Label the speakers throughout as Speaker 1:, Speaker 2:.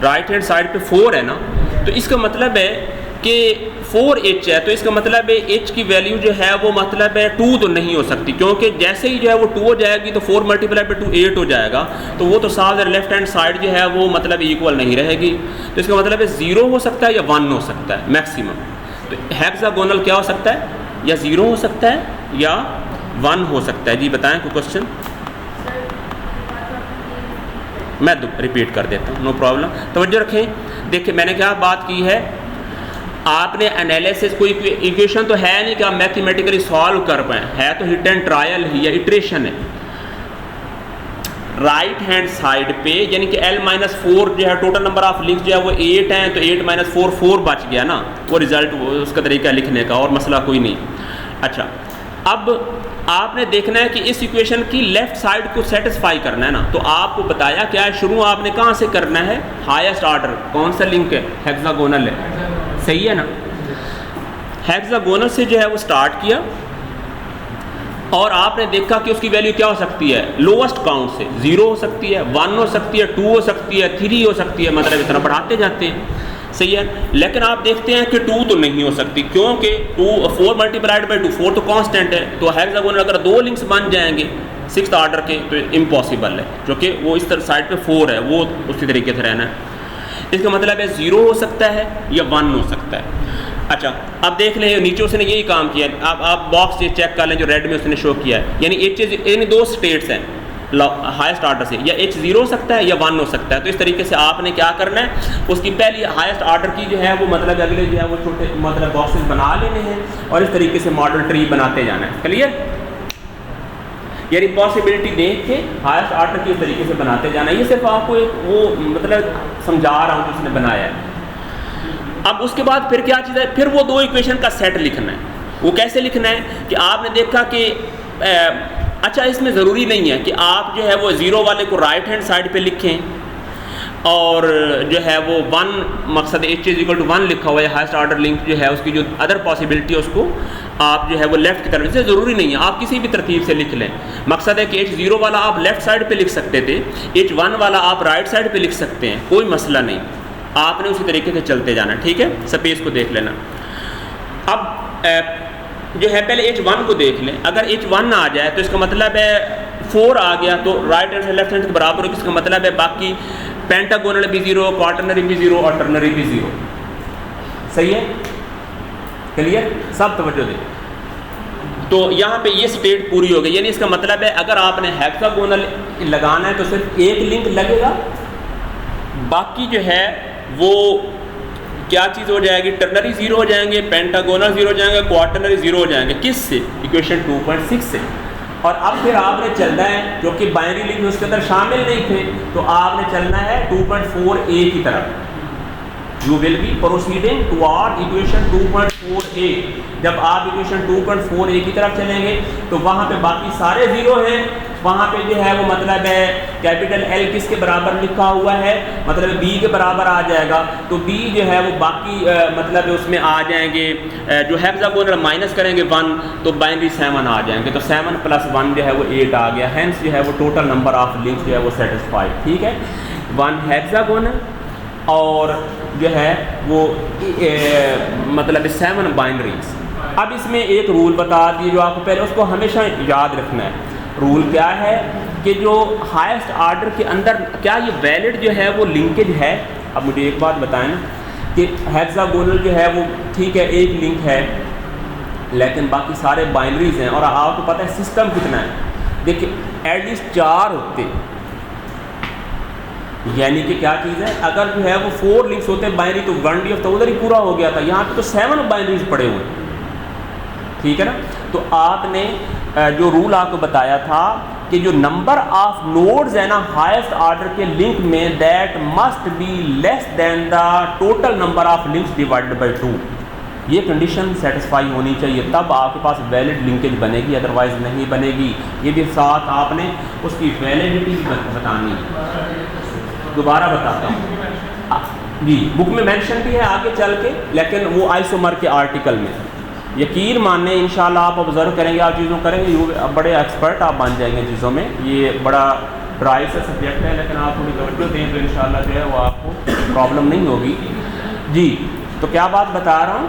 Speaker 1: Right hand side पे 4 है ना, तो इसका मतलब है कि 4h है, तो इसका मतलब है h की वैल्यू जो है वो मतलब है 2 तो नहीं हो सकती, क्योंकि जैसे ही जो है वो 2 हो जाएगी तो 4 मल्टीप्लाई बाई 2 8 हो जाएगा, तो वो तो साफ है लेफ्ट हैंड साइड जो है वो मतलब इक्वल नहीं रहेगी। तो इसका मतलब है 0 हो सकता है या 1 हो सकता है मैक्सिमम। तो हेक्सागोनल क्या हो सकता है, या 0 हो सकता है या 1 हो सकता है। जी बताएं कोई क्वेश्चन। मैं रिपीट कर देता हूँ, नो प्रॉब्लम, तवज्जो रखें। देखिए मैंने क्या बात की है, आपने एनालिसिस कोई इक्वेशन तो है नहीं कि आप मैथमेटिकली सॉल्व कर पाएँ, है तो हिट एंड ट्रायल ही या इटरेशन है। राइट हैंड साइड पे यानी कि l-4 जो है टोटल नंबर ऑफ लिंक्स जो है वो 8 हैं, तो 8 - 4 4 बच गया ना, वो रिजल्ट वो उसका तरीका लिखने का, और मसला कोई नहीं। अच्छा अब आपने देखना है कि इस इक्वेशन की लेफ्ट साइड को सेटिस्फाई करना है ना, तो आपको बताया क्या है, शुरू आपने कहाँ से करना है, हाईएस्ट ऑर्डर कौन सा लिंक है, हेक्सागोनल है, सही है ना। हेक्सागोनल से जो है वो स्टार्ट किया और आपने देखा कि उसकी वैल्यू क्या हो सकती है, लोएस्ट काउंट से 0 हो सकती है, 1 हो सकती है, 2 हो सकती है, 3 हो सकती है, मतलब इतना बढ़ाते जाते हैं, सही है। लेकिन आप देखते हैं कि 2 तो नहीं हो सकती, क्योंकि 4 मल्टीप्लाइड बाई 2 4 तो कांस्टेंट है, तो हेक्सागोनल अगर 2 लिंक्स बन जाएंगे 6th ऑर्डर के तो इम्पॉसिबल है, क्योंकि वो इस तरह साइड पे 4 है, वो उसी तरीके से रहना है। इसका मतलब है 0 हो सकता है या 1 हो सकता है। अच्छा अब देख लें नीचे उसने यही काम किया, आप बॉक्स ये चेक कर लें जो रेड में उसने शो किया है, यानी यानी 2 स्टेट्स हैं हाईएस्ट ऑर्डर से, या h 0 हो सकता है या 1 हो सकता है। तो इस तरीके से आपने क्या करना है, उसकी पहली हाईएस्ट ऑर्डर की जो है वो मतलब अगले जो है वो छोटे मतलब बॉक्सेस बना लेने हैं और इस तरीके से मॉडल ट्री बनाते जाना है, क्लियर। यानी पॉसिबिलिटी देख के हाईएस्ट ऑर्डर की इस तरीके से बनाते जाना है। ये सिर्फ आपको एक वो मतलब समझा रहा हूँ जिसने बनाया है। अब उसके बाद फिर क्या चीज़ है, फिर वो 2 इक्वेशन का सेट लिखना है। वो कैसे लिखना है कि आपने देखा कि अच्छा इसमें ज़रूरी नहीं है कि आप जो है वो 0 वाले को राइट हैंड साइड पे लिखें और जो है वो 1 मकसद h = 1 लिखा हुआ है, हाईएस्ट ऑर्डर लिंक जो है उसकी जो अदर पॉसिबिलिटी है उसको आप जो है वो लेफ़्ट की तरफ से, ज़रूरी नहीं है आप किसी भी तरतीब से लिख लें। मकसद है कि h 0 वाला आप लेफ़्ट साइड पे लिख सकते थे, h 1 वाला आप राइट साइड पे लिख सकते हैं, कोई मसला नहीं, आपने उसी तरीके से चलते जाना, ठीक है। स्पेस को देख लेना। अब जो है पहले h1 को देख लें, अगर h1 आ जाए तो इसका मतलब है 4 आ गया तो राइट हैंड से लेफ्ट हैंड के बराबर हो, इसका मतलब है बाकी पेंटागोनल भी 0, क्वार्टरनरी भी 0 और टर्नरी भी 0, सही है, क्लियर, सब तवज्जो दें। तो यहाँ पे ये स्टेट पूरी हो गई, यानी इसका मतलब है अगर आपने हेक्सागोनल लगाना है तो सिर्फ एक लिंक लगेगा, बाकी जो है वो क्या चीज़ हो जाएगी, टर्नरी 0 हो जाएंगे, पेंटागोनल 0 हो जाएंगे, क्वार्टरनरी 0 हो जाएंगे, किस से, इक्वेशन 2.6 से। और अब फिर आपने चलना है, जो कि बाइनरी लिंक उसके अंदर शामिल नहीं थे, तो आपने चलना है 2.4a की तरफ, you will be proceeding toward equation 2.4a। जब आप इक्वेशन 2.4a की तरफ चलेंगे तो वहाँ पे बाकी सारे 0 हैं, वहाँ पे जो है वो मतलब है कैपिटल L किसके बराबर लिखा हुआ है, मतलब B के बराबर आ जाएगा, तो B जो है वो बाकी मतलब उसमें आ जाएंगे, जो हेक्सागोनल माइनस करेंगे 1 तो बाइनरी 7 आ जाएंगे, तो 7 + 1 जो है वो 8 आ गया, हेंस जो है वो टोटल नंबर ऑफ लिंक्स जो है वो सेटिस्फाइड, ठीक है। 1 हेक्सागोनल और जो है वो मतलब 7 बाइनरीज। अब इसमें एक रूल बता दिए जो आपको पहले उसको हमेशा याद रखना है। रूल क्या है कि जो हाईएस्ट ऑर्डर के अंदर क्या ये वैलिड जो है वो लिंकेज है। अब मुझे एक बात बताएं ना कि हेक्सागोनल जो है वो ठीक है एक लिंक है, लेकिन बाकी सारे बाइनरीज हैं और आपको पता है सिस्टम कितना है, देखिए एटलीस्ट 4 होते, यानी कि क्या चीज़ है, अगर जो है वो 4 लिंक्स होते बाइनरी तो 1D ऑफ तो उधर ही पूरा हो गया था, यहाँ पे तो 7 बाइनरीज पड़े हुए हैं, ठीक है ना। तो आपने जो रूल आपको बताया था कि जो नंबर ऑफ नोड्स है ना हाईएस्ट ऑर्डर के लिंक में, that must be less than the total number of links divided by 2, ये कंडीशन सेटिस्फाई होनी चाहिए, तब आपके पास वैलिड लिंकेज बनेगी, अदरवाइज नहीं बनेगी। ये भी साथ आपने उसकी वैलिडिटी बतानी है। दोबारा बताता हूँ जी, बुक में मेंशन भी है आगे चल के, लेकिन वो आइसोमर के आर्टिकल में, यकीन माने इंशाल्लाह आप ऑब्जर्व करेंगे, आप चीज़ों करेंगे, बड़े एक्सपर्ट आप बन जाएंगे चीज़ों में, ये बड़ा ड्राइव से सब्जेक्ट है, लेकिन आप थोड़ी तवज्जो दें तो इंशाल्लाह जो है वो आपको प्रॉब्लम नहीं होगी जी। तो क्या बात बता रहा हूँ,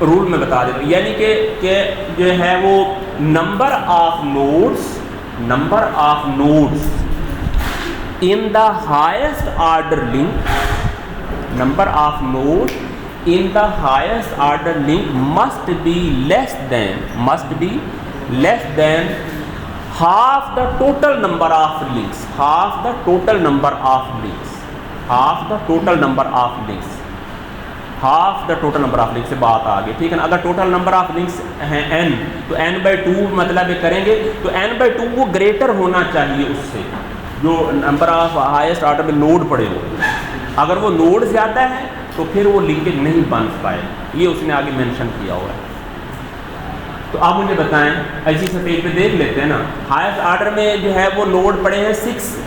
Speaker 1: रूल में बता देता हूँ, यानी कि जो है वो number of nodes in the highest order link, number of nodes in the highest order link must be less than half the total number of links, half the total number of links से बात आ गई, ठीक है ना। अगर total number of links हैं n, तो n/2 मतलब करेंगे तो n/2 वो ग्रेटर होना चाहिए उससे जो नंबर ऑफ हाईएस्ट ऑर्डर में नोड पड़े हो। अगर वो नोड ज़्यादा है तो फिर वो लिंकेज नहीं बन पाए, ये उसने आगे मेंशन किया हुआ है। तो आप मुझे बताएं, ऐसी स्टेज पे देख लेते हैं ना, हाईएस्ट ऑर्डर में जो है वो नोड पड़े हैं 6,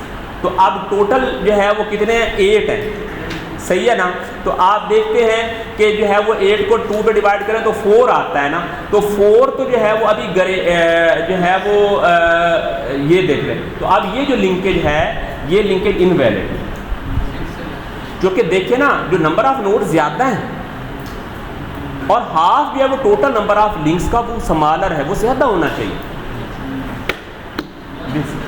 Speaker 1: तो अब टोटल जो है वो कितने हैं, 8 हैं, सही है ना। तो आप देखते हैं कि जो है वो 8 को 2 पे डिवाइड करें तो 4 आता है ना, तो 4 तो जो है वो अभी जो है वो ये देख लें, तो अब ये जो लिंकेज है ये लिंकेज इनवैलिड, जो कि देखिए ना जो नंबर ऑफ नोड ज़्यादा है और हाफ जो है वो टोटल नंबर ऑफ लिंक्स का वो स्मॉलर है, वो ज़्यादा होना चाहिए,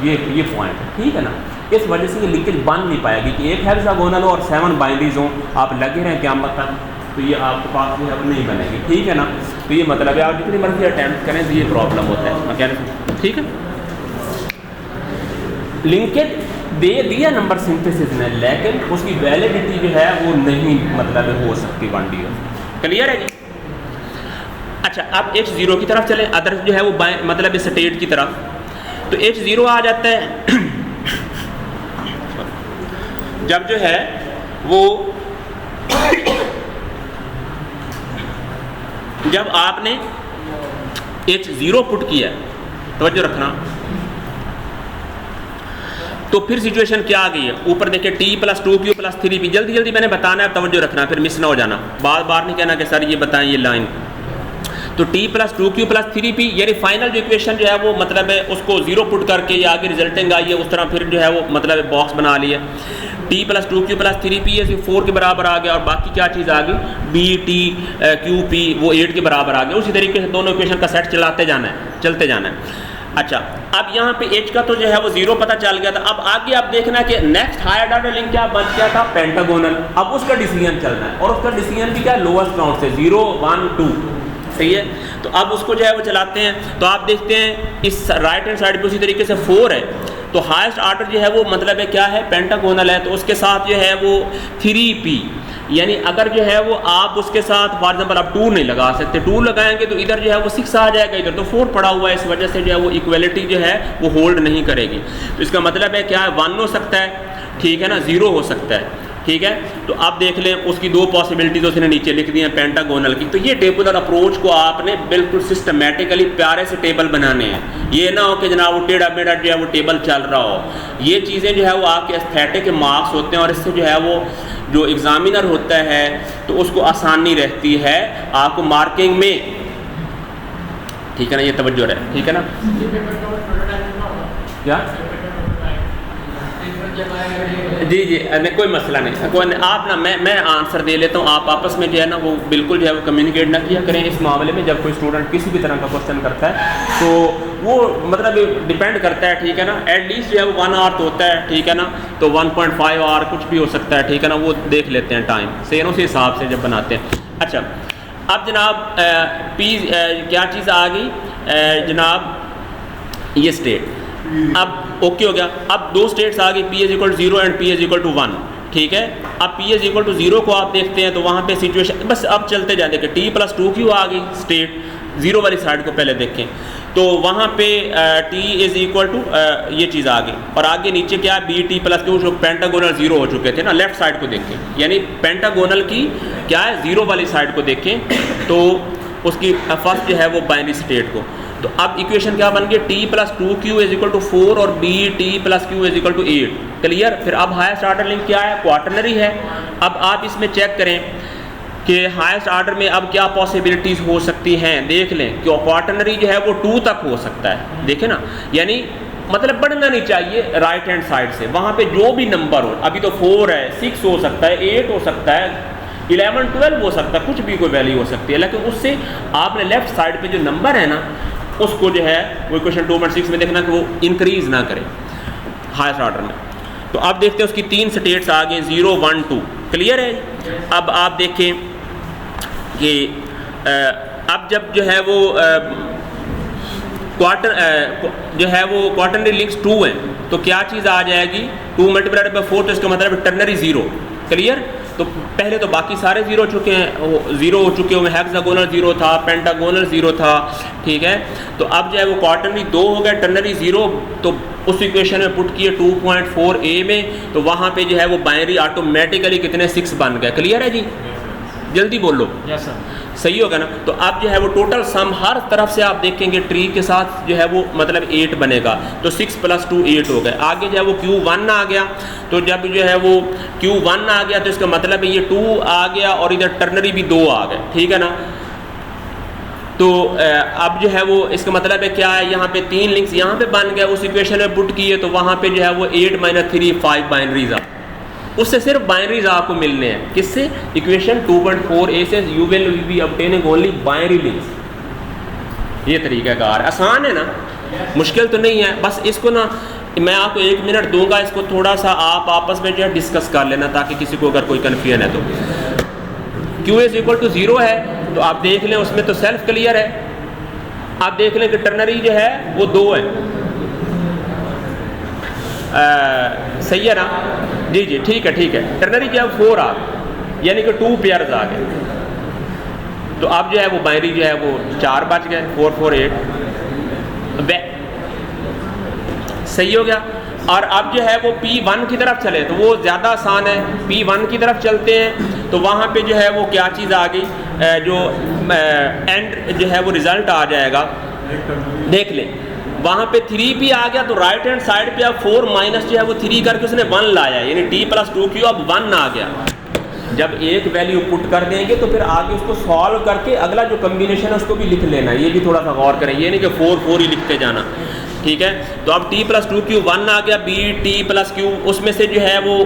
Speaker 1: ये पॉइंट है, ठीक है ना। इस वजह से ये लिंकेज बन नहीं पाएगी कि एक हेक्सागोनल हो और 7 बाइनरीज हों, आप लगे रहें क्या मतलब, तो ये आपके पास जो है वो नहीं बनेगी, ठीक है ना। तो ये मतलब है आप जितनी मर्जी अटैम्प्ट करें तो ये प्रॉब्लम होता है मैकेनिज्म, ठीक है। लिंकेज दे दिया नंबर सिंथेसिस ने, लेकिन उसकी वैलिडिटी जो है वो नहीं मतलब हो सकती 1D। क्लियर है जी। अच्छा, अब H0 की तरफ चलें, अदर जो है वो मतलब स्टेट की तरफ, तो H0 आ जाता है जब जो है वो जब आपने H0 पुट किया, तवज्जो रखना, तो फिर सिचुएशन क्या आ गई है, ऊपर देखिए T+2Q + 3P, जल्दी जल्दी मैंने बताना है, तवज्जो रखना, फिर मिस ना हो जाना, बार बार नहीं कहना कि सर ये बताएं ये लाइन। तो T+2Q + 3P यानी फाइनल जो इक्वेशन जो है वो मतलब है उसको 0 पुट करके ये आगे रिजल्टिंग आई है, उस तरह फिर जो है वो मतलब बॉक्स बना लिया, T+2Q + 3P ये 4 के बराबर आ गया, और बाकी क्या चीज़ आ गई, BTQP वो 8 के बराबर आ गया। उसी तरीके से दोनों इक्वेशन का सेट चलते जाना है। अच्छा, अब यहाँ पे H का तो जो है वो 0 पता चल गया था, अब आगे आप देखना कि नेक्स्ट हायर ऑर्डर लिंक क्या बच गया था, पेंटागोनल। अब उसका डिसीजन चलना है, और उसका डिसीजन भी क्या, लोएस्ट काउंट से 0 1 2, सही है। तो अब उसको जो है वो चलाते हैं, तो आप देखते हैं इस राइट हैंड साइड पे उसी तरीके से 4 है, तो हाईएस्ट ऑर्डर जो है वो मतलब है क्या है, पेंटागोनल है, तो उसके साथ जो है वो 3P, यानी अगर जो है वो आप उसके साथ फॉर एग्जाम्पल आप 2 नहीं लगा सकते, 2 लगाएंगे तो इधर जो है वो 6 आ जाएगा, इधर तो 4 पड़ा हुआ है, इस वजह से जो है वो इक्वलिटी जो है वो होल्ड नहीं करेगी। तो इसका मतलब है क्या है, 1 हो सकता है, ठीक है ना, 0 हो सकता है, ठीक है। तो आप देख लें उसकी 2 पॉसिबिलिटीज उसने नीचे लिख दी हैं पेंटागोनल की। तो ये टेबुलर अप्रोच को आपने बिल्कुल सिस्टमेटिकली प्यारे से टेबल बनाने हैं, ये ना हो कि जनाब वो टेढ़ा मेढ़ा जो है वो टेबल चल रहा हो। ये चीज़ें जो है वो आपके एस्थेटिक के मार्क्स होते हैं, और इससे जो है वो जो एग्जामिनर होता है तो उसको आसानी रहती है आपको मार्किंग में, ठीक है ना, ये तवज्जो रहे, ठीक है ना। क्या जी नहीं, कोई मसला नहीं, कोई नहीं, आप ना मैं आंसर दे लेता हूँ, आप आपस में जो है ना वो बिल्कुल जो है वो कम्युनिकेट ना किया करें इस मामले में। जब कोई स्टूडेंट किसी भी तरह का क्वेश्चन करता है तो वो मतलब डिपेंड करता है, ठीक है ना, एटलीस्ट जो है वो 1 आवर तो होता है, ठीक है ना, तो 1.5 आवर कुछ भी हो सकता है, ठीक है ना, वो देख लेते हैं टाइम से, उसी हिसाब से जब बनाते हैं। अच्छा, अब जनाब क्या चीज़ आ गई जनाब, ये स्टेट अब ओके हो गया। अब 2 स्टेट्स आ गई, P = 0 एंड P = 1, ठीक है। अब P = 0 को आप देखते हैं तो वहाँ पे सिचुएशन बस अब चलते जाते हैं, T+2Q आ गई स्टेट, 0 वाली साइड को पहले देखें तो वहाँ पे T = ये चीज़ आ गई, और आगे नीचे क्या BT+Q जो पेंटागोनल 0 हो चुके थे ना, लेफ्ट साइड को देखें, यानी पेंटागोनल की क्या है 0 वाली साइड को देखें तो उसकी फर्स्ट जो है वो बाइनरी स्टेट को। तो अब इक्वेशन क्या बन गई, T+2Q = 4 और BT+Q = 8, क्लियर। फिर अब हाईएस्ट ऑर्डर लिंक क्या है, क्वाटरनरी है। अब आप इसमें चेक करें कि हाईएस्ट ऑर्डर में अब क्या पॉसिबिलिटीज़ हो सकती हैं, देख लें कि क्वाटरनरी जो है वो 2 तक हो सकता है, देखें ना, यानी मतलब बढ़ना नहीं चाहिए राइट हैंड साइड से, वहाँ पे जो भी नंबर हो, अभी तो 4 है, 6 हो सकता है, 8 हो सकता है, 11 12 हो सकता है, कुछ भी कोई वैल्यू हो सकती है, लेकिन उससे आपने लेफ्ट साइड पे जो नंबर है ना उसको जो है वो क्वेश्चन 2.6 में देखना कि वो इंक्रीज ना करे हाईएस्ट ऑर्डर में। तो अब देखते हैं उसकी 3 स्टेट्स आ गए 0 1 2, क्लियर है। अब आप देखें कि अब जब जो है वो जो है वो क्वार्टरनरी लिंक्स 2 हैं तो क्या चीज़ आ जाएगी 2 मल्टीप्लाइड बाय 4, तो इसका मतलब टर्नरी 0, क्लियर। तो पहले तो बाकी सारे 0 हो चुके हैं, 0 हो चुके हुए, हेक्सागोनल 0 था, पेंटागोनल 0 था, ठीक है। तो अब जो है वो क्वार्टरनरी 2 हो गया, टर्नरी 0, तो उस इक्वेशन में पुट किए 2.4a में, तो वहाँ पे जो है वो बाइनरी ऑटोमेटिकली कितने 6 बन गए, क्लियर है जी, जल्दी बोलो।
Speaker 2: यस सर,
Speaker 1: सही होगा ना। तो अब जो है वो टोटल सम हर तरफ से आप देखेंगे ट्री के साथ जो है वो मतलब 8 बनेगा, तो 6 + 2 8 हो गए। आगे जो है वो Q1 आ गया, तो जब जो है वो Q1 आ गया तो इसका मतलब है ये 2 आ गया और इधर टर्नरी भी 2 आ गए, ठीक है ना। तो अब जो है वो इसका मतलब है क्या है, यहाँ पे 3 लिंक्स यहाँ पे बन गए, उस इक्वेशन में पुट किए तो वहाँ पे जो है वो 8 - 3 5 बाइनरीज आ, उससे सिर्फ बाइनरीज आपको मिलने हैं, किससे, इक्वेशन 2.4a से you will B obtaining only binary links. ये तरीक़ाकार आसान है ना, मुश्किल तो नहीं है। बस इसको ना मैं आपको 1 मिनट दूंगा, इसको थोड़ा सा आप आपस में जो है डिस्कस कर लेना ताकि किसी को अगर कोई कन्फ्यूजन है तो। Q = 0 है तो आप देख लें, उसमें तो सेल्फ क्लियर है। आप देख लें कि टर्नरी जो है वो 2 है, सही है ना जी जी, ठीक है ठीक है। टर्नरी क्या 4 आ गए, यानी कि 2 पेयर्स आ गए, तो अब जो है वो बाइनरी जो है वो 4 बच गए, 4 4 8, सही हो गया। और अब जो है वो P1 की तरफ चले तो वो ज़्यादा आसान है। P1 की तरफ चलते हैं तो वहाँ पे जो है वो क्या चीज़ आ गई, जो एंड जो है वो रिज़ल्ट आ जाएगा, देख लें वहाँ पे 3p आ गया, तो राइट हैंड साइड पे अब 4 माइनस जो है वो 3 करके उसने 1 लाया, यानी t + 2q अब 1 आ गया। जब एक वैल्यू पुट कर देंगे तो फिर आगे उसको सॉल्व करके अगला जो कम्बिनेशन है उसको भी लिख लेना, ये भी थोड़ा सा गौर करें, ये नहीं कि 4 4 ही लिखते जाना, ठीक है। तो अब t + 2q 1 आ गया, b t + q, उसमें से जो है वो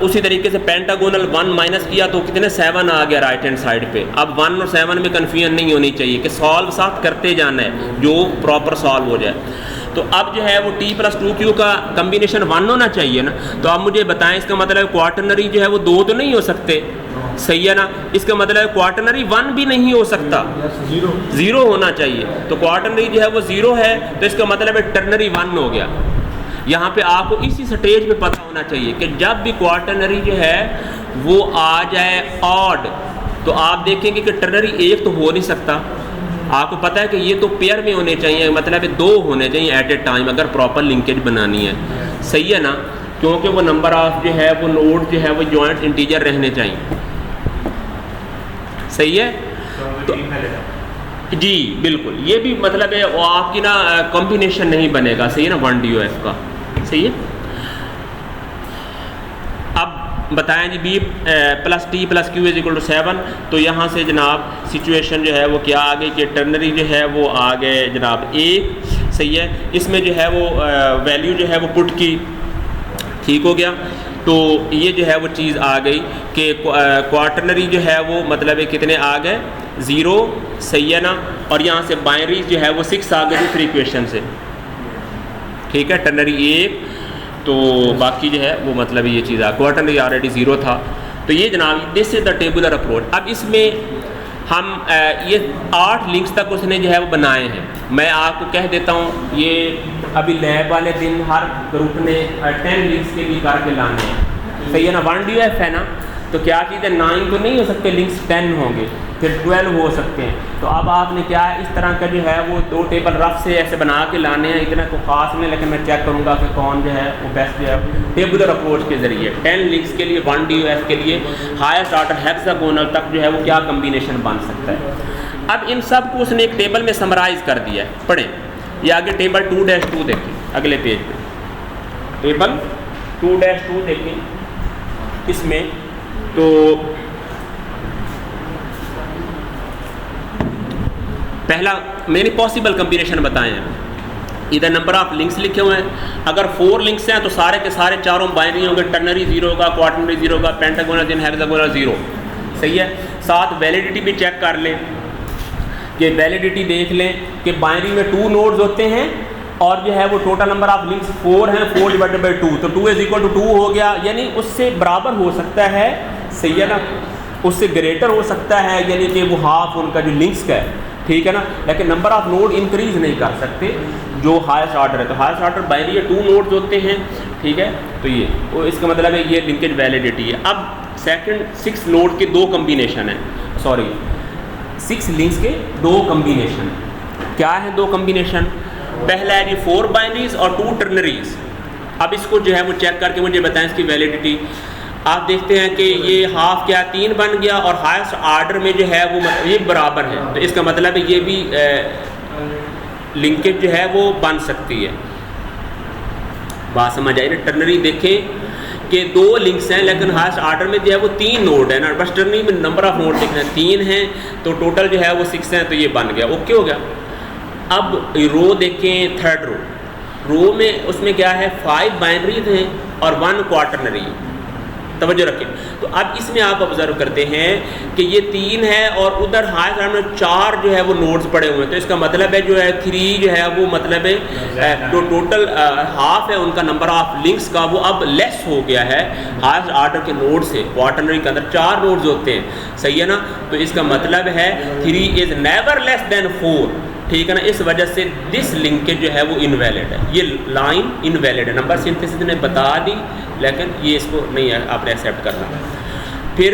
Speaker 1: उसी तरीके से पेंटागोनल 1 माइनस किया तो कितने 7 आ गया राइट हैंड साइड पे। अब 1 और 7 में कन्फ्यूजन नहीं होनी चाहिए कि सॉल्व साथ करते जाना है जो प्रॉपर सॉल्व हो जाए। तो अब जो है वो t + 2q का कम्बिनेशन 1 होना चाहिए ना। तो आप मुझे बताएं, इसका मतलब क्वार्टरनरी जो है वो 2 तो नहीं हो सकते, सही है ना। इसका मतलब क्वार्टरनरी 1 भी नहीं हो सकता, 0 होना चाहिए। तो क्वार्टरनरी जो है वो 0 है, तो इसका मतलब है टर्नरी 1 हो गया। यहाँ पे आपको इसी स्टेज पे पता होना चाहिए कि जब भी क्वार्टरनरी जो है वो आ जाए ऑड, तो आप देखेंगे कि टर्नरी 1 तो हो नहीं सकता। आपको पता है कि ये तो पेयर में होने चाहिए, मतलब 2 होने चाहिए एट ए टाइम अगर प्रॉपर लिंकेज बनानी है, सही है ना। क्योंकि वो नंबर ऑफ जो है वो नोड जो है वो जॉइंट इंटीजर रहने चाहिए, सही है। तो जी बिल्कुल, ये भी मतलब है वो आपकी ना कॉम्बिनेशन नहीं बनेगा, सही है ना, 1DOF का, सही है। अब बताएं जी b + t + q = 7, तो यहाँ से जनाब सिचुएशन जो है वो क्या आ गई कि टर्नरी जो है वो आ गए जनाब 1, सही है। इसमें जो है वो वैल्यू जो है वो पुट की, ठीक हो गया। तो ये जो है वो चीज़ आ गई कि क्वार्टरनरी जो है वो मतलब है कितने आ गए 0, सही है ना। और यहाँ से बाइनरी जो है वो 6 आ गई दूसरी इक्वेशन से, ठीक है, टर्नरी 1, तो बाकी जो है वो मतलब ये चीज़ आ, क्वार्टरनरी ऑलरेडी 0 था। तो ये जनाब this is the tabular approach. अब इसमें हम ये 8 लिंक्स तक उसने जो है वो बनाए हैं। मैं आपको कह देता हूँ, ये अभी लैब वाले दिन हर ग्रुप ने 10 लिंक्स के लिए करके लाने हैं, सही है ना। 1DOF है ना, तो क्या चीज़ है 9 तो नहीं हो सकते, लिंक्स 10 होंगे, फिर 12 हो सकते हैं। तो अब आपने क्या है इस तरह का जो है वो 2 टेबल रफ से ऐसे बना के लाने हैं, इतना को खास नहीं, लेकिन मैं चेक करूँगा कि कौन जो है वो बेस्ट जो है टेबुलर अप्रोच के ज़रिए 10 लिंक्स के लिए 1DOF के लिए हाईएस्ट ऑर्डर हेक्सागोनल तक जो है वो क्या कम्बिनेशन बन सकता है। अब इन सब को उसने एक टेबल में समराइज़ कर दिया है, पढ़ें। ये आगे टेबल 2-2 देखें अगले पेज पे, टेबल 2-2 देखें। इसमें तो पहला मैंने पॉसिबल कम्बिनेशन बताए हैं। इधर नंबर ऑफ लिंक्स लिखे हुए हैं। अगर 4 लिंक्स हैं तो सारे के सारे चारों बाइनरी होंगे, टर्नरी 0 होगा, क्वार्टनरी 0 होगा, पेंटागोनल देन हेक्सागोनल 0। सही है। साथ वैलिडिटी भी चेक कर लें कि वैलिडिटी देख लें कि बाइनरी में 2 नोड्स होते हैं और जो है वो टोटल नंबर ऑफ लिंक्स 4 हैं, 4 डिवाइडेड बाई 2, तो 2 = 2 हो गया, यानी उससे बराबर हो सकता है। सही है ना, उससे ग्रेटर हो सकता है, यानी कि वो हाफ उनका जो लिंक्स का है, ठीक है ना। लेकिन नंबर ऑफ नोड इंक्रीज नहीं कर सकते जो हाईएस्ट ऑर्डर है। तो हाईएस्ट ऑर्डर बाइनरी 2 नोड्स होते हैं, ठीक है। तो ये तो इसका मतलब है ये लिंकेज वैलिडिटी है। अब सेकंड 6 नोड के 2 कम्बिनेशन है, सॉरी 6 लिंक्स के 2 कम्बिनेशन। क्या है 2 कम्बिनेशन? पहला है जी 4 बाइनरीज और 2 टर्नरीज। अब इसको जो है वो चेक करके मुझे बताएं इसकी वैलिडिटी। आप देखते हैं कि ये हाफ क्या 3 बन गया और हाईएस्ट ऑर्डर में जो है वो ये बराबर है, तो इसका मतलब है ये भी लिंकेज जो है वो बन सकती है। बात समझ आई ना। टर्नरी देखें कि 2 लिंक्स हैं लेकिन हाईएस्ट ऑर्डर में जो है वो 3 नोड है ना, बस टर्नरी में नंबर ऑफ नोड देखना है, 3 हैं तो टोटल जो है वो 6 हैं, तो ये बन गया, ओके हो गया। अब रो देखें, थर्ड रो में उसमें क्या है 5 बाइनरीज हैं और 1 क्वार्टरनरी। तवज्जो रखें। तो अब इसमें आप ऑब्जर्व करते हैं कि ये 3 है और उधर हाई साइड में 4 जो है वो नोड्स पड़े हुए हैं, तो इसका मतलब है जो है 3 जो है वो मतलब है जो टोटल हाफ है उनका नंबर ऑफ लिंक्स का वो अब लेस हो गया है हाईएस्ट ऑर्डर के नोड से। क्वार्टरनरी के अंदर 4 नोड्स होते हैं, सही है ना। तो इसका मतलब है 3 इज़ नेवर लेस देन 4, ठीक है ना। इस वजह से दिस लिंकेज जो है वो इनवैलिड है, ये लाइन इनवैलिड है। नंबर सिंथेसिस ने बता दी लेकिन ये इसको नहीं है आपने एक्सेप्ट करना। फिर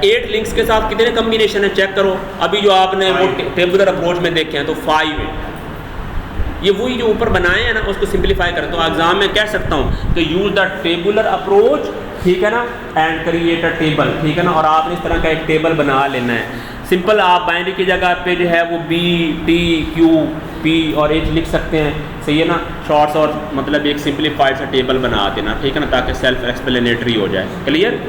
Speaker 1: 8 लिंक्स के साथ कितने कम्बिनेशन है चेक करो। अभी जो आपने वो टेबुलर अप्रोच में देखे हैं तो 5 है। ये वही जो ऊपर बनाए हैं ना उसको सिंप्लीफाई करें तो एग्जाम में कह सकता हूँ कि यूज़ द टेबुलर अप्रोच, ठीक है ना, एंड क्रिएट अ टेबल, ठीक है ना। और आपने इस तरह का एक टेबल बना लेना है। सिंपल आप बाइनरी की जगह पे जो है वो B, T, Q, P और H लिख सकते हैं, सही है ना। शॉर्ट्स और मतलब एक सिंप्लीफाइड सा टेबल बना देना, ठीक है ना, ताकि सेल्फ एक्सप्लेनेटरी हो जाए। क्लियर?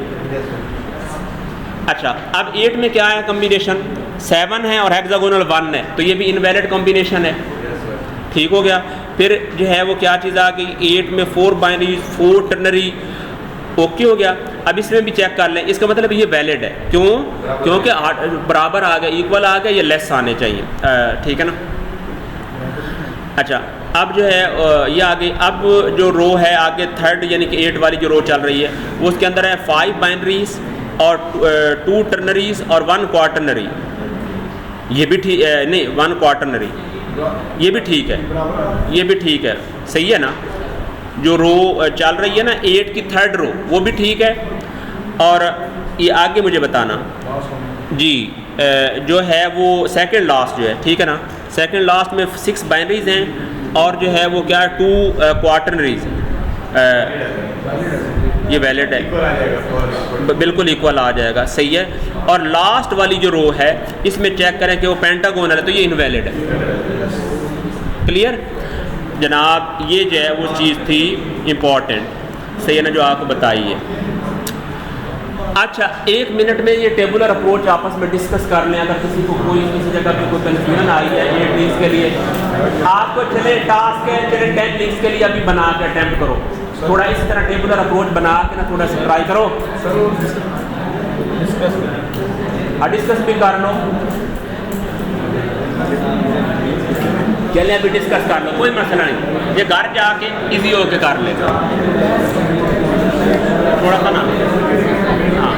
Speaker 1: अच्छा, अब 8 में क्या है कम्बिनेशन? 7 है और हेक्सागोनल 1 है, तो ये भी इनवैलिड कॉम्बिनेशन है, ठीक हो गया। फिर जो है वो क्या चीज़ आ गई 8 में 4 बाइनरी 4 टर्नरी, ओके हो गया। अब इसमें भी चेक कर लें, इसका मतलब ये वैलिड है, क्यों? क्योंकि बराबर आ गया, इक्वल आ गया, ये लेस आने चाहिए, ठीक है ना। अच्छा, अब जो है ये आगे अब जो रो है आगे थर्ड यानी कि 8 वाली जो रो चल रही है वो उसके अंदर है 5 बाइनरीज और 2 टर्नरीज और 1 क्वार्टरनरी। ये भी ठीक नहीं 1 क्वार्टरनरी, ये भी ठीक है, ये भी ठीक है, सही है ना। जो रो चल रही है ना 8 की थर्ड रो वो भी ठीक है। और ये आगे मुझे बताना जी जो है वो सेकंड लास्ट जो है, ठीक है ना। सेकंड लास्ट में 6 बाइनरीज हैं और जो है वो क्या 2 क्वार्टरनरीज, ये वैलिड है, बिल्कुल इक्वल आ जाएगा, सही है। और लास्ट वाली जो रो है इसमें चेक करें कि वो पेंटागोनल है, तो ये इनवैलिड है। क्लियर जनाब, ये जो है वो चीज़ थी इम्पॉर्टेंट, सही है ना, जो आपको बताई है। अच्छा, 1 मिनट में ये टेबुलर अप्रोच आपस में डिस्कस कर लें। अगर किसी को कोई किसी जगह पे कोई कन्फ्यूजन आई है 8 लिंक्स के लिए, आपको चले टास्क है, चले 10 लिंक्स के लिए अभी बना के अटैम्प्ट करो। थोड़ा इस तरह टेबुलर अप्रोच बना के ना थोड़ा सा ट्राई करो, डिस्कस भी कर लो। चलिए अभी डिस्कस कर लो, कोई मसला नहीं, ये घर जाके इजी होके कर लेगा थोड़ा सा ना। हाँ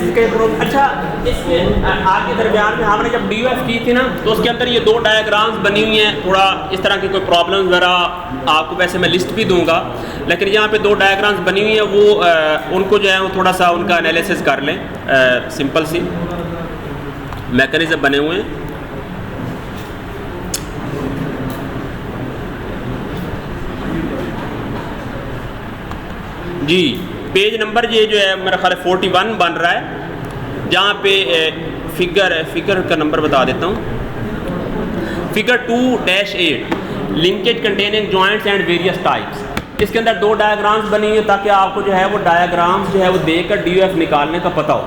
Speaker 1: एनालिसिस के अच्छा इसमें आपके दरमियान में हमने जब DOF की थी ना तो उसके अंदर ये 2 डायग्राम्स बनी हुई हैं। थोड़ा इस तरह की कोई प्रॉब्लम वगैरह आपको वैसे मैं लिस्ट भी दूंगा, लेकिन यहाँ पे 2 डायग्राम्स बनी हुई हैं, वो उनको जो है वो थोड़ा सा उनका एनालिसिस कर लें। सिंपल सी मैकेनिज्म बने हुए हैं। जी पेज नंबर ये जो है मेरा ख्याल 41 बन रहा है, जहाँ पे फिगर का नंबर बता देता हूँ। Figure 2-8 linkage containing joints and various types. इसके अंदर 2 डायग्राम्स बनी हुई है ताकि आपको जो है वो डायग्राम्स जो है वो देखकर DOF निकालने का पता हो।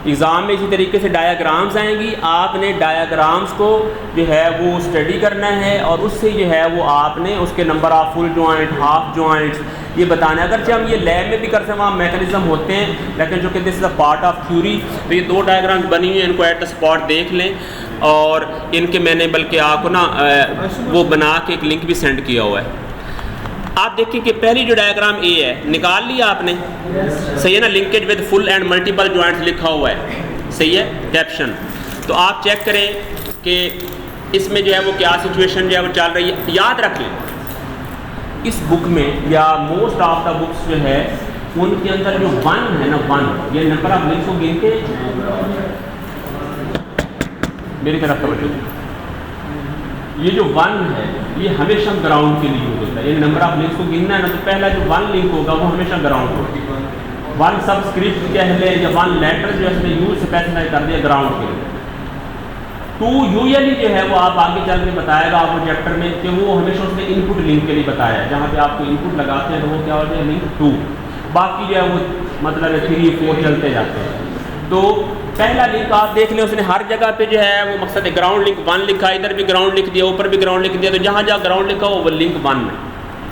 Speaker 1: एग्ज़ाम में इसी तरीके से डायग्राम्स आएंगी, आपने डायग्राम्स को जो है वो स्टडी करना है और उससे जो है वो आपने उसके number of full joint, half joints ये बताना है। अगरचे हम ये लैब में भी करते हैं, वहाँ मैकेनिज्म होते हैं, लेकिन जो कि this is a part of theory. तो ये 2 डायग्राम्स बनी हुई हैं, इनको एट द स्पॉट देख लें। और इनके मैंने बल्कि आपको ना वो बना के एक लिंक भी सेंड किया हुआ है। आप देखिए कि पहली जो डायग्राम ए है निकाल लिया आपने, सही है ना। Linkage with full and multiple joints लिखा हुआ है, सही है कैप्शन। तो आप चेक करें कि इसमें जो है वो क्या सिचुएशन जो है वो चल रही है। याद रख लें इस बुक में या मोस्ट ऑफ द बुक्स जो है उनके अंदर जो 1 है ना, 1 ये नंबर ऑफ लिंक्स को गिन के मेरी तरफ तवज्जो, ये जो 1 है ये हमेशा ग्राउंड के लिए यूज होता है। ये नंबर ऑफ लिंक्स को गिनना है ना, तो पहला जो 1 लिंक होगा वो हमेशा ग्राउंड होगा। 1 सबस्क्रिप्ट कह ले या 1 लेटर जो है इसमें यूज स्पेसिफाई कर दिया ग्राउंड के लिए। 2 यूजुअली जो है वो आप आगे चल के बताएगा आपको चैप्टर में कि वो हमेशा उसने इनपुट लिंक के लिए बताया है, जहाँ पे आपको इनपुट लगाते हैं तो वो क्या होता है लिंक 2। बाकी जो है वो मतलब 3, 4 चलते जाते हैं। तो पहला लिंक आप देख लें, उसने हर जगह पे जो है वो मकसद है ग्राउंड लिंक 1 लिखा, इधर भी ग्राउंड लिख दिया, ऊपर भी ग्राउंड लिख दिया। तो जहाँ जहाँ ग्राउंड लिखा हो वो लिंक 1 में,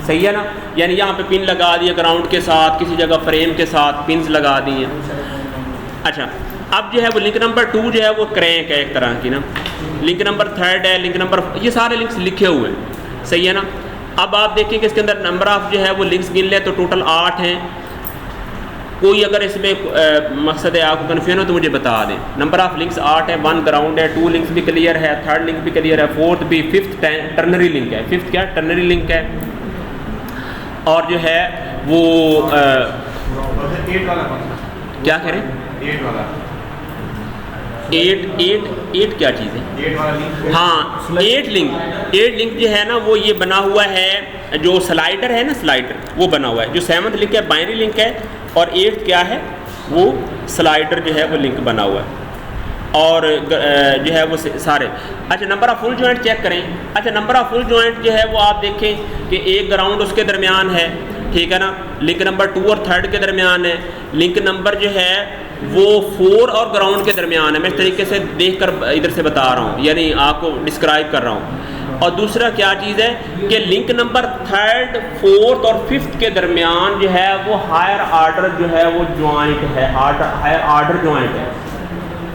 Speaker 1: सही है ना। यानी यहाँ पे पिन लगा दिया ग्राउंड के साथ, किसी जगह फ्रेम के साथ पिन्स लगा दिए। अच्छा अब जो है वो लिंक नंबर 2 जो है वो क्रैंक है एक तरह की ना। लिंक नंबर 3 है, लिंक नंबर, ये सारे लिंक्स लिखे हुए हैं, सही है ना। अब आप देखिए कि इसके अंदर नंबर ऑफ जो है वो लिंक्स गिन ले तो टोटल 8 हैं। कोई अगर इसमें मकसद है आपको कन्फ्यूजन हो तो मुझे बता दें। नंबर ऑफ लिंक्स 8 है, 1 ग्राउंड है, 2 लिंक्स भी क्लियर है, 3rd लिंक भी क्लियर है, 4th भी, 5th टर्नरी लिंक है। 5th क्या टर्नरी लिंक है। और जो है वो
Speaker 2: 8 वाला
Speaker 1: क्या करें
Speaker 2: 8 वाला
Speaker 1: 8 क्या चीज़ है
Speaker 2: 8 वाला लिंक,
Speaker 1: हाँ 8 लिंक जो है ना वो ये बना हुआ है, जो स्लाइडर है ना स्लाइडर वो बना हुआ है। जो 7th लिंक है बाइनरी लिंक है और 8th क्या है वो स्लाइडर जो है वो लिंक बना हुआ है। और जो है वो सारे अच्छा number of full joint check करें। अच्छा नंबर ऑफ फुल जॉइंट जो है वो आप देखें कि एक ग्राउंड उसके दरमियान है, ठीक है ना। लिंक नंबर 2 और 3rd के दरमियान है। लिंक नंबर जो है वो 4 और ग्राउंड के दरमियान है। मैं इस तरीके से देखकर इधर से बता रहा हूँ, यानी आपको डिस्क्राइब कर रहा हूँ। और दूसरा क्या चीज़ है कि लिंक नंबर 3rd, 4th और 5th के दरमियान जो है वो हायर आर्डर जो है वो जॉइंट है, हायर आर्डर जॉइंट है,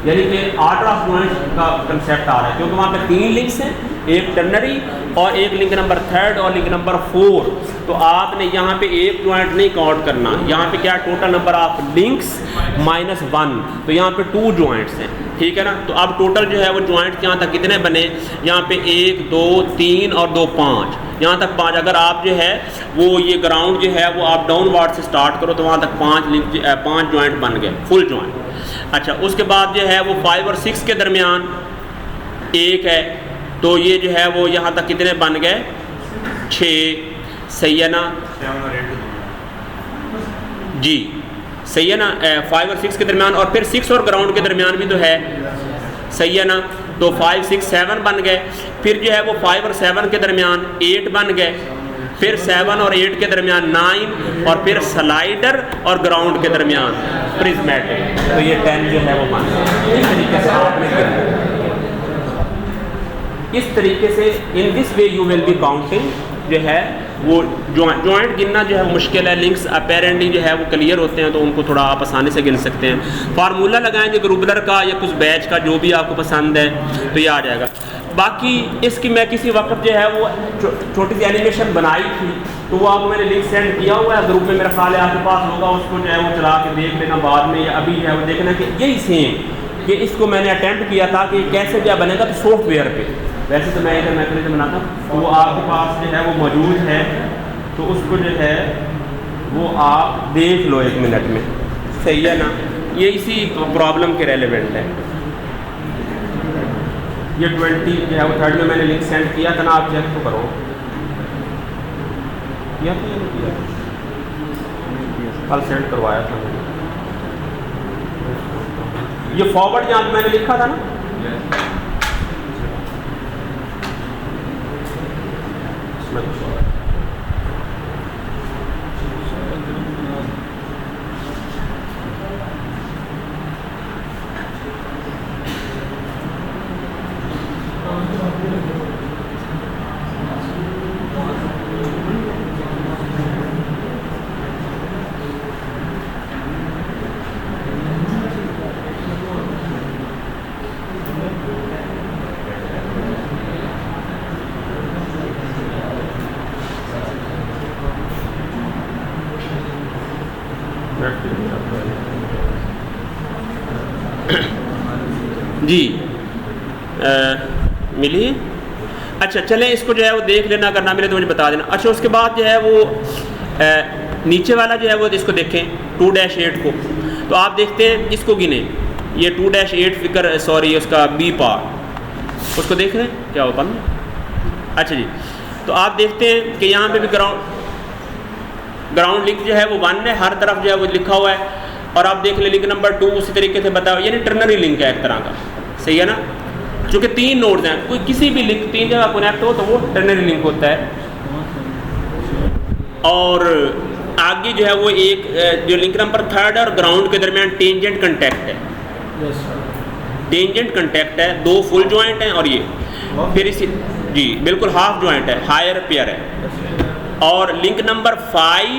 Speaker 1: यानी कि आर्डर ऑफ जॉइंट का कंसेप्ट आ रहा है, क्योंकि वहाँ पे 3 लिंक्स हैं, एक टर्नरी और एक लिंक नंबर 3rd और लिंक नंबर 4। तो आपने यहाँ पे एक जॉइंट नहीं काउंट करना, यहाँ पे क्या टोटल नंबर ऑफ लिंक्स -1, तो यहाँ पे 2 जॉइंट्स हैं, ठीक है ना। तो अब टोटल जो है वो जॉइंट्स यहाँ तक कितने बने, यहाँ पे 1 2 3 और 2 5, यहाँ तक 5। अगर आप जो है वो ये ग्राउंड जो है वो आप डाउनवर्ड से स्टार्ट करो तो वहाँ तक 5 जॉइंट बन गए, फुल जॉइंट। अच्छा उसके बाद जो है वो 5 और 6 के दरमियान 1 है, तो ये जो है वो यहाँ तक कितने बन गए 6, सही है ना
Speaker 2: 7 और 8
Speaker 1: जी, सही है ना। 5 और 6 के दरमियान और फिर 6 और ग्राउंड के दरमियान भी तो है, सही है ना। तो 5 6 7 बन गए। फिर जो है वो 5 और 7 के दरमियान 8 बन गए, फिर 7 और 8 के दरमियान 9 और फिर स्लाइडर और ग्राउंड के दरमियान प्रिज्मेटिक, तो ये 10 जो है वो बन गए। इस तरीके से आपने इस तरीके से in this way you will B counting जो है वो जॉइंट गिनना जो है मुश्किल है। लिंक्स अपेरेंटली जो है वो क्लियर होते हैं तो उनको थोड़ा आप आसानी से गिन सकते हैं। फार्मूला लगाएंगे ग्रुबलर का या कुछ बैच का जो भी आपको पसंद है तो ये आ जाएगा। बाकी इसकी मैं किसी वक्त जो है वो छोटी सी एनिमेशन बनाई थी, तो वो आपको मैंने लिंक सेंड किया हुआ है ग्रुप में, मेरा ख्याल है आपके पास होगा, उसको जो है वो चला के देख लेना बाद में, या अभी जो है वो देखना कि यही सेम कि इसको मैंने अटैम्प्ट किया था कि कैसे क्या बनेगा, तो सॉफ्टवेयर पे। वैसे तो मैं इधर मैकेनिज्म बनाता हूँ, तो वो आपके पास जो है वो मौजूद है, तो उसको जो है वो आप देख लो 1 मिनट में, सही है ना। ये इसी प्रॉब्लम के रेलेवेंट है। ये 20 जो है वो 30 में मैंने लिंक सेंड किया था ना, आप चेक तो करो, किया था या नहीं किया, कल सेंड करवाया था मैंने। ये फॉरवर्ड जहाँ पे मैंने लिखा था ना, जी मिली। अच्छा चलें, इसको जो है वो देख लेना, अगर ना मिले तो मुझे बता देना। अच्छा उसके बाद जो है वो नीचे वाला जो है वो इसको देखें 2-8 को, तो आप देखते हैं इसको गिने, ये 2-8 फिकर सॉरी उसका बी पार्ट, उसको देख रहे हैं क्या होता ना। अच्छा जी, तो आप देखते हैं कि यहाँ पे भी ग्राउंड लिंक जो है वो 1 है, हर तरफ जो है वो लिखा हुआ है, और आप देख लें लिंक नंबर 2 उसी तरीके से बताओ, यानी टर्नरी लिंक है एक तरह का, सही है ना। चूँकि 3 नोड्स हैं, कोई किसी भी लिंक 3 जगह कनेक्ट हो तो वो टर्नरी लिंक होता है। और आगे जो है वो एक जो लिंक नंबर 3 है और ग्राउंड के दरमियान टेंजेंट कंटेक्ट है, टेंजेंट कंटेक्ट है, 2 फुल जॉइंट हैं और ये फिर इसी जी बिल्कुल हाफ जॉइंट है, हायर पेयर है। और लिंक नंबर 5,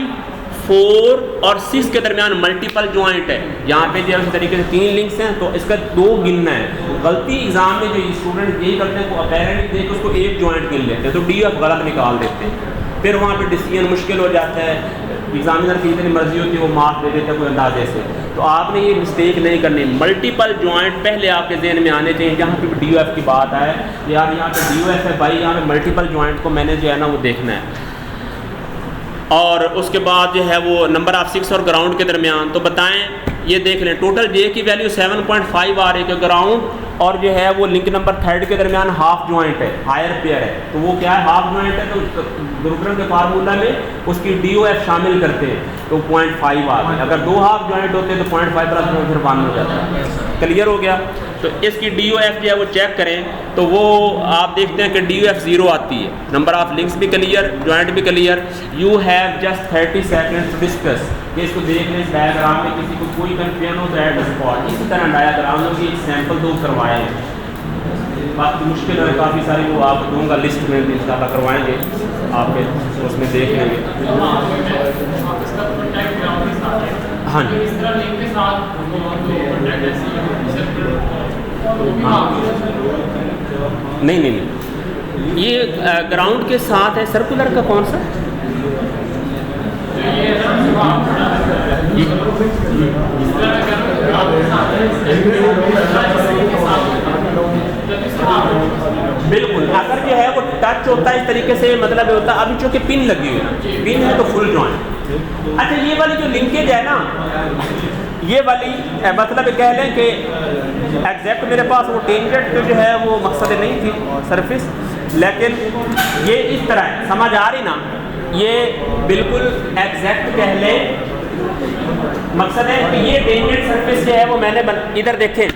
Speaker 1: 4 और 6 के दरमियान मल्टीपल जॉइंट है। यहाँ पे जो इस तरीके से 3 लिंक्स हैं, तो इसका 2 गिनना है। गलती एग्जाम में जो स्टूडेंट यही करते हैं, वो अपेरेंटली देख उसको 1 जॉइंट गिन लेते हैं, तो DF गलत निकाल देते हैं, फिर वहाँ पे डिसीजन मुश्किल हो जाता है। एग्जामिनर की जितनी मर्जी होती है वो मार्क्स दे देते हैं कोई अंदाजे से, तो आपने ये मिस्टेक नहीं करनी। मल्टीपल जॉइंट पहले आपके जहन में आने चाहिए, जहाँ पे भी DF की बात आए, यार यहाँ पे DF है भाई, यहाँ पे मल्टीपल जॉइंट को मैंने जो है ना वो देखना है। और उसके बाद जो है वो नंबर ऑफ 6 और ग्राउंड के दरमियान, तो बताएं ये देख लें, टोटल J की वैल्यू 7.5 आ रही है, ग्राउंड और जो है वो लिंक नंबर 3 के दरमियान हाफ जॉइंट है, हायर पेयर है, तो वो क्या है हाफ जॉइंट है, तो ग्रुपरम के फार्मूला में उसकी DOF शामिल करते हैं, तो 0.5 आ गई। अगर 2 हाफ जॉइंट होते हैं तो 0.5 प्लस फिर 1 हो जाता है। क्लियर हो गया। तो इसकी DOF जो है वो चेक करें, तो वो आप देखते हैं कि DOF 0 आती है। नंबर ऑफ लिंक्स भी क्लियर, जॉइंट भी clear. You have just 30 seconds to discuss. ये इसको देख लें, इस डायग्राम में किसी को कोई कंफ्यूजन हो तो एट द स्पॉट। इसी तरह डायग्राम में भी एक सैंपल 2 करवाए हैं, बाकी मुश्किल है काफ़ी सारी, वो आप दूंगा लिस्ट में इंशाल्लाह करवाएंगे, आपके उसमें देख लेंगे। हाँ जी नहीं, ये ग्राउंड के साथ है। सर्कुलर का कौन सा? बिल्कुल, अगर जो है वो टच होता है इस तरीके से, मतलब ये होता है, अभी चूँकि पिन लगी हुई है, पिन है तो फुल जॉइंट। अच्छा ये वाली जो लिंकेज है ना, ये वाली मतलब कह लें कि एग्जैक्ट मेरे पास वो टेंजेंट जो है वो मकसद नहीं थी सरफेस, लेकिन ये इस तरह है, समझ आ रही ना, ये बिल्कुल एग्जैक्ट कह लें। मकसद है कि ये टेंजेंट सरफेस जो है वो मैंने इधर देखें,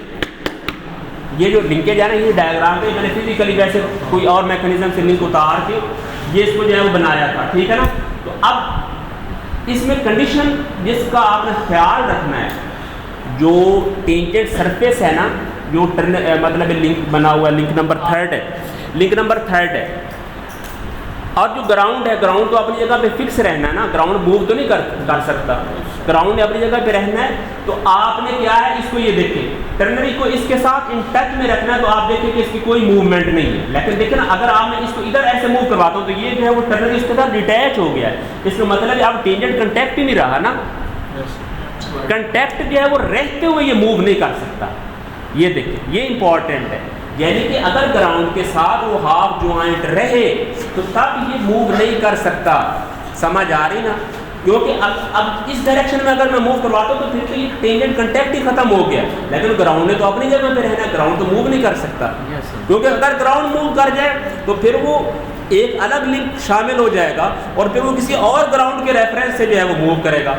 Speaker 1: ये जो लिंकेज है ना, ये डायग्राम पे मैंने फिजिकली वैसे कोई और मैकेनिज्म से लिंक उतार के ये इसको जो है वो बनाया था, ठीक है ना। तो अब इसमें कंडीशन जिसका आपने ख्याल रखना है, जो टेंजेंट सरफेस है ना, जो मतलब लिंक बना हुआ है, लिंक नंबर 3 है, लिंक नंबर 3 है, और जो ग्राउंड है, ग्राउंड तो अपनी जगह पे फिक्स रहना है ना, ग्राउंड मूव तो नहीं कर सकता। ग्राउंड ने अपनी जगह पे रहना है, तो आपने क्या है इसको ये देखें टर्नरी को इसके साथ इन टच में रखना है, तो आप देखें कि इसकी कोई मूवमेंट नहीं है। लेकिन देखें ना, अगर आप मैं इसको इधर ऐसे मूव करवाता हूँ तो ये जो है वो टर्नरी इसके साथ डिटैच हो गया है। इसका मतलब अब टेंजेंट कंटेक्ट ही नहीं रहा ना, कंटेक्ट जो है वो रहते हुए ये मूव नहीं कर सकता। ये देखिए ये इंपॉर्टेंट है, यानी कि अगर ग्राउंड के साथ वो हाफ ज्वाइंट रहे तो तब ये मूव नहीं कर सकता। समझ आ रही ना, क्योंकि अब इस डायरेक्शन में अगर मैं मूव करवाता हूँ तो फिर तो ये टेंजेंट कंटेक्ट ही खत्म हो गया, लेकिन ग्राउंड ने तो अपनी जगह पे रहना है, ग्राउंड तो मूव नहीं कर सकता। क्योंकि अगर ग्राउंड मूव कर जाए तो फिर वो एक अलग लिंक शामिल हो जाएगा और फिर वो किसी और ग्राउंड के रेफरेंस से जो है वो मूव करेगा।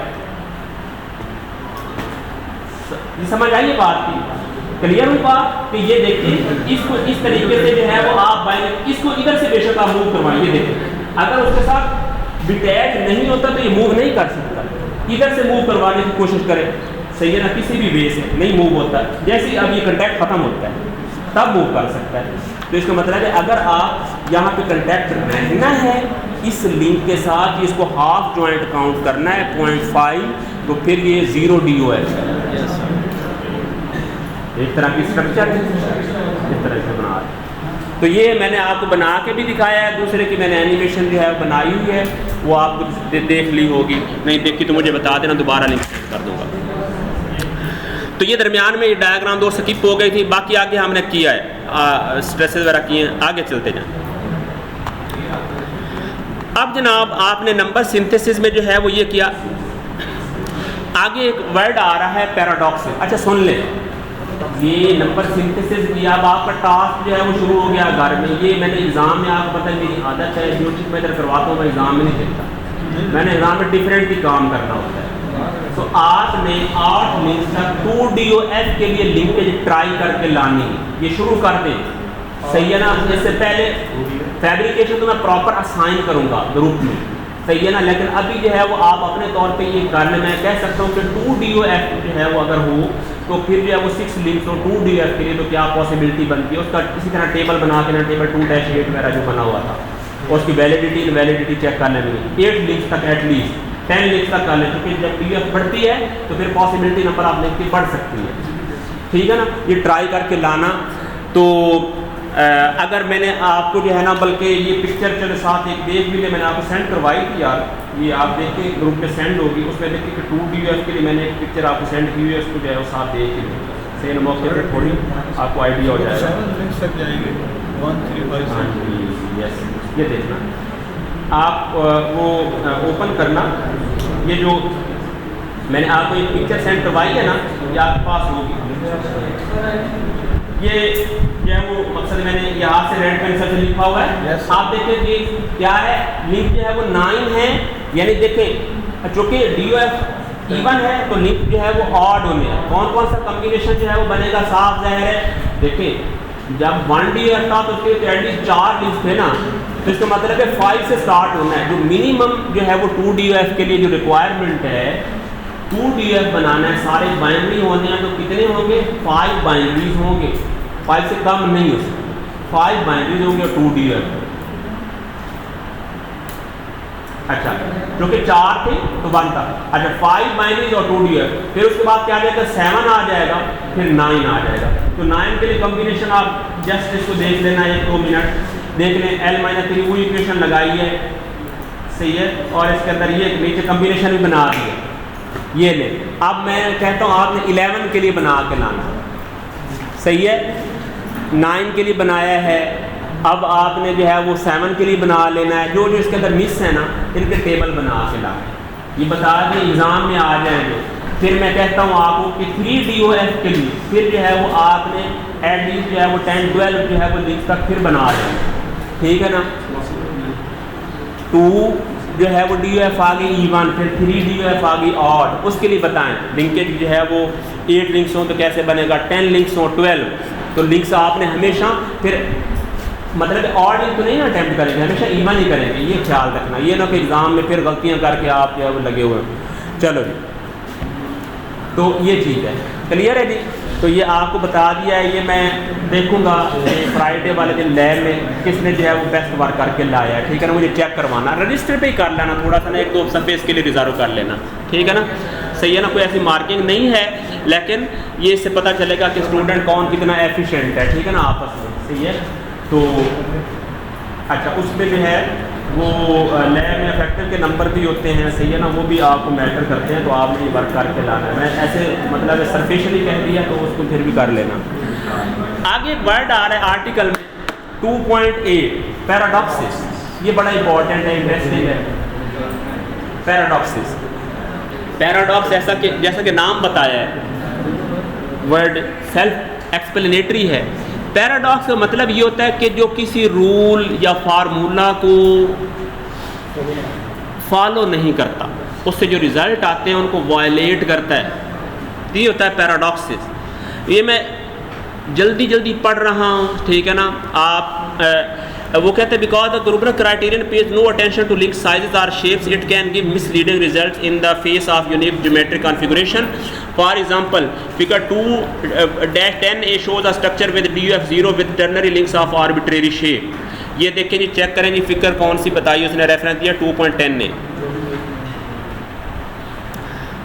Speaker 1: ये समझ आइए बात की, क्लियर हुई बात? कि ये देखिए इसको इस तरीके से जो है वो आप बाएं, इसको इधर से बेशक आप मूव करवाइए। देखिए अगर उसके साथ डिटैच नहीं होता तो ये मूव नहीं कर सकता, इधर से मूव करवाने की कोशिश करें, सही है ना, किसी भी वे से नहीं मूव होता। जैसे अब ये कंटैक्ट खत्म होता है तब मूव कर सकता है। तो इसका मतलब है अगर आप यहाँ पे कंटैक्ट रहना है इस लिंक के साथ, इसको हाफ जॉइंट काउंट करना है 0.5, तो फिर ये 0 DOF है। एक तरह की स्ट्रक्चर है, इस तरह से बना है। तो ये मैंने आपको बना के भी दिखाया है, दूसरे की मैंने एनिमेशन जो है बनाई हुई है, वो आपको देख ली होगी, नहीं देखी तो मुझे बता देना, दोबारा लिंक कर दूंगा। तो ये दरमियान में ये डायग्राम दो स्किप हो गई थी, बाकी आगे हमने किया है, स्ट्रेसेस वगैरह किए हैं, आगे चलते जाएं। अब जनाब आपने नंबर सिंथेसिस में जो है वो ये किया, आगे एक वर्ड आ रहा है पैराडॉक्स। अच्छा सुन ले, ये नंबर सिंथेसिस किया, अब आपका टास्क जो है वो शुरू हो गया घर में। ये मैंने एग्ज़ाम में, आपको पता है मेरी आदत है जो चीज़ मैं इधर करवाता हूँ मैं एग्ज़ाम में नहीं देता, मैंने एग्ज़ाम में डिफरेंट ही काम करना होता है। तो आपने 8 लिंक्स तक 2 DOF के लिए लिंकेज ट्राई करके लानी है, ये शुरू कर दें, सही है ना। इससे पहले फैब्रिकेशन तो मैं प्रॉपर असाइन करूँगा ग्रुप में, सही है ना, लेकिन अभी जो है वो आप अपने तौर पे ये कर लें। मैं कह सकता हूँ कि 2 DOF जो है वो अगर हो तो फिर जो है वो 6 लिंक्स हो 2 DOF के लिए, तो क्या पॉसिबिलिटी बनती है उसका। इसी तरह टेबल बना के ना, टेबल 2-8 वगैरह जो बना हुआ था उसकी वैलिडिटी चेक कर लेंगे, 8 लिंक्स तक एटलीस्ट 10 लिंक्स तक कर लें, क्योंकि जब DOF बढ़ती है तो फिर पॉसिबिलिटी नंबर आप लिंक की बढ़ सकती है, ठीक है ना। ये ट्राई करके लाना। तो अगर मैंने आपको जो है ना, बल्कि ये पिक्चर चलो साथ एक देख भी ले, मैंने आपको सेंड करवाई थी यार, ये आप देखिए ग्रुप पे सेंड होगी, उसमें देखिए कि 2 DOF के लिए मैंने एक पिक्चर आपको सेंड की हुई है, उसको जो है वो साथ देख ही लें, सेम मौके पर थोड़ी आपको आइडिया हो जाएगा। यस, ये देखना आप वो ओपन करना, ये जो मैंने आपको एक पिक्चर सेंड करवाई है ना, ये आपके पास होगी। ये जो है वो मकसद मैंने यहाँ से रेड पेंसिल से लिखा हुआ है। आप देखें कि क्या है, लिंक जो है वो 9 है, यानी देखें चूँकि DOF इवन है तो लिंक जो है वो ऑड होने है। कौन कौन सा कॉम्बिनेशन जो है वो बनेगा, साफ ज़ाहिर है। देखें जब 1 DOF था तो उसके एटलीस्ट 4 लिंक्स थे ना, तो इसका मतलब है 5 से स्टार्ट होना है। जो मिनिमम जो है वो 2 DOF के लिए जो रिक्वायरमेंट है, 2 DOF बनाना है, सारे बाइनरी होने हैं, तो कितने होंगे, 5 बाइनरीज होंगे, 5 से कम नहीं हो सकते, 5 बाइनरीज होंगे 2 DOF। अच्छा क्योंकि 4 थे तो 1 था। अच्छा 5 बाइनरीज और 2 DOF, फिर उसके बाद क्या आ जाएगा, 7 आ जाएगा, फिर 9 आ जाएगा। तो 9 के लिए कॉम्बिनेशन आप जस्ट इसको देख लेना, 1-2 मिनट देख लें। L-3 वो इक्वेशन लगाई है, सही है, और इसके अंदर ये नीचे कॉम्बिनेशन भी बना दी है, ये ले। अब मैं कहता हूँ आपने 11 के लिए बना के लाना, सही है, 9 के लिए बनाया है, अब आपने जो है वो 7 के लिए बना लेना है। जो जो इसके अंदर मिस है ना, इनके टेबल बना के लाए, ये बता दें एग्ज़ाम में आ जाएंगे। फिर मैं कहता हूँ आपको कि 3 DOF के लिए फिर जो है वो आपने एटलीस्ट जो है वो 10-12 जो है वो लिंक तक फिर बना लेना, ठीक है ना। 2 जो है वो DOF आ गई इवन, फिर 3 DOF आ गई ऑड, उसके लिए बताएं लिंकेज जो है वो 8 लिंक्स हों तो कैसे बनेगा, 10 लिंक्स हों 12, तो लिंक्स आपने हमेशा फिर मतलब ऑड लिंक तो नहीं अटैम्प्ट करेंगे, हमेशा इवन ही करेंगे, ये ख्याल रखना, ये ना कि एग्ज़ाम में फिर गलतियाँ करके आप जो है वो लगे हुए हैं। चलो जी, तो ये चीज़ है, क्लियर है जी। तो ये आपको बता दिया है, ये मैं देखूंगा फ्राइडे वाले दिन लैब में किसने जो है वो बेस्ट वर्क करके लाया है, ठीक है ना। मुझे चेक करवाना, रजिस्टर पे ही कर लेना, थोड़ा सा ना 1-2 सफ़े इसके लिए रिजर्व कर लेना, ठीक है ना। सही है ना, कोई ऐसी मार्किंग नहीं है, लेकिन ये इससे पता चलेगा कि स्टूडेंट कौन कितना एफिशिएंट है, ठीक है ना, आपस में, सही है। तो अच्छा, उसमें जो है वो लैब में फैक्टर के नंबर भी होते हैं, सही है ना, वो भी आपको मैटर करते हैं, तो आपने ये वर्क करके लाना है। मैं ऐसे मतलब सरफेशली कह दिया तो उसको फिर भी कर लेना। आगे एक वर्ड आ रहा है आर्टिकल में 2.8 पैराडॉक्सिस, ये बड़ा इंपॉर्टेंट है, इंटरेस्टिंग है। पैराडॉक्सिस, पैराडॉक्स जैसा कि नाम बताया है, वर्ड सेल्फ एक्सप्लेनेटरी है। पैराडॉक्स का मतलब ये होता है कि जो किसी रूल या फार्मूला को फॉलो नहीं करता, उससे जो रिज़ल्ट आते हैं उनको वायलेट करता है, ये होता है पैराडॉक्सिस। ये मैं जल्दी पढ़ रहा हूँ, ठीक है ना। आप वो कहते हैं because the Grubler criterion pays no attention to link sizes और shapes, it can give misleading results in the face of unique geometric configuration. For example figure 2-10A shows a structure with DUF0 with ternary links of arbitrary shape. ये देखें जी, check करें जी, figure कौन सी बताई उसने, reference दिया 2.10A।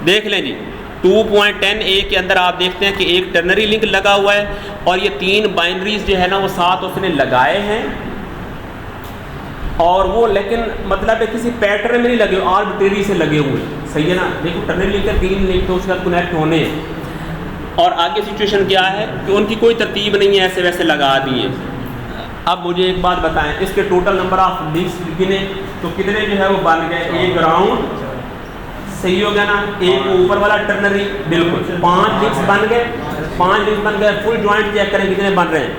Speaker 1: देख लें जी, 2.10A के अंदर आप देखते हैं कि एक टर्नरी लिंक लगा हुआ है और ये 3 बाइनरीज जो है ना वो साथ उसने लगाए हैं, और वो लेकिन मतलब है किसी पैटर्न में नहीं लगे, आर्बिट्रेरी से लगे हुए, सही है ना। देखो टर्नरी लिंक है, 3 लिंक तो उसके साथ कनेक्ट होने हैं, और आगे सिचुएशन क्या है कि उनकी कोई तरतीब नहीं है, ऐसे वैसे लगा दिए। अब मुझे एक बात बताएं, इसके टोटल नंबर ऑफ लिंक्स गिने तो कितने जो है वो बन गए, एक ग्राउंड, सही हो गया ना, एक ऊपर वाला टर्नरी, बिल्कुल 5 लिंक्स बन गए, 5 लिंक्स बन गए। फुल जॉइंट चेक करें कितने बन रहे हैं,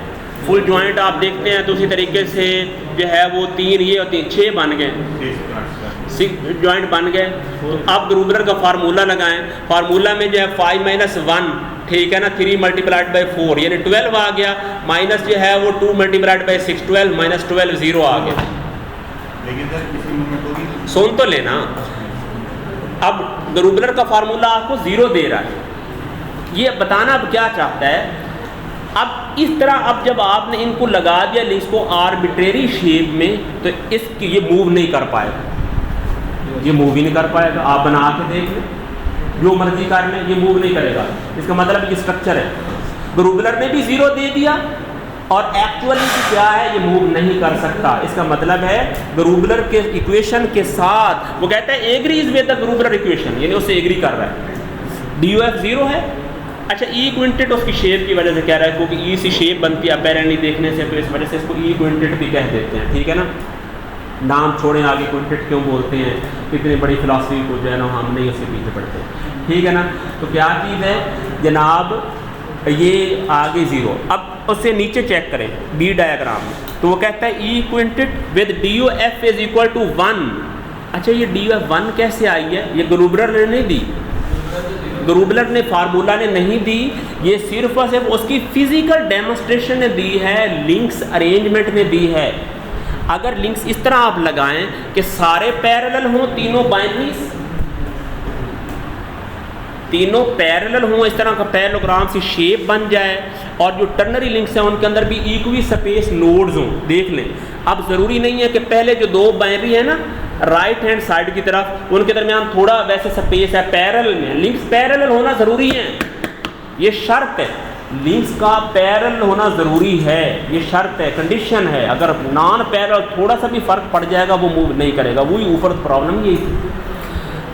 Speaker 1: फुल जॉइंट आप देखते हैं तो उसी तरीके से जो है वो 3 ये और 3 6 बन गए, 6 जॉइंट बन गए। तो अब ग्रुबर का फार्मूला लगाएं, फार्मूला में जो है 5 - 1, ठीक है ना, 3 × 4 यानी 12 आ गया, माइनस जो है वो 2 × 6 12 - 12 0 आ गया।
Speaker 2: लेकिन सर किसी में
Speaker 1: सुन तो लेना, अब ग्रुबर का फार्मूला आपको 0 दे रहा है, ये बताना अब क्या चाहता है। अब इस तरह अब जब आपने इनको लगा दिया लिंक्स को आर्बिट्रेरी शेप में, तो इसकी ये मूव नहीं कर पाएगा, ये मूव ही नहीं कर पाएगा। आप बना के देख लें, जो मर्जी कर लें, ये मूव नहीं करेगा। इसका मतलब ये स्ट्रक्चर है, ग्रुबर ने भी 0 दे दिया और एक्चुअली क्या है, ये मूव नहीं कर सकता। इसका मतलब है ग्रुबर के इक्वेशन के साथ वो कहता है agree is with the Grubler equation, यानी उससे एग्री कर रहा है। DUF 0 है, अच्छा ई क्विंटेट उसकी शेप की वजह से कह रहा है, क्योंकि ई सी शेप बनती है अपेरेंटली देखने से, तो इस वजह से इसको ई क्विंटेट भी कह देते हैं, ठीक है ना। नाम छोड़ें, आगे क्विंटेट क्यों बोलते हैं, इतनी बड़ी फिलॉसफी को जो है ना हम नहीं उससे पीछे पड़ते, ठीक है ना। तो क्या चीज़ है जनाब, ये आगे 0। अब उससे नीचे चेक करें बी डायग्राम में, तो वो कहता है ई क्विंटेट विद DUF = 1। अच्छा, ये DUF 1 कैसे आई है, ये ग्रुबर ने नहीं दी, ग्रुबर ने फार्मूला ने नहीं दी, ये सिर्फ और सिर्फ उसकी फिजिकल डेमोन्स्ट्रेशन ने दी है, लिंक्स अरेंजमेंट ने दी है। अगर लिंक्स इस तरह आप लगाएं कि सारे पैरेलल हों, तीनों बाइनरीज तीनों पैरेलल हों, इस तरह का पैरेललोग्राम सी शेप बन जाए, और जो टर्नरी लिंक्स हैं उनके अंदर भी इक्वी स्पेस नोड्स हों, देख लें। अब ज़रूरी नहीं है कि पहले जो 2 बाइनरी है ना राइट हैंड साइड की तरफ, उनके दरमियान थोड़ा वैसे स्पेस है, पैरेलल में लिंक्स पैरेलल होना ज़रूरी है, ये शर्त है। लिंक्स का पैरेलल होना ज़रूरी है, ये शर्त है, कंडीशन है। अगर नॉन पैरेलल थोड़ा सा भी फ़र्क पड़ जाएगा वो मूव नहीं करेगा, वही ऊपर प्रॉब्लम ये।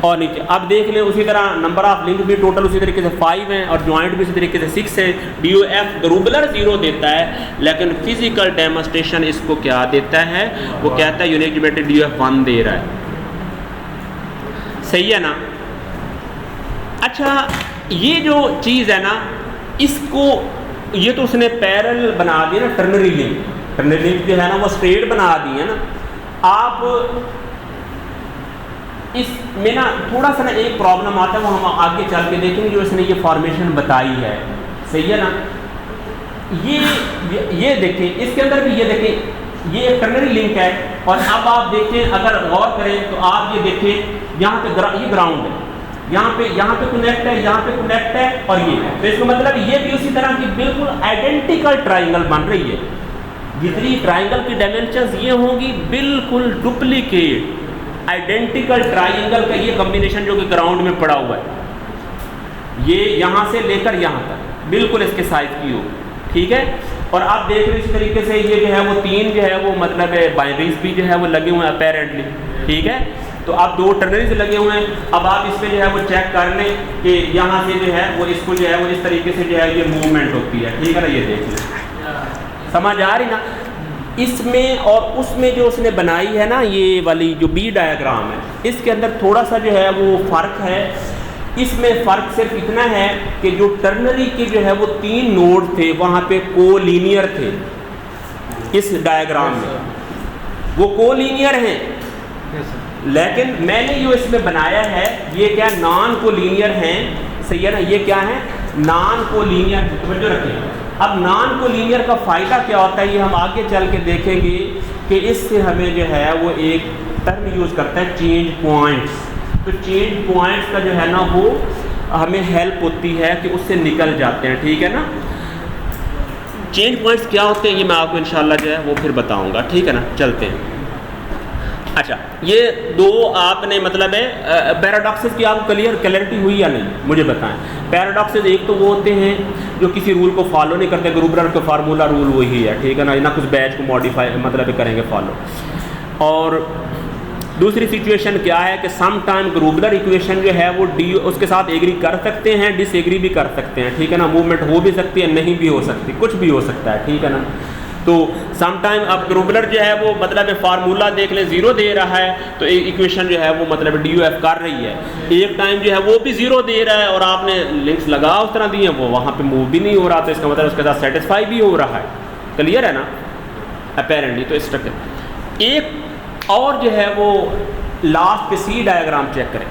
Speaker 1: और नीचे अब देख लें, उसी तरह नंबर ऑफ लिंक भी टोटल उसी तरीके से 5 हैं, और जॉइंट भी उसी तरीके से 6 है। DUF ग्रुबर 0 देता है, लेकिन फिजिकल डेमोन्स्ट्रेशन इसको क्या देता है, वो कहता है यूनिक ज्योमेट्री DUF 1 दे रहा है, सही है ना। अच्छा, ये जो चीज़ है ना, इसको ये तो उसने पैरेलल बना दिया ना, टर्नरी लिंक जो है ना वो स्ट्रेट बना दी है ना। आप इसमें ना थोड़ा सा ना एक प्रॉब्लम आता है, वो हम आगे चल के देखेंगे, जो इसने ये फॉर्मेशन बताई है, सही है ना। ये देखें, इसके अंदर भी ये देखें, ये एक टर्नरी लिंक है, और अब आप देखें, अगर गौर करें तो आप ये देखें, यहाँ पे ये ग्राउंड है, यहाँ पे कनेक्ट है, यहाँ पे कनेक्ट है, और ये तो इसका मतलब ये भी उसी तरह की बिल्कुल आइडेंटिकल ट्राइंगल बन रही है। जितनी ट्राइंगल की डायमेंशंस ये होंगी बिल्कुल डुप्लीकेट आइडेंटिकल ट्राइंगल का ये कॉम्बिनेशन जो कि ग्राउंड में पड़ा हुआ है, ये यहाँ से लेकर यहाँ तक बिल्कुल इसके साइज की हो, ठीक है। और आप देख रहे हो इस तरीके से ये जो है वो 3 जो है वो मतलब बाइनरीज भी जो है वो लगे हुए हैं अपेरेंटली, ठीक है। तो आप 2 टर्नरीज लगे हुए हैं। अब आप इस पर जो है वो चेक कर लें कि यहाँ से जो है वो इसको जो है वो इस तरीके से जो है ये मूवमेंट होती है, ठीक है ना। ये देख लें, समझ आ रही ना। इसमें और उसमें जो उसने बनाई है ना ये वाली जो बी डायग्राम है, इसके अंदर थोड़ा सा जो है वो फ़र्क है। इसमें फ़र्क सिर्फ इतना है कि जो टर्नरी के जो है वो 3 नोड थे वहाँ पे कोलिनियर थे। इस डायग्राम में वो कोलिनियर हैं, लेकिन मैंने जो इसमें बनाया है ये क्या नॉन कोलिनियर हैं, सही है ना। ये क्या है, नॉन कोलिनियर, तवज्जो रखें। अब नॉन कोलिनियर का फ़ायदा क्या होता है ये हम आगे चल के देखेंगे कि इससे हमें जो है वो एक टर्म यूज़ करता है चेंज पॉइंट्स। तो चेंज पॉइंट्स का जो है ना वो हमें हेल्प होती है कि उससे निकल जाते हैं, ठीक है ना। चेंज पॉइंट्स क्या होते हैं ये मैं आपको इंशाल्लाह जो है वो फिर बताऊंगा, ठीक है ना। चलते हैं। अच्छा, ये 2 आपने मतलब है पैराडॉक्सेस की आपको क्लियरिटी हुई या नहीं मुझे बताएं। पैराडॉक्सेस एक तो वो होते हैं जो किसी रूल को फॉलो नहीं करते, ग्रुबर का फार्मूला रूल वही है, ठीक है ना। ना कुछ बैच को मॉडिफाई मतलब करेंगे फॉलो। और दूसरी सिचुएशन क्या है कि सम टाइम ग्रुबलर इक्वेशन जो है वो डी उसके साथ एग्री कर सकते हैं, डिसएग्री भी कर सकते हैं, ठीक है ना। मूवमेंट हो भी सकती है, नहीं भी हो सकती, कुछ भी हो सकता है, ठीक है ना। तो सम टाइम अब ग्रुबलर जो है वो मतलब फार्मूला देख लें 0 दे रहा है तो इक्वेशन जो है वो मतलब DOF कर रही है। एक टाइम जो है वो भी 0 दे रहा है और आपने लिंक्स लगा उस तरह दिए वो वहाँ पे मूव भी नहीं हो रहा, तो इसका मतलब उसके साथ सेटिस्फाई भी हो रहा है। क्लियर है ना अपेरेंटली। तो इस तरह एक और जो है वो लास्ट पे C डायग्राम चेक करें।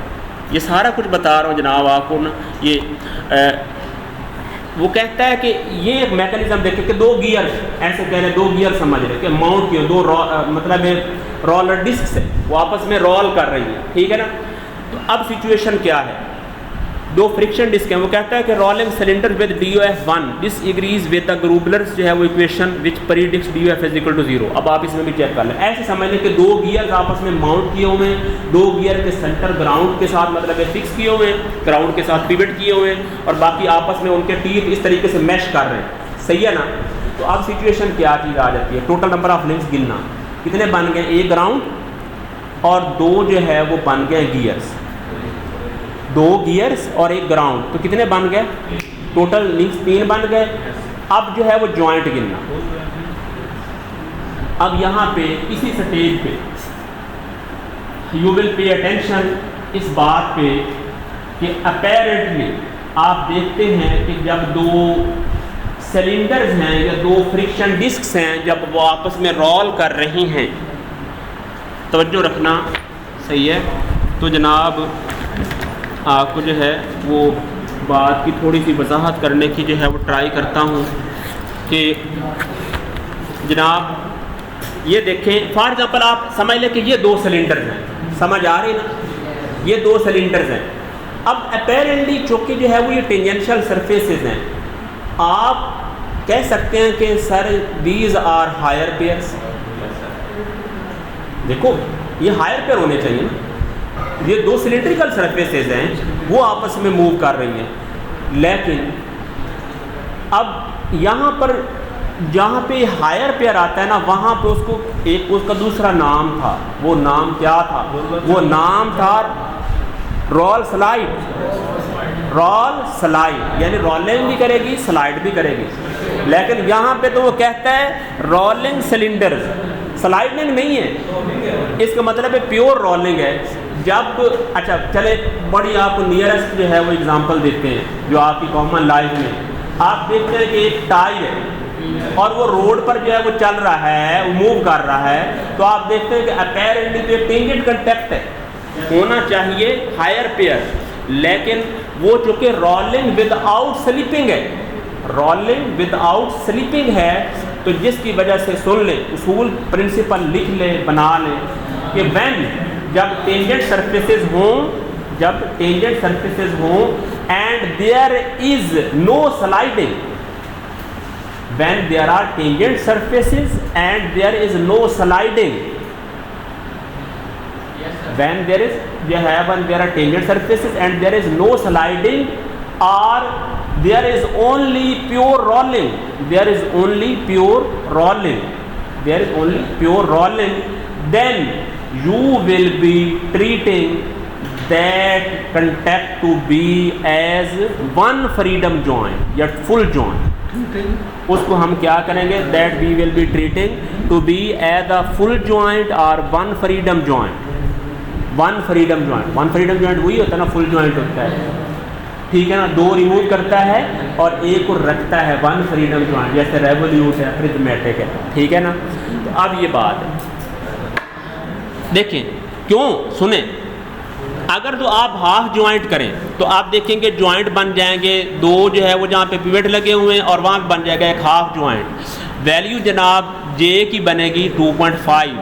Speaker 1: ये सारा कुछ बता रहा हूँ जनाब आपको ना। ये वो कहता है कि ये एक मैकेनिज्म देखें कि 2 गियर ऐसे कह रहे 2 गियर समझ रहे कि माउंट किए 2 मतलब रोलर डिस्क से वो आपस में रोल कर रही है, ठीक है ना। तो अब सिचुएशन क्या है, 2 फ्रिक्शन डिस्क हैं। वो कहता है कि rolling cylinder with DOF1 disagrees with the Grubler's जो है वो equation which predicts DOF is equal to 0। अब आप इसमें भी चेक कर लें। ऐसे समझ लें कि 2 गियर्स आपस में माउंट किए हुए हैं, 2 गियर के सेंटर ग्राउंड के साथ मतलब फिक्स किए हुए हैं, ग्राउंड के साथ पिवट किए हुए हैं और बाकी आपस में उनके टीथ इस तरीके से मैश कर रहे हैं, सही है ना। तो अब सिचुएशन क्या चीज़ आ जाती है, टोटल नंबर ऑफ लिंक्स गिनना, कितने बन गए, 1 ग्राउंड और 2 जो है वो बन गए गियर्स, 2 गियर्स और 1 ग्राउंड, तो कितने बन गए, टोटल लिंक्स 3 बन गए। अब जो है वो जॉइंट गिनना। अब यहाँ पे इसी स्टेज पे यू विल पे अटेंशन इस बात पे कि अपेरेंटली आप देखते हैं कि जब 2 सिलेंडर्स हैं या 2 फ्रिक्शन डिस्क्स हैं जब वो आपस में रोल कर रही हैं, तवज्जो रखना, सही है। तो जनाब आपको जो है वो बात की थोड़ी सी वजाहत करने की जो है वो ट्राई करता हूँ कि जनाब ये देखें फॉर एग्जांपल आप समझ लें कि ये 2 सिलेंडर्स हैं, समझ आ रही ना, ये 2 सिलेंडर्स हैं। अब अपेरेंटली चूँकि जो है वो ये टेंजेंशियल सरफेसेस हैं, आप कह सकते हैं कि sir these are higher pairs. देखो ये हायर पेयर होने चाहिए ना, ये 2 सिलेंड्रिकल सरफेसेस हैं वो आपस में मूव कर रही हैं। लेकिन अब यहाँ पर जहाँ पे हायर पेयर आता है ना वहाँ पे उसको एक उसका दूसरा नाम था, वो नाम क्या था, वो नाम था रोल स्लाइड। रोल स्लाइड यानी रोलिंग भी करेगी स्लाइड भी करेगी। लेकिन यहाँ पे तो वो कहता है रोलिंग सिलेंडर्स, स्लाइडिंग नहीं है, इसका मतलब है प्योर रोलिंग है। जब अच्छा चले बड़ी आपको नियरेस्ट जो है वो एग्जांपल देते हैं जो आपकी कॉमन लाइफ में आप देखते हैं कि एक टायर है और वो रोड पर जो है वो चल रहा है, वो मूव कर रहा है, तो आप देखते हैं कि अपेरेंटली तो टेंजेंट कांटेक्ट है, होना चाहिए हायर पेयर, लेकिन वो चूँकि रोलिंग विदाउट स्लिपिंग है, रोलिंग विदाउट स्लिपिंग है, तो जिसकी वजह से सुन ले उसूल प्रिंसिपल लिख ले बना ले कि व्हेन जब टेंजेंट सरफेसेस हों, जब टेंजेंट सरफेसेस हों and there is no sliding, when there are tangent surfaces and there is no sliding, when there is when there are tangent surfaces and there is no sliding or there is only pure rolling, there is only pure rolling, there is only pure rolling, then you will be treating that contact to be as one freedom joint या full joint. उसको हम क्या करेंगे, that we will be treating to be as a full joint or one freedom joint. One freedom joint, one freedom joint वही होता है ना, full joint होता है, ठीक है ना, दो रिमूव करता है और एक को रखता है, वन फ्रीडम जॉइंट, जैसे रेवोल्यूट है, अरिथमेटिक है, ठीक है ना। तो अब ये बात देखें, क्यों सुने, अगर तो आप हाफ जॉइंट करें तो आप देखेंगे जॉइंट बन जाएंगे दो, जो है वो जहाँ पे पिवट लगे हुए हैं, और वहाँ बन जाएगा एक हाफ जॉइंट। वैल्यू जनाब जे की बनेगी 2.5,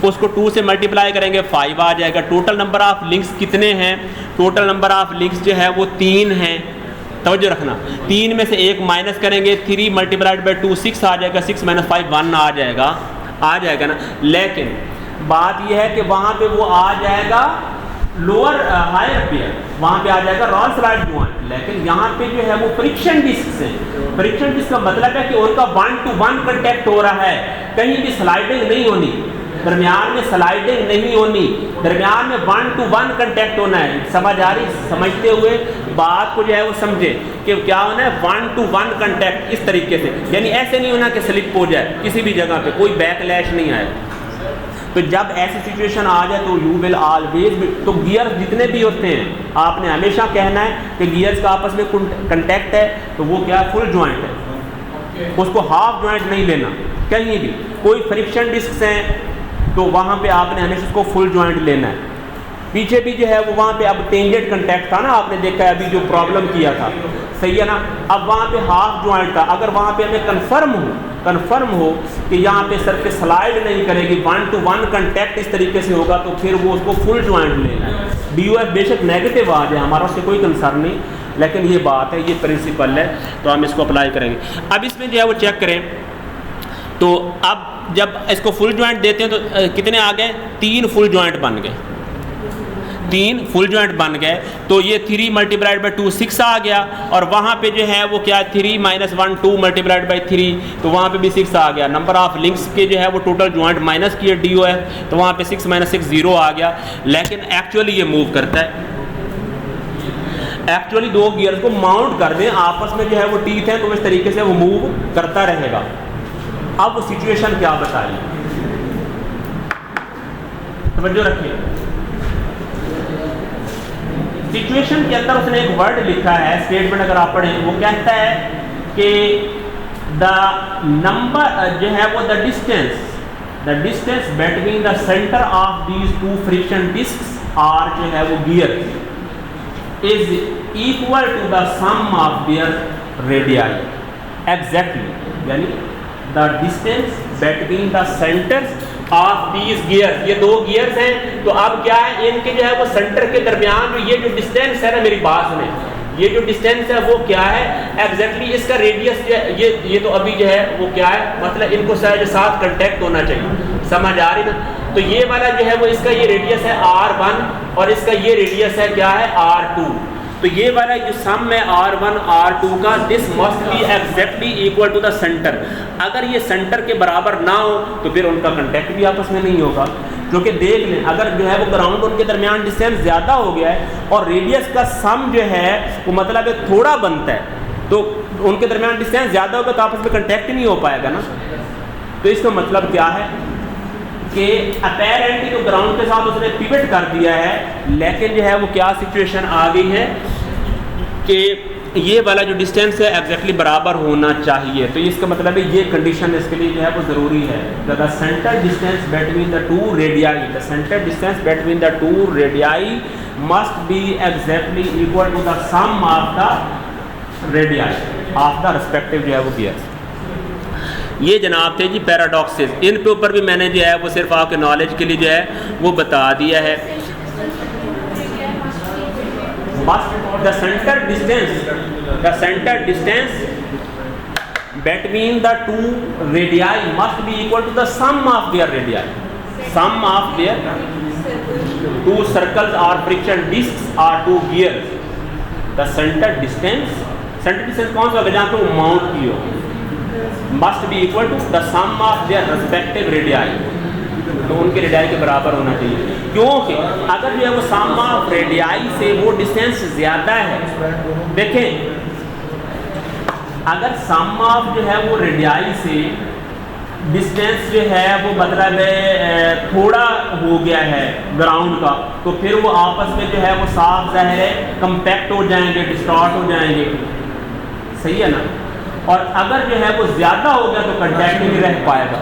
Speaker 1: उसको 2 से मल्टीप्लाई करेंगे 5 आ जाएगा। टोटल नंबर ऑफ लिंक्स कितने हैं, टोटल नंबर ऑफ लिंक्स जो है वो 3 हैं, तवज्जो रखना, 3 में से 1 माइनस करेंगे, 3 मल्टीप्लाइड बाई 2 6 आ जाएगा, 6 माइनस 5 1 आ जाएगा ना। लेकिन बात यह है कि वहाँ पे वो आ जाएगा लोअर हायर पेयर, वहाँ पे आ जाएगा रॉल स्लाइड जॉइंट, लेकिन यहाँ पे जो है वो फ्रिक्शन डिस्क है। फ्रिक्शन डिस्क का मतलब है कि उनका 1 to 1 कंटेक्ट हो रहा है, कहीं भी स्लाइडिंग नहीं होनी, दरमियान में स्लाइडिंग नहीं होनी, दरमियान में 1 to 1 कंटेक्ट होना है। समझ आ रही, समझते हुए बात को जो है वो समझे कि क्या होना है, 1 to 1 कंटेक्ट इस तरीके से, यानी ऐसे नहीं होना कि स्लिप हो जाए किसी भी जगह पे, कोई बैकलैश नहीं आए। तो जब ऐसी सिचुएशन आ जाए तो यू विल ऑलवेज, तो गियर्स जितने भी होते हैं आपने हमेशा कहना है कि गियर्स का आपस में कंटेक्ट है तो वो क्या फुल जॉइंट है, उसको हाफ जॉइंट नहीं लेना कहीं भी। कोई फ्रिक्शन डिस्क हैं तो वहाँ पे आपने हमेशा उसको फुल जॉइंट लेना है। पीछे भी जो है वो वहाँ पे अब टेंजेंट कंटेक्ट था ना, आपने देखा है अभी जो प्रॉब्लम किया था, सही है ना। अब वहाँ पे हाफ जॉइंट था, अगर वहाँ पे हमें कन्फर्म हो कि यहाँ पे सरफेस स्लाइड नहीं करेगी, 1 to 1 कंटेक्ट इस तरीके से होगा, तो फिर वो उसको फुल जॉइंट लेना है। DOF बेशक नेगेटिव आ जाए, हमारा उससे कोई कंसर्न नहीं, लेकिन ये बात है, ये प्रिंसिपल है, तो हम इसको अप्लाई करेंगे। अब इसमें जो है वो चेक करें, तो अब जब इसको फुल जॉइंट देते हैं तो कितने आ गए, 3 फुल जॉइंट बन गए, 3 फुल जॉइंट बन गए। तो ये 3 मल्टीप्लाइड बाई 2 6 आ गया, और वहाँ पे जो है वो क्या 3 माइनस 1 2 मल्टीप्लाइड बाई 3, तो वहाँ पे भी 6 आ गया। नंबर ऑफ लिंक्स के जो है वो टोटल जॉइंट माइनस किए DOF, तो वहाँ पे 6 माइनस 6 0 आ गया। लेकिन एक्चुअली ये मूव करता है, एक्चुअली दो गियर्स को माउंट कर दें, आपस में जो है वो टीथ हैं, तो इस तरीके से वो मूव करता रहेगा। अब सिचुएशन क्या बता रही, तवज्जो रखिए, सिचुएशन के अंदर उसने एक वर्ड लिखा है, स्टेटमेंट अगर आप पढ़ें, वो कहता है कि द नंबर जो है वो the distance between the centre of these 2 friction discs are जो है वो gear is equal to the sum of their radii. Exactly, यानी the distance between the centres of these gears, ये 2 गियर्स हैं, तो अब क्या है, इनके जो है वो सेंटर के दरमियान ये जो डिस्टेंस है ना, मेरी बात सुने, ये जो डिस्टेंस है वो क्या है, एग्जैक्टली इसका रेडियस जो है ये तो अभी जो है वो क्या है, मतलब इनको साथ कांटेक्ट होना चाहिए, समझ आ रही ना। तो ये वाला जो है वो इसका ये रेडियस है R1 और इसका ये रेडियस है क्या है R2। तो ये वाला जो सम है R1 R2 का, this must be exactly equal to the centre. अगर ये सेंटर के बराबर ना हो तो फिर उनका कांटेक्ट भी आपस में नहीं होगा, क्योंकि देख लें अगर जो है वो ग्राउंड उनके दरमियान डिस्टेंस ज़्यादा हो गया है और रेडियस का सम जो है वो मतलब है थोड़ा बनता है, तो उनके दरमियान डिस्टेंस ज़्यादा होगा तो आपस में कांटेक्ट ही नहीं हो पाएगा ना। तो इसका मतलब क्या है कि अपैरेंटली तो ग्राउंड के साथ उसने पिवट कर दिया है, लेकिन जो है वो क्या सिचुएशन आ गई है कि ये वाला जो डिस्टेंस है एग्जैक्टली बराबर होना चाहिए। तो इसका मतलब है ये कंडीशन इसके लिए जो है वो ज़रूरी है। The centre distance between the 2 radii, the centre distance between the 2 radii must be exactly equal to the sum of the radii of the respective जो है वो गियर्स। ये जनाब थे जी पैराडॉक्सेस, इन पे ऊपर भी मैंने जो है वो सिर्फ आपके नॉलेज के लिए जो है वो बता दिया है। The centre distance between the 2 radii must be equal to the sum of their radii, sum of their 2 circles और फ्रिक्शन डिस्क्स और 2 गियर्स। द सेंटर डिस्टेंस कौन सा होगा जहाँ पे वो माउंट की हो, must be equal to the sum of their respective radii, तो उनके रेडियाई के बराबर होना चाहिए। क्योंकि अगर जो है वो सम ऑफ रेडियाई से वो डिस्टेंस ज़्यादा है, देखें अगर सम ऑफ जो है वो रेडियाई से डिस्टेंस जो है वो मतलब थोड़ा हो गया है ग्राउंड का, तो फिर वो आपस में जो है वो साफ ज़ाहिर है कंपैक्ट हो जाएंगे, डिस्टॉर्ट हो जाएंगे, सही है ना। और अगर जो है वो ज़्यादा हो गया तो कंटैक्ट नहीं रह पाएगा,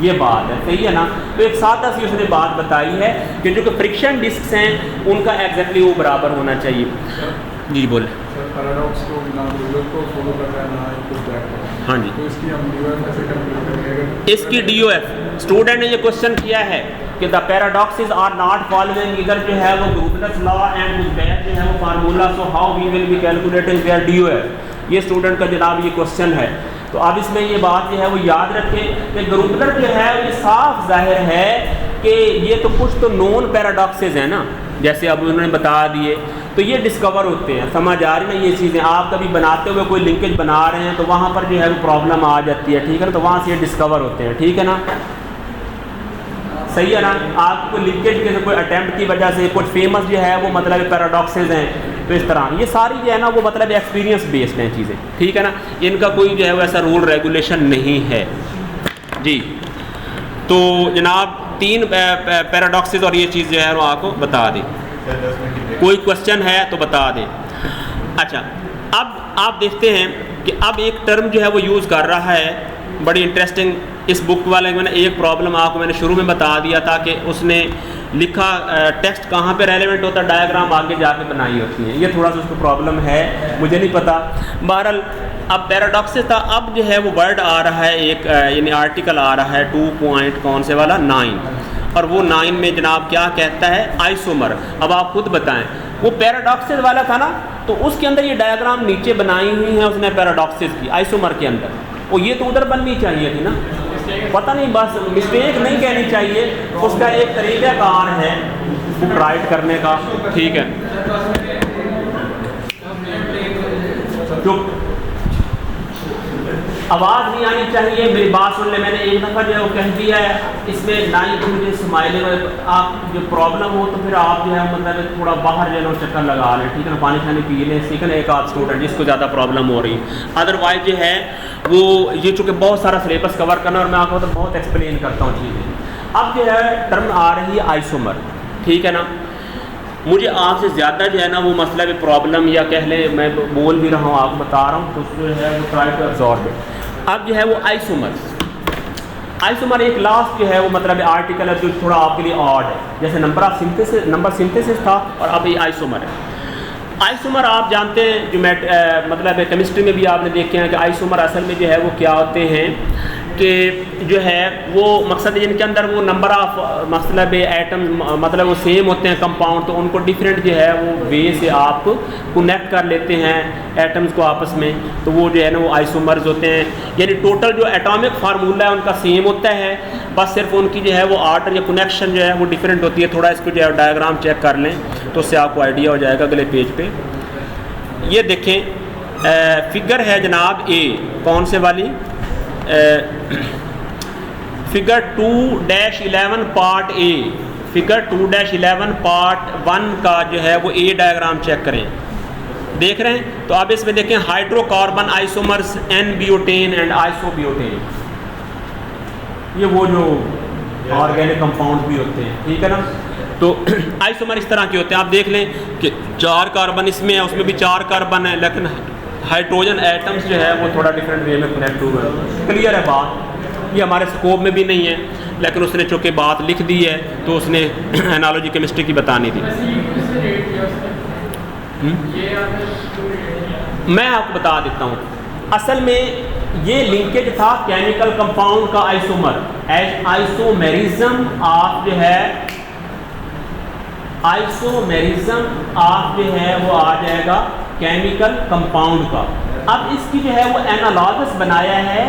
Speaker 1: ये बात है, सही है ना। तो एक सादा सी उसने बात बताई है कि जो कि फ्रिक्शन डिस्क्स हैं उनका एग्जैक्टली वो बराबर होना चाहिए। जी बोले।
Speaker 2: पैराडॉक्स को ना ड्यूअल को फॉलो करना है ना कुछ बैक करना है।
Speaker 1: हाँ जी,
Speaker 2: तो इसकी हम ड्यूअल कैसे कैलकुलेट करेंगे?
Speaker 1: इसकी DOF स्टूडेंट ने ये क्वेश्चन किया है कि the paradoxes are not following इधर जो है वो Grubler's law and with that जो है वो formula, so how we will be calculating their DOF। ये स्टूडेंट का जनाब ये क्वेश्चन है। तो अब इसमें ये बात जो है वो याद रखें कि ग्रुपलर जो है ये साफ जाहिर है कि ये तो कुछ तो नॉन पैराडॉक्सेस हैं ना, जैसे अब उन्होंने बता दिए, तो ये डिस्कवर होते हैं, समझ आ रही ना ये चीज़ें। आप कभी बनाते हुए कोई लिंकेज बना रहे हैं तो वहाँ पर जो है वो प्रॉब्लम आ जाती है, ठीक है ना, तो वहाँ से ये डिस्कवर होते हैं, ठीक है ना, सही है ना। आपको लिंकेज के कोई अटैम्प्ट की वजह से कुछ फेमस जो है वो मतलब पैराडॉक्सेस हैं, तो इस तरह ये सारी जो है ना वो मतलब एक्सपीरियंस बेस्ड हैं चीज़ें, ठीक है ना, इनका कोई जो है वो ऐसा रूल रेगुलेशन नहीं है जी। तो जनाब 3 पैराडॉक्सेस और ये चीज़ जो है वो आपको बता दें, कोई क्वेश्चन है तो बता दें। अच्छा, अब आप देखते हैं कि अब एक टर्म जो है वो यूज़ कर रहा है, बड़ी इंटरेस्टिंग, इस बुक वाले मैंने एक प्रॉब्लम आपको मैंने शुरू में बता दिया था कि उसने लिखा टेक्स्ट कहाँ पे रेलेवेंट होता है, डायग्राम आगे जाके बनाई होती है, ये थोड़ा सा उसको प्रॉब्लम है, मुझे नहीं पता। बहरहाल अब पैराडॉक्सेस था, अब जो है वो वर्ड आ रहा है एक यानी आर्टिकल आ रहा है 2 पॉइंट कौन से वाला 9, और वो 9 में जनाब क्या कहता है, आइसोमर। अब आप खुद बताएं, वो पैराडॉक्सेस वाला था ना, तो उसके अंदर ये डायग्राम नीचे बनाई हुई है उसने पैराडॉक्सेस की आइसोमर के अंदर, और ये तो उधर बननी चाहिए थी ना, पता नहीं, बस मिस्टेक नहीं कहनी चाहिए, उसका एक तरीक़ाकार है बुक राइट करने का, ठीक है। जो आवाज़ नहीं आनी चाहिए, मेरी बात सुन ले, मैंने एक दफ़ा जो है वो कह दिया है, इसमें ना ही तो मुझे स्माइले में आप जो प्रॉब्लम हो तो फिर आप जो है मतलब थोड़ा बाहर जो है चक्कर लगा लें, ठीक है ना, पानी शानी पी लें, ठीक है ना, एक आध स्टूडेंट जिसको ज़्यादा प्रॉब्लम हो रही है। अदरवाइज जो है वो ये चूँकि बहुत सारा सिलेबस कवर करना और मैं आपको तो बहुत एक्सप्लेन करता हूँ चीज़ें। अब जो है टर्म आ रही है आइसोमर, ठीक है ना, मुझे आपसे ज़्यादा जो है ना वो मसला भी प्रॉब्लम या कह लें मैं बोल भी रहा हूँ, आपको बता रहा हूँ, तो उसको है वो ट्राई टू एब्जॉर्ब इट। अब जो है वो आइसोमर एक लास्ट जो है वो मतलब आर्टिकल है जो थोड़ा आपके लिए ऑड है, जैसे नंबर सिंथेसिस था और अब ये आइसोमर है। आइसोमर आप जानते हैं जो मतलब केमिस्ट्री में भी आपने देखे हैं कि आइसोमर असल में जो है वो क्या होते हैं कि जो है वो मकसद जिनके अंदर वो नंबर ऑफ मतलब एटम मतलब वो सेम होते हैं कंपाउंड, तो उनको डिफरेंट जो है वो वे से आप कनेक्ट कर लेते हैं एटम्स को आपस में, तो वो जो है ना वो आइसोमर्स होते हैं। यानी टोटल जो एटॉमिक फार्मूला है उनका सेम होता है, बस सिर्फ उनकी जो है वो आर्डर या कनेक्शन जो है वो डिफरेंट होती है। थोड़ा इसको जो है डायग्राम चेक कर लें तो उससे आपको आइडिया हो जाएगा। अगले पेज पे ये देखें फिगर है जनाब ए, कौन से वाली figure 2-11 part A, figure 2-11 part 1 का जो है वो ए डायग्राम चेक करें, देख रहे हैं। तो आप इसमें देखें हाइड्रोकार्बन आइसोमर्स N-ब्यूटेन एंड आइसोब्यूटेन, ये वो जो ऑर्गेनिक कंपाउंड भी होते हैं, ठीक है ना। तो आइसोमर इस तरह के होते हैं, आप देख लें कि 4 कार्बन इसमें है, उसमें भी 4 कार्बन है, लेकिन हाइड्रोजन एटम्स जो है वो थोड़ा डिफरेंट वे में कनेक्ट हुए हैं। क्लियर है बात, ये हमारे स्कोप में भी नहीं है, लेकिन उसने चूँकि बात लिख दी है तो उसने एनालॉजी केमिस्ट्री की बतानी थी। मैं आपको बता देता हूँ, असल में ये लिंकेज था केमिकल कंपाउंड का आइसोमर, आइसोमेरिज्म ऑफ जो है आइसोमेरिज्म ऑफ जो है वो आ जाएगा केमिकल कंपाउंड का। अब इसकी जो है वो एनालॉगस बनाया है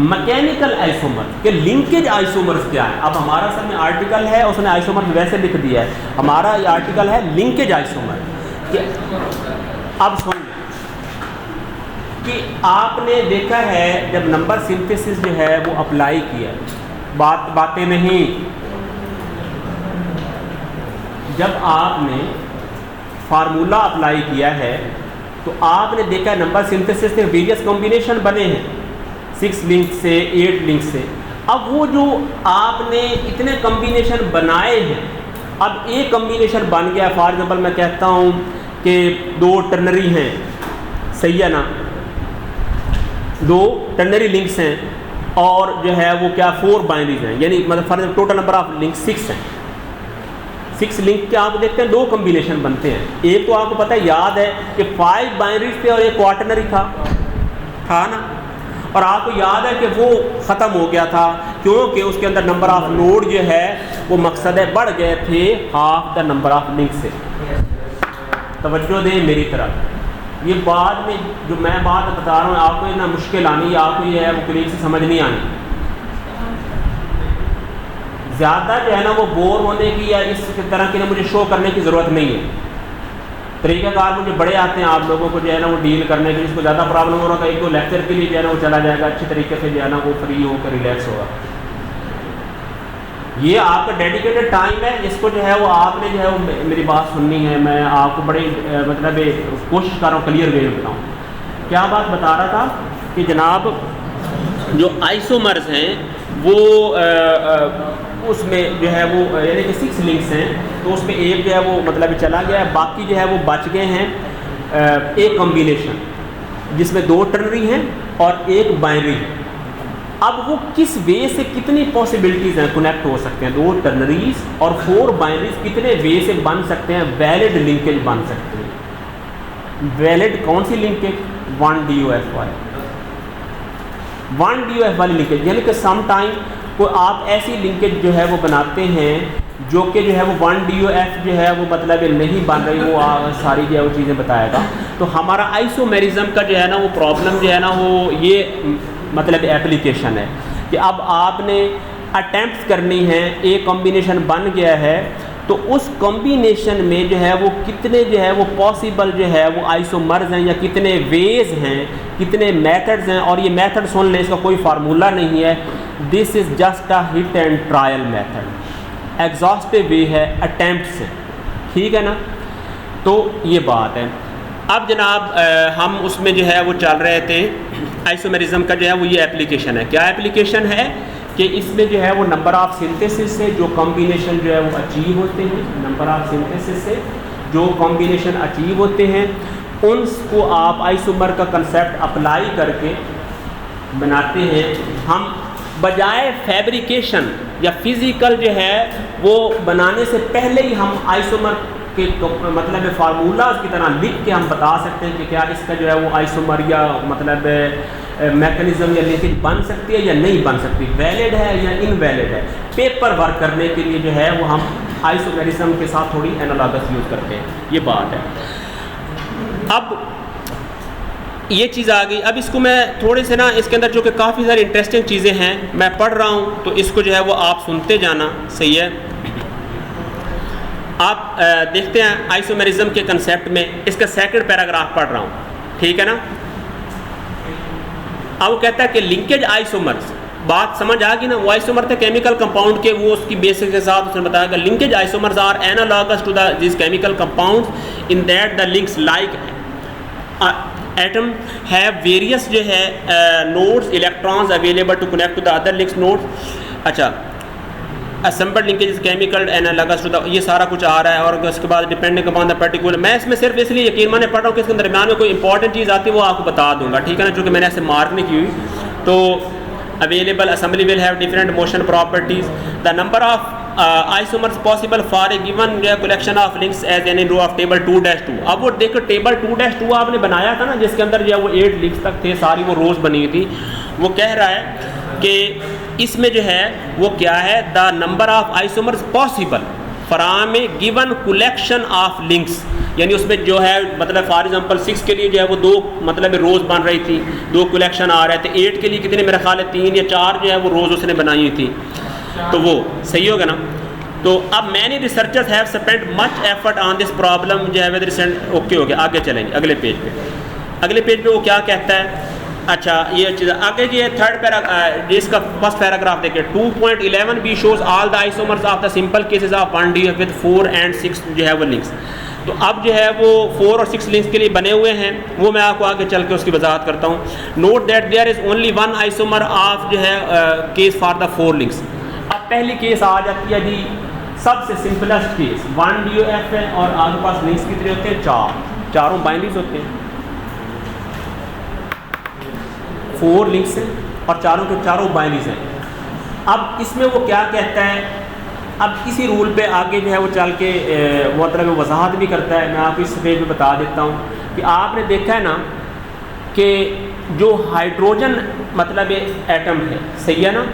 Speaker 1: मैकेनिकल आइसोमर के। लिंकेज आइसोमर्स क्या है, अब हमारा सर में आर्टिकल है उसने आइसोमर वैसे लिख दिया है, हमारा ये आर्टिकल है लिंकेज आइसोमर। अब सुन कि आपने देखा है जब नंबर सिंथेसिस जो है वो अप्लाई किया, बातें नहीं, जब आपने फार्मूला अप्लाई किया है तो आपने देखा नंबर सिंथेसिस के वेरियस कॉम्बिनेशन बने हैं 6 लिंक से 8 लिंक से। अब वो जो आपने इतने कॉम्बिनेशन बनाए हैं, अब एक कॉम्बिनेशन बन गया, फॉर एग्जांपल मैं कहता हूँ कि 2 टर्नरी हैं, सही है ना, 2 टर्नरी लिंक्स हैं और जो है वो क्या 4 बाइनरीज हैं, यानी मतलब for example total number of link 6 हैं। 6 लिंक के आप देखते हैं 2 कॉम्बिनेशन बनते हैं। एक तो आपको पता है, याद है कि 5 बाइनरीज थे और एक क्वाटरनरी था ना, और आपको याद है कि वो ख़त्म हो गया था क्योंकि उसके अंदर नंबर ऑफ नोड जो है वो मकसद है बढ़ गए थे half the number of link से। तवज्जो दें मेरी तरफ, ये बाद में जो मैं बात बता रहा हूँ आपको इतना मुश्किल आनी, आपको ये है वो क्लियर से समझ नहीं आनी। ज़्यादा जो है ना वो बोर होने की या इस तरह की ना मुझे शो करने की ज़रूरत नहीं है। तरीक़ाकार मुझे बड़े आते हैं आप लोगों को जो है ना वो डील करने के, जिसको ज़्यादा प्रॉब्लम हो रहा था एक तो लेक्चर के लिए जो है ना वो चला जाएगा, अच्छी तरीके से जो है ना वो फ्री होकर रिलैक्स होगा। ये आपका डेडिकेटेड टाइम है, इसको जो है वो आपने जो है वो मेरी बात सुननी है। मैं आपको बड़ी मतलब कोशिश कर रहा हूँ क्लियर वे में बताऊँ। क्या बात बता रहा था कि जनाब जो आइसोमर्स हैं वो उसमें जो है वो यानी कि 6 लिंक्स हैं, तो उसमें एक जो है वो मतलब चला गया, बाकी जो है वो बच गए हैं एक कॉम्बिनेशन जिसमें 2 टर्नरी हैं और एक बाइनरी। अब वो किस वे से कितनी पॉसिबिलिटीज़ हैं कनेक्ट हो सकते हैं, 2 टर्नरीज और 4 बाइनरीज कितने वे से बन सकते हैं, वैलिड लिंकेज बन सकते हैं। वैलिड कौन सी लिंकेज? 1 DOF वाली लिंकेज, यानी कि सम टाइम को आप ऐसी लिंकेज जो है वो बनाते हैं जो कि जो है वो 1 DOF जो है वो मतलब नहीं बन रही, वो सारी जो है वो चीज़ें बताएगा। तो हमारा आइसोमेरिज्म का जो है ना वो प्रॉब्लम जो है ना वो ये मतलब एप्लीकेशन है कि अब आपने अटेम्प्ट करनी है, एक कॉम्बिनेशन बन गया है तो उस कॉम्बिनेशन में जो है वो कितने जो है वो पॉसिबल जो है वो आइसोमर्स हैं या कितने वेज हैं, कितने मेथड्स हैं। और ये मेथड सुन लें, इसका कोई फार्मूला नहीं है, this is just a hit and trial method, exhaustive way है अटेम्प्ट से, ठीक है ना। तो ये बात है। अब जनाब हम उसमें जो है वो चल रहे थे, आइसोमेरिज्म का जो है वो ये एप्लीकेशन है। क्या एप्लीकेशन है कि इसमें जो है वो नंबर ऑफ सिंथेसिस से जो कॉम्बिनेशन जो है वो अचीव होते हैं, नंबर ऑफ सिंथेसिस से जो कॉम्बिनेशन अचीव होते हैं उनको आप आइसोमर का कंसेप्ट अप्लाई करके बनाते हैं। हम बजाय फैब्रिकेशन या फिज़िकल जो है वो बनाने से पहले ही हम आइसोमर के मतलब फार्मूलाज की तरह लिख के हम बता सकते हैं कि क्या इसका जो है वो आइसोमर या मतलब मैकेनिज्म या लिंकेज बन सकती है या नहीं बन सकती, वैलिड है या इनवैलिड है। पेपर वर्क करने के लिए जो है वो हम आइसोमेरिज्म के साथ थोड़ी एनालॉगस यूज़ करते हैं, ये बात है। अब ये चीज़ आ गई। अब इसको मैं थोड़े से ना इसके अंदर जो कि काफ़ी सारी इंटरेस्टिंग चीज़ें हैं मैं पढ़ रहा हूँ, तो इसको जो है वो आप सुनते जाना, सही है। आप देखते हैं आइसोमेरिज्म के कंसेप्ट में इसका सेकंड पैराग्राफ पढ़ रहा हूँ, ठीक है ना। अब वो कहता है कि लिंकेज आइसोमर्स, बात समझ आ गई ना, वो आइसोमर थे केमिकल कंपाउंड के, वो उसकी बेसिस के साथ उसने बताया कि linkage isomers are analogous to this chemical compounds in that the links like atom have various जो है nodes electrons available to connect to the other links nodes. अच्छा, assembled linkage chemical analogous to the, ये सारा कुछ आ रहा है। और उसके बाद डिपेंडिंग अपॉन द पर्टिकुलर, मैं इसमें सिर्फ इसलिए यकीन माने पढ़ रहा हूँ कि इसके दरमियान में कोई इंपॉर्टेंट चीज़ आती है वो आपको बता दूंगा, ठीक है ना, चूँकि मैंने ऐसे मार्क नहीं की हुई। तो available assembly will have different motion properties, the number of isomers possible for a given collection of links as any row of table 2-2। अब वो देखो टेबल 2-2 आपने बनाया था ना, जिसके अंदर जो है वो 8 लिंक्स तक थे, सारी वो रोज बनी हुई थी। वो कह रहा है कि इसमें जो है वो क्या है, the number of isomers possible from A given collection of links, यानी उसमें जो है मतलब फॉर एग्जांपल 6 के लिए जो है वो 2 मतलब रोज़ बन रही थी, 2 कलेक्शन आ रहे थे। 8 के लिए कितने मेरा ख्याल है 3 या 4 जो है वो रोज़ उसने बनाई हुई थी, तो वो सही होगा ना। तो अब many researchers have spent much effort on this problem जो है विद रिसेंट। ओके हो गया, आगे चलेंगे अगले पेज पे। अगले पेज पे वो क्या कहता है, अच्छा ये चीज़ आगे ये थर्ड पैराग्राफ, जिसका फर्स्ट पैराग्राफ देखिए, 2.11 B shows all the isomers of the simple cases of 1D with 4 and 6 जो है वो लिंक्स। तो अब जो है वो 4 और 6 लिंक्स के लिए बने हुए हैं, वो मैं आपको आगे चल के उसकी वजाहत करता हूँ। Note that there is only one isomer of जो है केस फॉर द 4 लिंक्स। अब पहली केस आ जाती है जी सबसे सिंपलेस्ट केस, 1DOF है और आपके पास लिंक्स कितने होते हैं, 4, चारों बाइनरीज होते हैं, 4 लिंक्स हैं और चारों के चारों बाइनरीज हैं। अब इसमें वो क्या कहता है, अब इसी रूल पे आगे जो है वो चल के वो मतलब वजाहत भी करता है। मैं आपको इस पेज पे बता देता हूँ कि आपने देखा है ना कि जो हाइड्रोजन मतलब एटम है, सही है ना,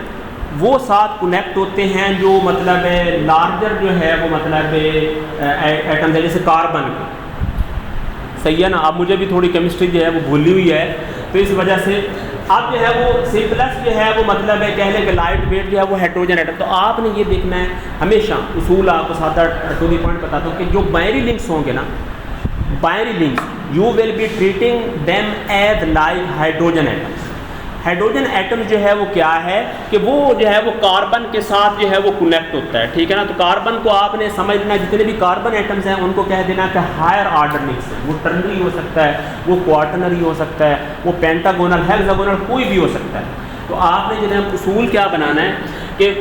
Speaker 1: वो साथ कनेक्ट होते हैं जो मतलब लार्जर जो है वो मतलब एटम है, जैसे कार्बन के, सही है ना। अब मुझे भी थोड़ी केमिस्ट्री जो है वो भूली हुई है, तो इस वजह से अब जो है वो सिंपलेस्ट जो है वो मतलब है कह लें कि लाइट वेट जो है वो हाइड्रोजन एटम। तो आपने ये देखना है हमेशा, उसूल आपको साथ टू दी पॉइंट बताता हूँ कि जो बाइनरी लिंक्स होंगे ना, binary links you will be treating them as like hydrogen atoms. Hydrogen atom जो है वो क्या है कि वो जो है वो कार्बन के साथ जो है वो कनेक्ट होता है, ठीक है ना। तो कार्बन को आपने समझना, जितने भी कार्बन एटम्स हैं उनको कह देना कि हायर ऑर्डर लिंक्स है। वो टर्नरी हो सकता है, वो क्वार्टनरी हो सकता है, वो पेंटागोनल, हेक्सागोनल, कोई भी हो सकता है। तो आपने जो है उसूल क्या बनाना है कि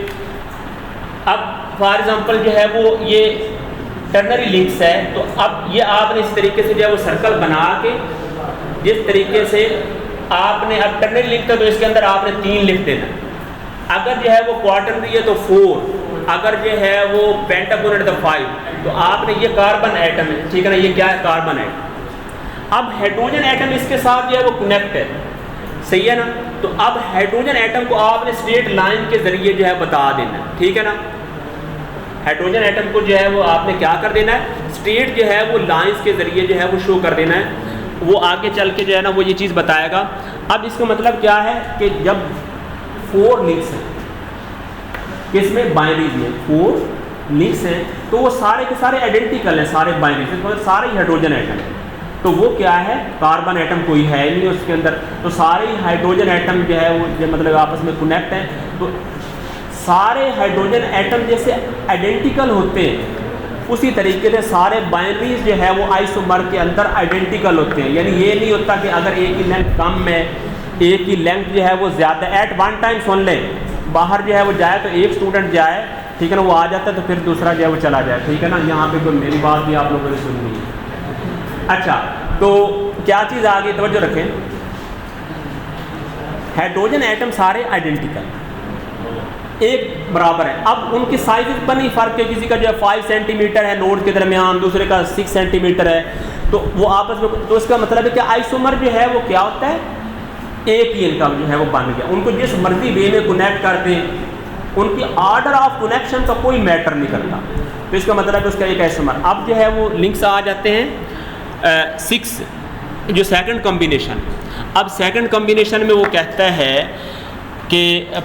Speaker 1: अब फॉर एग्जांपल जो है वो ये टर्नरी लिंक्स है, तो अब ये आपने इस तरीके से जो है वो सर्कल बना के, जिस तरीके से आपने अब टर्नरी लिंक था तो इसके अंदर आपने 3 लिख देना। अगर जो है वो क्वार्टनरी है तो 4, अगर जो है वो पेंटागोनल तो 5। तो आपने ये कार्बन एटम है, ठीक है ना, ये क्या है, कार्बन एटम। अब हाइड्रोजन एटम इसके साथ जो है वो कनेक्ट है, सही है ना। तो अब हाइड्रोजन एटम को आपने स्ट्रेट लाइन के जरिए जो है बता देना, ठीक है ना। हाइड्रोजन एटम को जो है वो आपने क्या कर देना है, स्ट्रेट जो है वो लाइंस के जरिए जो है वो शो कर देना है। वो आगे चल के जो है ना वो ये चीज़ बताएगा। अब इसका मतलब क्या है कि जब 4 लिंक्स हैं, किसमें, बाइनरीज में 4 लिंक्स हैं, तो वो सारे के सारे आइडेंटिकल हैं, सारे बाइनरीज हैं, तो सारे हाइड्रोजन एटम हैं। तो वो क्या है, कार्बन एटम कोई है नहीं उसके अंदर, तो सारे हाइड्रोजन एटम जो है वो जो मतलब आपस में कनेक्ट हैं। तो सारे हाइड्रोजन एटम जैसे आइडेंटिकल होते हैं, उसी तरीके से सारे बाइनरीज जो है वो आइसोमर के अंदर आइडेंटिकल होते हैं। यानी ये नहीं होता कि अगर एक की लेंथ कम है, एक की लेंथ जो है वो ज़्यादा, एट वन टाइम सुन लें, बाहर जो है वो जाए तो एक स्टूडेंट जाए, ठीक है ना, वो आ जाता है तो फिर दूसरा जो है वो चला जाए, ठीक है ना। यहाँ पे कोई मेरी बात भी आप लोगों ने सुननी है। अच्छा, तो क्या चीज़ आ गई, तवज्जो रखें, हाइड्रोजन एटम सारे आइडेंटिकल एक बराबर है। अब उनकी साइज पर नहीं फ़र्क है, किसी का जो है 5 सेंटीमीटर है नोड के दरमियान, दूसरे का 6 सेंटीमीटर है, तो वो आपस में, तो इसका मतलब है कि आइसोमर जो है वो क्या होता है, एक ही इनका जो है वो बन गया। उनको जिस मर्जी वे में कनेक्ट करते हैं, उनकी ऑर्डर ऑफ कनेक्शन का कोई मैटर नहीं करता, तो इसका मतलब है उसका एक आइसोमर। अब जो है वो लिंक्स आ जाते हैं 6 जो सेकंड कॉम्बिनेशन। अब सेकंड कॉम्बिनेशन में वो कहता है कि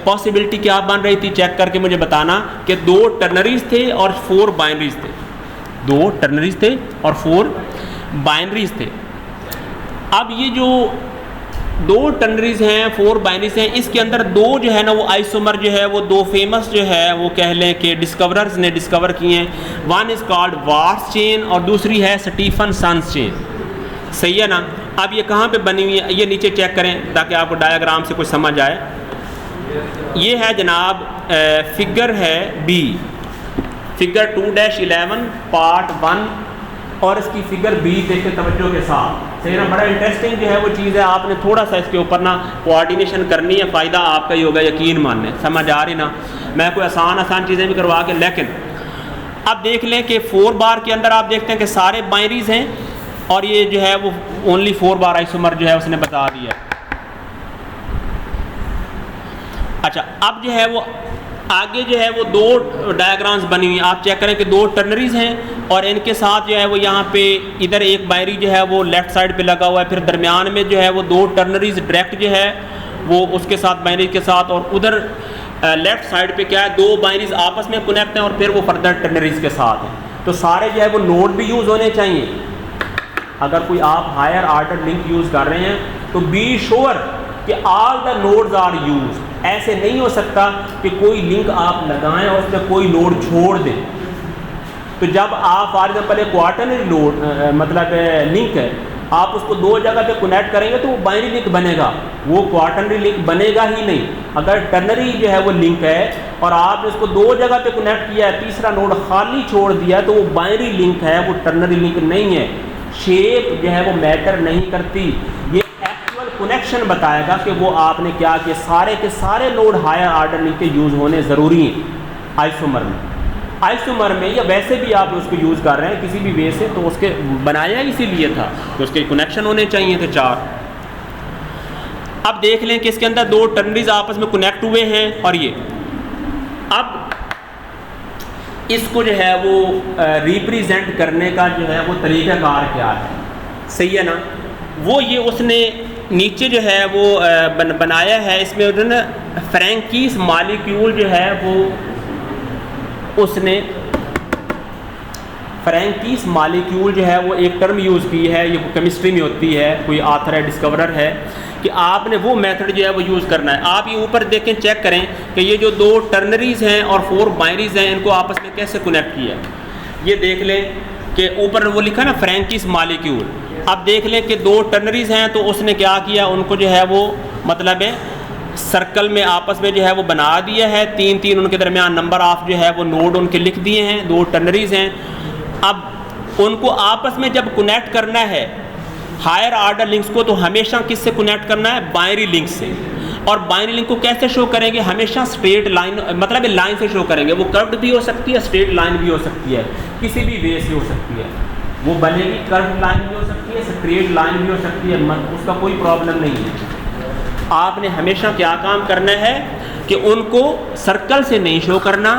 Speaker 1: पॉसिबिलिटी क्या बन रही थी, चेक करके मुझे बताना, कि 2 टर्नरीज थे और 4 बाइनरीज थे, 2 टर्नरीज थे और 4 बाइनरीज थे। अब ये जो 2 टर्नरीज हैं, 4 बाइनरीज हैं, इसके अंदर 2 जो है ना वो आइसोमर जो है वो 2 फेमस जो है वो कह लें कि डिस्कवरर्स ने डिस्कवर किए हैं। One is called wars chain और दूसरी है स्टीफनसन चेन, सही है ना। अब ये कहाँ पे बनी हुई है, ये नीचे चेक करें ताकि आपको डायग्राम से कुछ समझ आए। ये है जनाब फिगर है बी, फिगर 2-11 पार्ट 1 और इसकी फिगर बी देखें तवज्जो के साथ, सही ना। बड़ा इंटरेस्टिंग जो है वो चीज़ है, आपने थोड़ा सा इसके ऊपर ना कोऑर्डिनेशन करनी है, फ़ायदा आपका ही होगा, यकीन मानने, समझ आ रही ना। मैं कोई आसान चीज़ें भी करवा के, लेकिन अब देख लें कि 4 बार के अंदर आप देखते हैं कि सारे बाइनरीज हैं और ये जो है वो ओनली 4 बार आइसोमर जो है उसने बता दिया। अच्छा, अब जो है वो आगे जो है वो 2 डायग्राम्स बनी हुई हैं, आप चेक करें कि 2 टर्नरीज हैं और इनके साथ जो है वो यहाँ पे इधर एक बाइनरी जो है वो लेफ़्ट साइड पे लगा हुआ है, फिर दरमियान में जो है वो 2 टर्नरीज डायरेक्ट जो है वो उसके साथ बाइनरी के साथ, और उधर लेफ्ट साइड पे क्या है, दो बाइनरीज आपस में कनेक्ट हैं और फिर वो फर्दर टर्नरीज के साथ हैं। तो सारे जो है वो नोड भी यूज़ होने चाहिए। अगर कोई आप हायर ऑर्डर लिंक यूज़ कर रहे हैं तो बी श्योर कि all the nodes are use. ऐसे नहीं हो सकता कि कोई लिंक आप लगाएं और उसमें कोई नोड छोड़ दें। तो जब आप फॉर एग्जाम्पल एक क्वार्टरनरी नोड मतलब लिंक है, आप उसको दो जगह पे कनेक्ट करेंगे तो वो बाइनरी लिंक बनेगा, वो क्वार्टरनरी लिंक बनेगा ही नहीं। अगर टर्नरी जो है वो लिंक है और आपने उसको दो जगह पे कनेक्ट किया है, तीसरा नोड खाली छोड़ दिया, तो वो बाइनरी लिंक है, वो टर्नरी लिंक नहीं है। शेप जो है वो मैटर नहीं करती, ये एक्चुअल कनेक्शन बताएगा कि वो आपने क्या किया। सारे के सारे नोड हायर ऑर्डर लिंक के यूज़ होने ज़रूरी हैं आइसोमर में। आइसोमर में या वैसे भी आप उसको यूज़ कर रहे हैं किसी भी वे से, तो उसके बनाया इसीलिए था कि उसके कनेक्शन होने चाहिए थे 4। अब देख लें कि इसके अंदर दो टर्नरीज आपस में कनेक्ट हुए हैं और ये अब इसको जो है वो रिप्रेजेंट करने का जो है वो तरीक़ाकार क्या है, सही है ना। वो ये उसने नीचे जो है वो बनाया है, इसमें उन्होंने फ्रैंकीस मॉलिक्यूल जो है वो उसने फ्रैंकीस मॉलिक्यूल जो है वो एक टर्म यूज़ की है, ये केमिस्ट्री में होती है, कोई ऑथर है, डिस्कवरर है, कि आपने वो मेथड जो है वो यूज़ करना है। आप ये ऊपर देखें, चेक करें कि ये जो दो टर्नरीज हैं और 4 बाइनरीज हैं, इनको आपस में कैसे कनेक्ट किया। ये देख लें कि ऊपर वो लिखा ना फ्रैंकीस मॉलिक्यूल। अब देख लें कि दो टर्नरीज हैं, तो उसने क्या किया, उनको जो है वो मतलब है सर्कल में आपस में जो है वो बना दिया है, 3-3 उनके दरमियान नंबर ऑफ जो है वो नोड उनके लिख दिए हैं, दो टर्नरीज हैं। अब उनको आपस में जब कनेक्ट करना है हायर ऑर्डर लिंक्स को, तो हमेशा किससे कनेक्ट करना है, बाइनरी लिंक से। और बाइनरी लिंक को कैसे शो करेंगे, हमेशा स्ट्रेट लाइन मतलब लाइन से शो करेंगे। वो कर्व्ड भी हो सकती है, स्ट्रेट लाइन भी हो सकती है, किसी भी वे से हो सकती है वो बनेगी। कर्व्ड लाइन भी हो सकती है, स्ट्रेट लाइन भी हो सकती है, उसका कोई प्रॉब्लम नहीं है। आपने हमेशा क्या काम करना है कि उनको सर्कल से नहीं शो करना,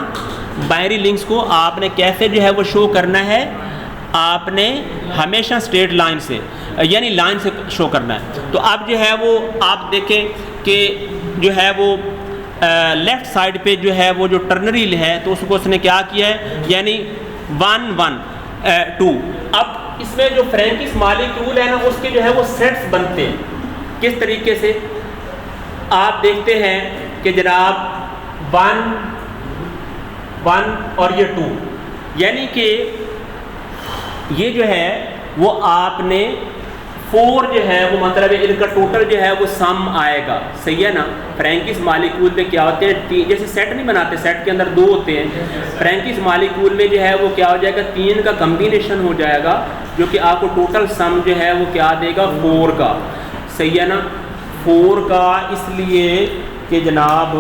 Speaker 1: बाइनरी लिंक्स को आपने कैसे जो है वो शो करना है, आपने हमेशा स्ट्रेट लाइन से यानी लाइन से शो करना है। तो अब जो है वो आप देखें कि जो है वो लेफ़्ट साइड पे जो है वो जो टर्नरी है, तो उसको उसने क्या किया है, यानी 1 1 2। अब इसमें जो फ्रैंकीस मॉलिक्यूल है ना, उसके जो है वो सेट्स बनते हैं। किस तरीके से आप देखते हैं कि जनाब 1 1 और ये 2, यानी कि ये जो है वो आपने 4 जो है वो मतलब इनका टोटल जो है वो सम आएगा, सही है ना। फ्रैंकीस मॉलिक्यूल में क्या होते हैं, जैसे सेट नहीं बनाते, सेट के अंदर 2 होते हैं, फ्रैंकीस मॉलिक्यूल में जो है वो क्या हो जाएगा, 3 का कम्बिनेशन हो जाएगा, जो कि आपको टोटल सम जो है वो क्या देगा, 4 का, सही है ना। 4 का इसलिए कि जनाब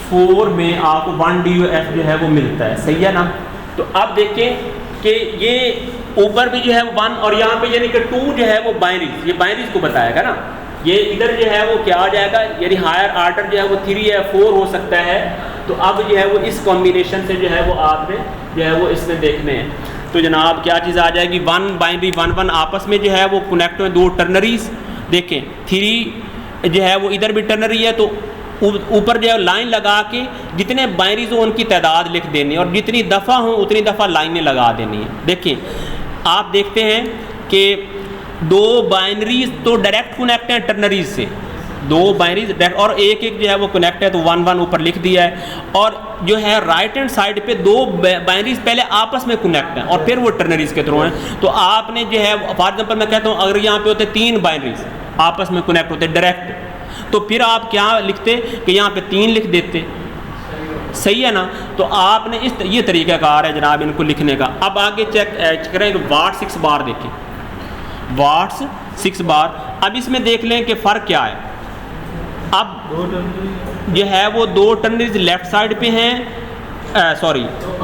Speaker 1: 4 में आपको 1DOF जो है वो मिलता है, सही है ना। तो अब देखें कि ये ऊपर भी जो है 1 और यहाँ पे यानी कि 2 जो है वो बाइनरीज, ये बाइनरीज को बताएगा ना। ये इधर जो है वो क्या हो जाएगा, यानी हायर ऑर्डर जो है वो 3 या 4 हो सकता है। तो अब जो है वो इस कॉम्बिनेशन से जो है वो आपने जो है वो इसमें देखने हैं। तो जनाब क्या चीज़ आ जाएगी, 1 बाइनरी 1 1 आपस में जो है वो कनेक्ट हुए, 2 टर्नरीज। देखें 3 जो है वो इधर भी टर्नरी है, तो ऊपर जो है लाइन लगा के जितने बाइनरीज हो उनकी तादाद लिख देनी, और जितनी दफ़ा हो उतनी दफ़ा लाइनें लगा देनी है। देखिए आप देखते हैं कि 2 बाइनरीज तो डायरेक्ट कनेक्ट हैं टर्नरीज से, 2 बाइनरीज डायरेक्ट, और एक जो है वो कनेक्ट है, तो 1 1 ऊपर लिख दिया है। और जो है राइट हैंड साइड पे 2 बाइनरीज पहले आपस में कनेक्ट हैं और फिर वो टर्नरीज के थ्रू हैं। तो आपने जो है फॉर एग्जाम्पल मैं कहता हूँ, अगर यहाँ पे होते 3 बाइनरीज आपस में कनेक्ट होते डायरेक्ट, तो फिर आप क्या लिखते कि यहाँ पे 3 लिख देते, सही है ना। तो आपने ये तरीक़ाकार है जनाब इनको लिखने का। अब आगे चेक करें कि वाट 6 बार देखें, वाट्स 6 बार। अब इसमें देख लें कि फ़र्क क्या है। अब जो है वो 2 टर्नरीज लेफ़्ट साइड पे हैं,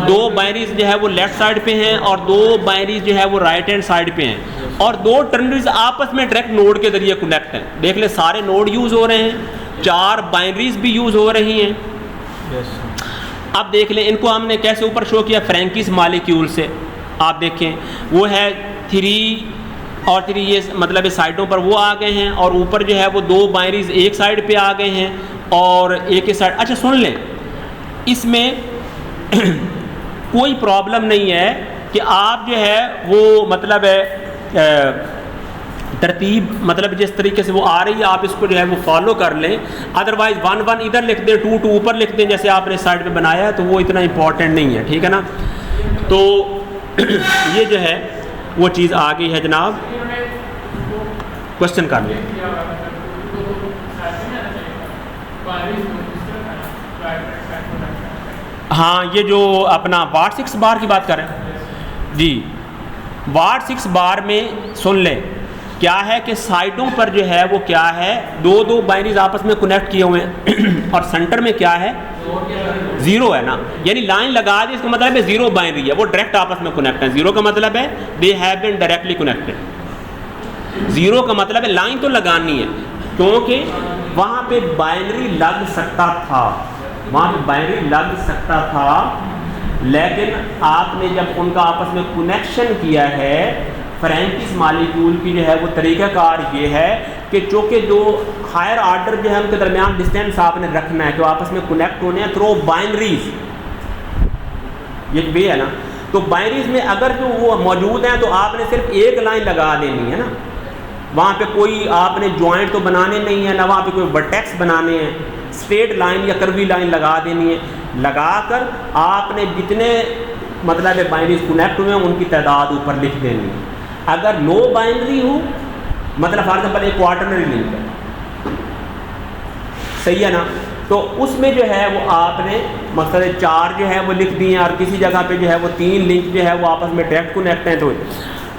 Speaker 1: 2 बाइनरीज जो है वो लेफ़्ट साइड पे हैं और 2 बाइनरीज जो है वो राइट हैंड साइड पे हैं, और 2 टर्नरीज आपस में डायरेक्ट नोड के ज़रिए कनेक्ट हैं। देख ले सारे नोड यूज़ हो रहे हैं, 4 बाइनरीज भी यूज़ हो रही हैं। अब देख लें इनको हमने कैसे ऊपर शो किया, फ्रैंकीस मॉलिक्यूल से। आप देखें वो है 3 और 3, ये मतलब साइडों पर वो आ गए हैं, और ऊपर जो है वो 2 बाइनरीज एक साइड पे आ गए हैं, और एक ही साइड। अच्छा सुन लें, इसमें कोई प्रॉब्लम नहीं है कि आप जो है वो मतलब है तरतीब मतलब जिस तरीके से वो आ रही है आप इसको जो है वो फॉलो कर लें। अदरवाइज़ 1 1 इधर लिख दें, 2 2 ऊपर लिख दें जैसे आपने साइड पे बनाया है, तो वो इतना इम्पॉर्टेंट नहीं है, ठीक है ना। तो ये जो है वो चीज़ आ गई है जनाब। क्वेश्चन कर लें। हाँ, ये जो अपना वाट 6 बार की बात कर रहे हैं जी, वाट 6 बार में सुन लें क्या है कि साइडों पर जो है वो क्या है, दो बाइनरीज आपस में कनेक्ट किए हुए हैं और सेंटर में क्या है, जीरो है ना, यानी लाइन लगा दी, इसका मतलब है जीरो बाइनरी है, वो डायरेक्ट आपस में कनेक्ट है। जीरो का मतलब है they have been directly connected. Zero का मतलब है लाइन तो लगानी है, क्योंकि वहाँ पे बाइनरी लग सकता था, वहाँ पे बाइनरी लग सकता था, लेकिन आपने जब उनका आपस में कनेक्शन किया है, फ्रैंकिस मॉलिक्यूल की जो है वो तरीक़ाकार ये है कि चूँकि जो हायर आर्डर जो है उनके दरमियान डिस्टेंस आपने रखना है कि आपस में कनेक्ट होने हैं थ्रू बाइनरीज, ये वे है ना। तो बाइनरीज में अगर जो वो मौजूद हैं तो आपने सिर्फ एक लाइन लगा देनी है ना, वहाँ पे कोई आपने जॉइंट तो बनाने नहीं है ना, वहाँ पे कोई वर्टेक्स बनाने हैं, स्ट्रेट लाइन या कर्वी लाइन लगा देनी है। लगाकर आपने जितने मतलब है बाइनरीज कनेक्ट हुए हैं उनकी तादाद ऊपर लिख देनी है। अगर नो बाइनरी हो, मतलब फॉर एग्जाम्पल एक क्वार्टरनरी लिंक है, सही है ना, तो उसमें जो है वो आपने मतलब 4 जो है वो लिख दिए और किसी जगह पे जो है वो 3 लिंक जो है वो आपस में डायरेक्ट कनेक्ट हैं, तो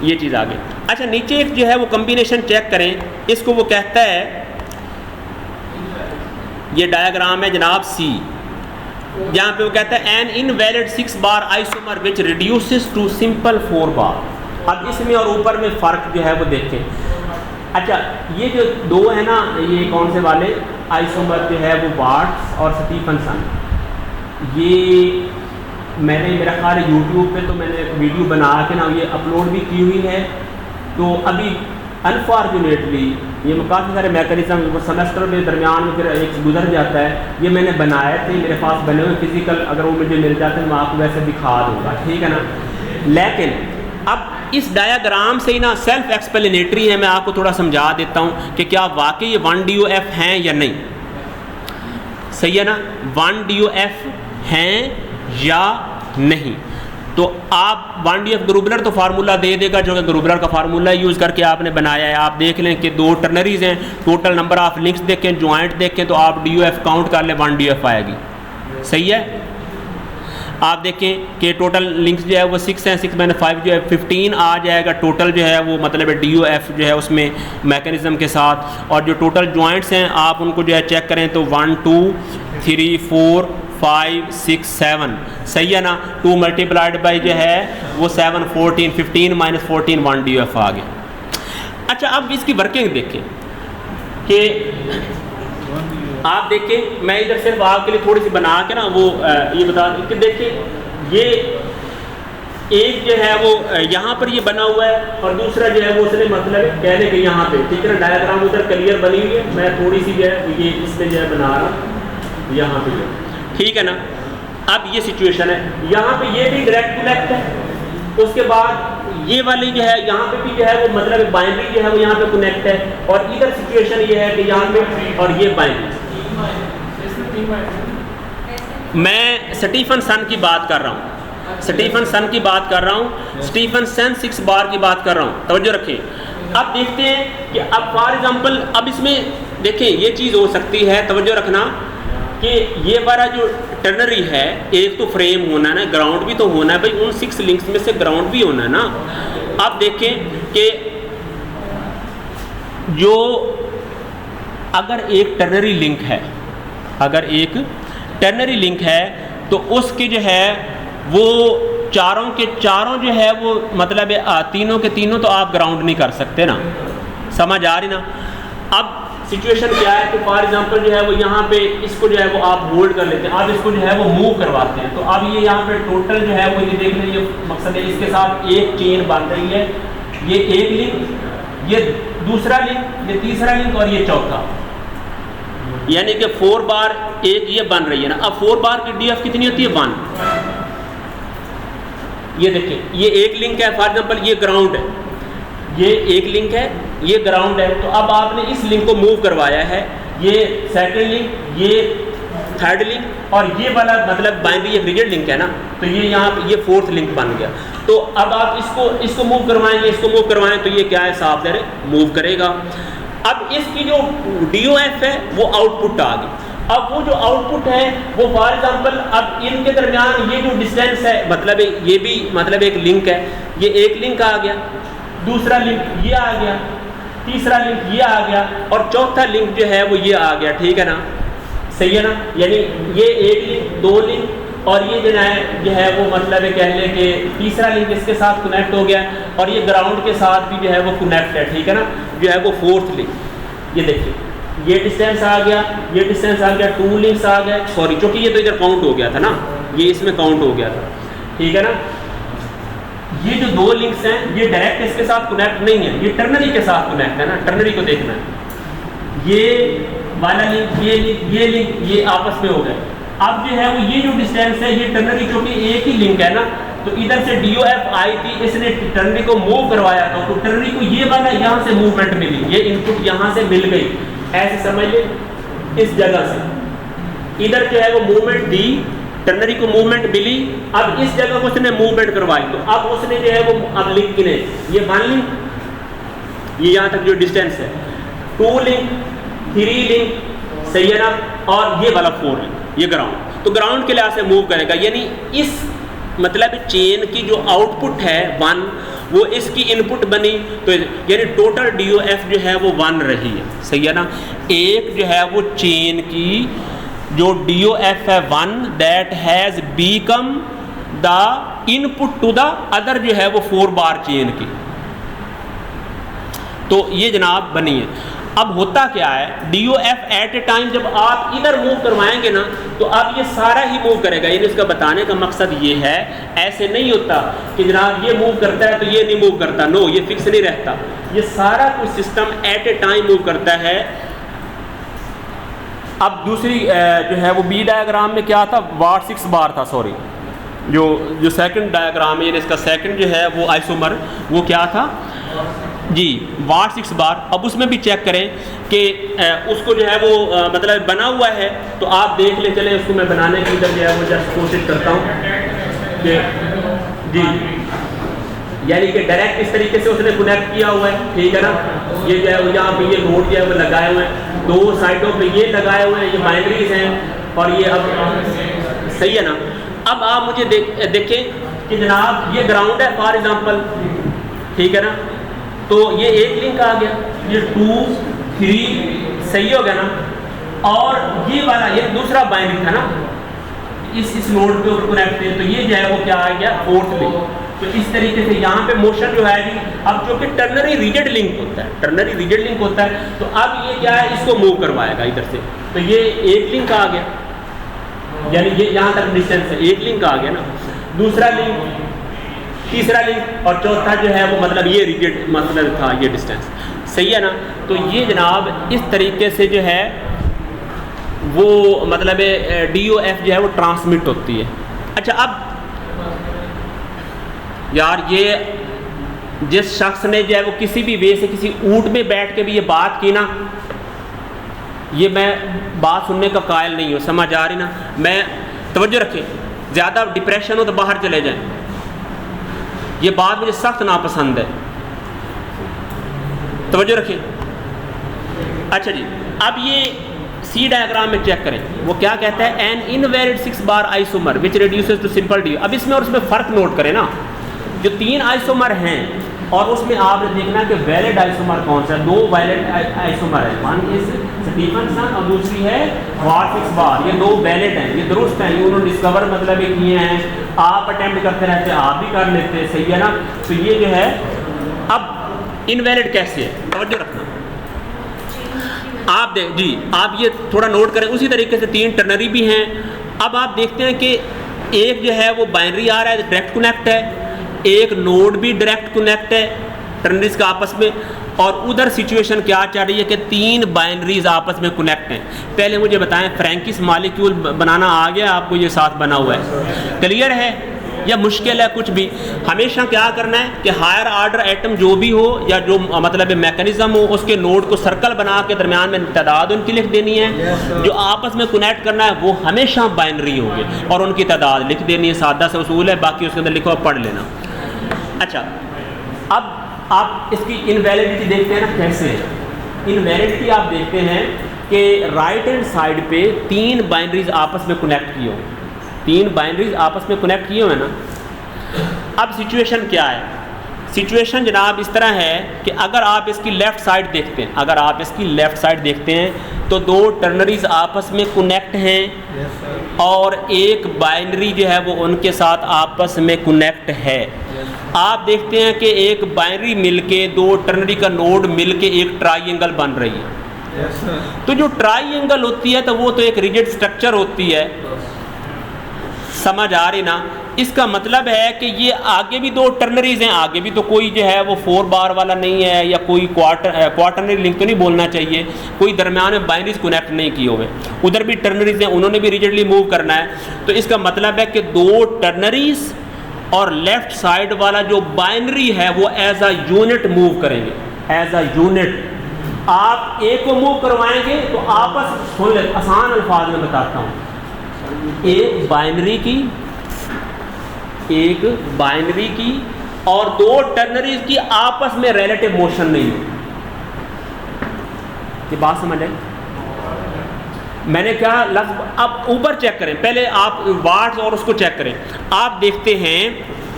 Speaker 1: ये चीज़ आ गई। अच्छा, नीचे एक जो है वो कम्बिनेशन चेक करें, इसको वो कहता है, ये डायग्राम है जनाब सी, जहाँ पे वो कहता है an invalid 6 bar isomer which reduces to simple 4 bar. अब इसमें और ऊपर में फ़र्क जो है वो देखें। अच्छा, ये जो दो है ना, ये कौन से वाले आइसोमर जो है वो वाट्स और स्टीफनसन, ये मैंने मेरा ख्याल है यूट्यूब पे तो मैंने वीडियो बना के ना ये अपलोड भी की हुई है। तो अभी अनफॉर्चुनेटली ये काफ़ी सारे मैकेनिज़्म वो सेमेस्टर के दरमियान में फिर एक गुजर जाता है, ये मैंने बनाए थे, मेरे पास बने हुए फिज़िकल, अगर वो मुझे मिल जाते हैं मैं आपको वैसे दिखा दूँगा, ठीक है ना। लेकिन अब इस डायग्राम से ही ना सेल्फ एक्सप्लेनेटरी है, मैं आपको थोड़ा समझा देता हूँ कि क्या वाकई ये 1 DOF हैं या नहीं, सही है ना, 1 DOF हैं या नहीं। तो आप 1 DOF ग्रुबलर तो फार्मूला दे देगा, जो कि ग्रुबलर का फार्मूला यूज़ करके आपने बनाया है। आप देख लें कि 2 टर्नरीज हैं, टोटल नंबर ऑफ लिंक्स देखें, ज्वाइंट देखें, तो आप DOF काउंट कर लें, 1 DOF आएगी, सही है। आप देखें कि टोटल लिंक्स जो है वो 6 हैं, 6 - 5 जो है 15 आ जाएगा टोटल जो है वो, मतलब है DOF जो है उसमें मैकेनिज़्म के साथ। और जो टोटल जॉइंट्स हैं आप उनको जो है चेक करें तो 1 2 3 4 5 6 7, सही है ना। 2 मल्टीप्लाइड बाई जो है वो 7 14 15 - 14 1 DOF आ गया। अच्छा, अब इसकी वर्किंग देखें कि आप देखें, मैं इधर सिर्फ आपके लिए थोड़ी सी बना के ना वो ये बता दें कि देखें ये एक जो है वो यहाँ पर ये बना हुआ है और दूसरा जो है वो उसने मतलब कहने के यहाँ पे, ठीक है ना, डायग्राम उधर क्लियर बनी हुई है, मैं थोड़ी सी जो है ये इसमें जो है बना रहा हूँ यहाँ पे, ठीक है ना। अब ये सिचुएशन है, यहाँ पे ये भी डायरेक्ट कनेक्ट है, उसके बाद ये वाली जो है यहाँ पे भी जो है वो मतलब बाइनरी जो है वो यहाँ पे कनेक्ट है, और इधर सिचुएशन ये है कि यहाँ पे और ये बाइनरी। मैं स्टीफनसन की बात कर रहा हूँ, स्टीफनसन की बात कर रहा हूँ, स्टीफनसन 6 बार की बात कर रहा हूँ, तवज्जो रखें। अब देखते हैं कि अब फॉर एग्जांपल अब इसमें देखें ये चीज़ हो सकती है, तवज्जो रखना कि ये वाला जो टर्नरी है, एक तो फ्रेम होना है ना, ग्राउंड भी तो होना है भाई, उन 6 लिंक्स में से ग्राउंड भी होना है ना। अब देखें कि जो अगर एक टर्नरी लिंक है, अगर एक टर्नरी लिंक है तो उसके जो है वो चारों के चारों जो है वो मतलब तीनों के तीनों तो आप ग्राउंड नहीं कर सकते ना, समझ आ रही ना। अब सिचुएशन क्या है कि फॉर एग्जांपल जो है वो यहाँ पे इसको जो है वो आप होल्ड कर लेते हैं, आप इसको जो है वो मूव करवाते हैं, तो अब ये यहाँ पे टोटल जो है वो ये देख लें, ये मकसद है इसके साथ एक चेन बन रही है, ये एक लिंक, ये दूसरा लिंक, ये तीसरा लिंक और ये चौथा, यानी कि 4 बार एक ये बन रही है ना। अब 4 बार की DF कितनी होती है 1। ये देखिए ये एक लिंक है, फॉर एग्जांपल ये ग्राउंड है, ये एक लिंक है, ये ग्राउंड है। तो अब आपने इस लिंक को मूव करवाया है, ये सेकंड लिंक, ये थर्ड लिंक और ये वाला मतलब बाइनरी एक रिजिड लिंक है ना, तो ये यहाँ पे ये फोर्थ लिंक बन गया। तो अब आप इसको मूव करवाएंगे, इसको मूव करवाएं तो ये क्या है साफ दे मूव करेगा। अब इसकी जो DOF है वो आउटपुट आ गई। अब वो जो आउटपुट है वो फॉर एग्जांपल अब इनके दरमियान ये जो डिस्टेंस है मतलब ये भी मतलब एक लिंक है, ये एक लिंक आ गया, दूसरा लिंक ये आ गया, तीसरा लिंक ये आ गया और चौथा लिंक जो है वो ये आ गया, ठीक है ना, सही है ना। यानी ये एक लिंक, दो लिंक और ये जो है वो मतलब कह लें कि तीसरा लिंक इसके साथ कनेक्ट हो गया और ये ग्राउंड के साथ भी जो है वो कनेक्ट है, ठीक है ना, जो है वो फोर्थ लिंक। ये देखिए ये डिस्टेंस आ गया, ये डिस्टेंस आ गया, 2 लिंक्स आ गए, सॉरी क्योंकि ये तो इधर काउंट हो गया था ना, ये इसमें काउंट हो गया था, ठीक है ना। ये जो 2 लिंक्स हैं ये डायरेक्ट इसके साथ कनेक्ट नहीं है, ये टर्नरी के साथ कनेक्ट है ना, टर्नरी को देखना है। ये वाला लिंक, ये लिंक, ये लिंक, ये आपस में हो गए। अब जो है वो ये जो डिस्टेंस है ये टर्नरी क्योंकि एक ही लिंक है ना, तो इधर से DOF आई थी, इसने टर्नरी को मूव करवाया था, तो टर्नरी को ये वाला यहाँ से मूवमेंट मिली, ये इनपुट यहाँ से मिल गई, ऐसे समझ ले इस जगह से इधर जो है वो मूवमेंट दी, टर्नरी को मूवमेंट मिली। अब इस जगह को उसने मूवमेंट करवाई, तो अब उसने जो है वो अब लिंक गिने, ये 1 लिंक, ये यहाँ तक जो डिस्टेंस है, 2 लिंक, 3 लिंक, सही है ना, और ये वाला 4 लिंक, ये ग्राउंड। तो ग्राउंड के लिहाज से मूव करेगा, यानी इस मतलब चेन की जो आउटपुट है 1 वो इसकी इनपुट बनी, तो यानी टोटल DOF जो है वो 1 रही है, सही है ना। एक जो है वो चेन की जो DOF है 1 that has become the input to the other जो है वो 4 बार चेन की, तो ये जनाब बनी है। अब होता क्या है, DOF एट ए टाइम जब आप इधर मूव करवाएंगे ना तो अब ये सारा ही मूव करेगा, यानी इसका बताने का मकसद ये है, ऐसे नहीं होता कि जनाब ये मूव करता है तो ये नहीं मूव करता, नो, ये फिक्स नहीं रहता, ये सारा कुछ सिस्टम एट ए टाइम मूव करता है। अब दूसरी जो है वो B डायग्राम में क्या था, वाट 6 बार था, सॉरी जो सेकंड डायग्राम है, इसका सेकंड जो है वो आइसोमर वो क्या था जी, वाट 6 बार। अब उसमें भी चेक करें कि उसको जो है वो मतलब बना हुआ है, तो आप देख ले चले, उसको मैं बनाने की इधर जो है वो जस्ट कोशिश करता हूँ कि जी, यानी कि डायरेक्ट इस तरीके से उसने कनेक्ट किया हुआ है, ठीक है ना। ये जो है वो यहाँ पे ये रोड जो है वो लगाए हुए हैं, 2 साइडों पे ये लगाए हुए हैं, ये बाइनरीज हैं और ये अब सही है ना। अब आप मुझे देखें कि जनाब ये ग्राउंड है फॉर एग्जांपल, ठीक है ना, तो ये एक लिंक आ गया, ये 2, 3 सही हो गया ना, और ये वाला ये दूसरा बाइनरी था ना, इस नोड पे ऊपर कनेक्ट है, तो ये जो है वो क्या आ गया 4th लिंक। तो इस तरीके से यहाँ पे मोशन जो है जी, अब जो कि टर्नरी रिजिड लिंक होता है, टर्नरी रिजिड लिंक होता है, तो अब ये क्या है इसको मूव करवाएगा इधर से, तो ये एक लिंक आ गया, यानी ये यहाँ तक डिस्टेंस है, एक लिंक आ गया ना, दूसरा लिंक, तीसरा लिंक और चौथा जो है वो मतलब ये रिजिड मतलब था ये डिस्टेंस, सही है ना। तो ये जनाब इस तरीके से जो है वो मतलब DOF जो है वो ट्रांसमिट होती है। अच्छा, अब यार ये जिस शख्स ने जो है वो किसी भी वे से किसी ऊँट में बैठ के भी ये बात की ना, ये मैं बात सुनने का कायल नहीं हूँ, समझ आ रही ना। मैं तवज्जो रखें, ज़्यादा डिप्रेशन हो तो बाहर चले जाएं, ये बात मुझे सख्त नापसंद है, तवज्जो रखें। अच्छा जी, अब ये C डायग्राम में चेक करें, वो क्या कहता है, an invalid 6 bar isomer which reduces to simple D। अब इसमें और उसमें फ़र्क नोट करें ना, जो 3 आइसोमर हैं और उसमें आपने देखना कि वैलिड आइसोमर कौन सा है, 2 वैलिड आइसोमर है, वन इज स्टीफनसन और दूसरी है वाट 6 बार, ये 2 वैलिड हैं, ये दुरुस्त हैं, ये उन्होंने डिस्कवर मतलब ये किए हैं, आप अटेम्प्ट करते रहते हैं, आप भी कर लेते हैं, सही है ना। तो ये जो है अब इनवैलिड कैसे है, तवज्जो रखना आप जी, आप ये थोड़ा नोट करें। उसी तरीके से 3 टर्नरी भी हैं। अब आप देखते हैं कि एक जो है वो बाइनरी आ रहा है, डायरेक्ट कनेक्ट है, एक नोड भी डायरेक्ट कनेक्ट है टर्नरीज का आपस में, और उधर सिचुएशन क्या चल रही है कि 3 बाइनरीज आपस में कनेक्ट हैं। पहले मुझे बताएं, फ्रैंकिस मॉलिक्यूल बनाना आ गया आपको? ये साथ बना हुआ है, क्लियर है या मुश्किल है? कुछ भी हमेशा क्या करना है कि हायर आर्डर एटम जो भी हो या जो मतलब मैकेनिज्म हो, उसके नोड को सर्कल बना के दरमियान में तादाद उनकी लिख देनी है। जो आपस में कनेक्ट करना है वो हमेशा बाइनरी होंगे और उनकी तादाद लिख देनी है। सादा सा उसूल है, बाकी उसके अंदर लिखो, पढ़ लेना। अच्छा, अब आप इसकी इनवैलिडिटी देखते हैं ना, कैसे इनवैलिडिटी आप देखते हैं कि राइट हैंड साइड पे 3 बाइनरीज आपस में कनेक्ट किए हो, 3 बाइनरीज आपस में कनेक्ट किए हुए ना। अब सिचुएशन क्या है? सिचुएशन जनाब इस तरह है कि अगर आप इसकी लेफ़्ट साइड देखते हैं, अगर आप इसकी लेफ़्ट साइड देखते हैं तो 2 टर्नरीज आपस में कनेक्ट हैं और एक बाइनरी जो है वो उनके साथ आपस में कनेक्ट है। आप देखते हैं कि एक बाइनरी मिलके 2 टर्नरी का नोड मिलके एक ट्राइंगल बन रही है। तो जो ट्राइंगल होती है तो वो तो एक रिजिड स्ट्रक्चर होती है, समझ आ रही ना? इसका मतलब है कि ये आगे भी 2 टर्नरीज हैं, आगे भी तो कोई जो है वो 4 बार वाला नहीं है या कोई क्वार्टरनरी लिंक तो नहीं बोलना चाहिए, कोई दरम्यान में बाइनरीज कनेक्ट नहीं किए हुए। उधर भी टर्नरीज हैं, उन्होंने भी रिजिडली मूव करना है। तो इसका मतलब है कि 2 टर्नरीज और लेफ्ट साइड वाला जो बाइनरी है वो एज अ यूनिट मूव करेंगे, एज अ यूनिट। आप एक को मूव करवाएंगे तो आपस, सुन ले आसान अल्फाज में बताता हूँ, एक बाइनरी की और 2 टर्नरीज की आपस में रिलेटिव मोशन नहीं है। ये बात समझ आई? मैंने कहा लफ्ज़, अब ऊपर चेक करें, पहले आप वार्ड्स और उसको चेक करें। आप देखते हैं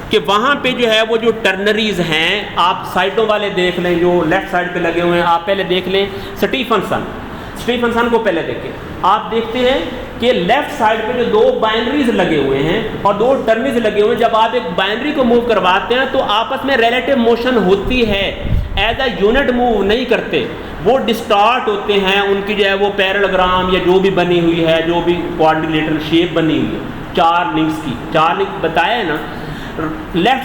Speaker 1: कि वहाँ पे जो है वो जो टर्नरीज हैं, आप साइडों वाले देख लें जो लेफ्ट साइड पे लगे हुए हैं, आप पहले देख लें स्टीफनसन को पहले देखें। आप देखते हैं कि लेफ्ट साइड पे जो 2 बाइनरीज लगे हुए हैं और 2 टर्नरीज लगे हुए हैं, जब आप एक बाइनरी को मूव करवाते हैं तो आपस में रिलेटिव मोशन होती है, एज अ यूनिट मूव नहीं करते, वो डिस्टॉर्ट होते हैं। उनकी जो है वो पैरेललोग्राम या जो भी बनी हुई है, जो भी क्वाड्रिलेटरल शेप बनी हुई है 4 लिंक्स की, 4 लिंक बताया है ना। लेफ्ट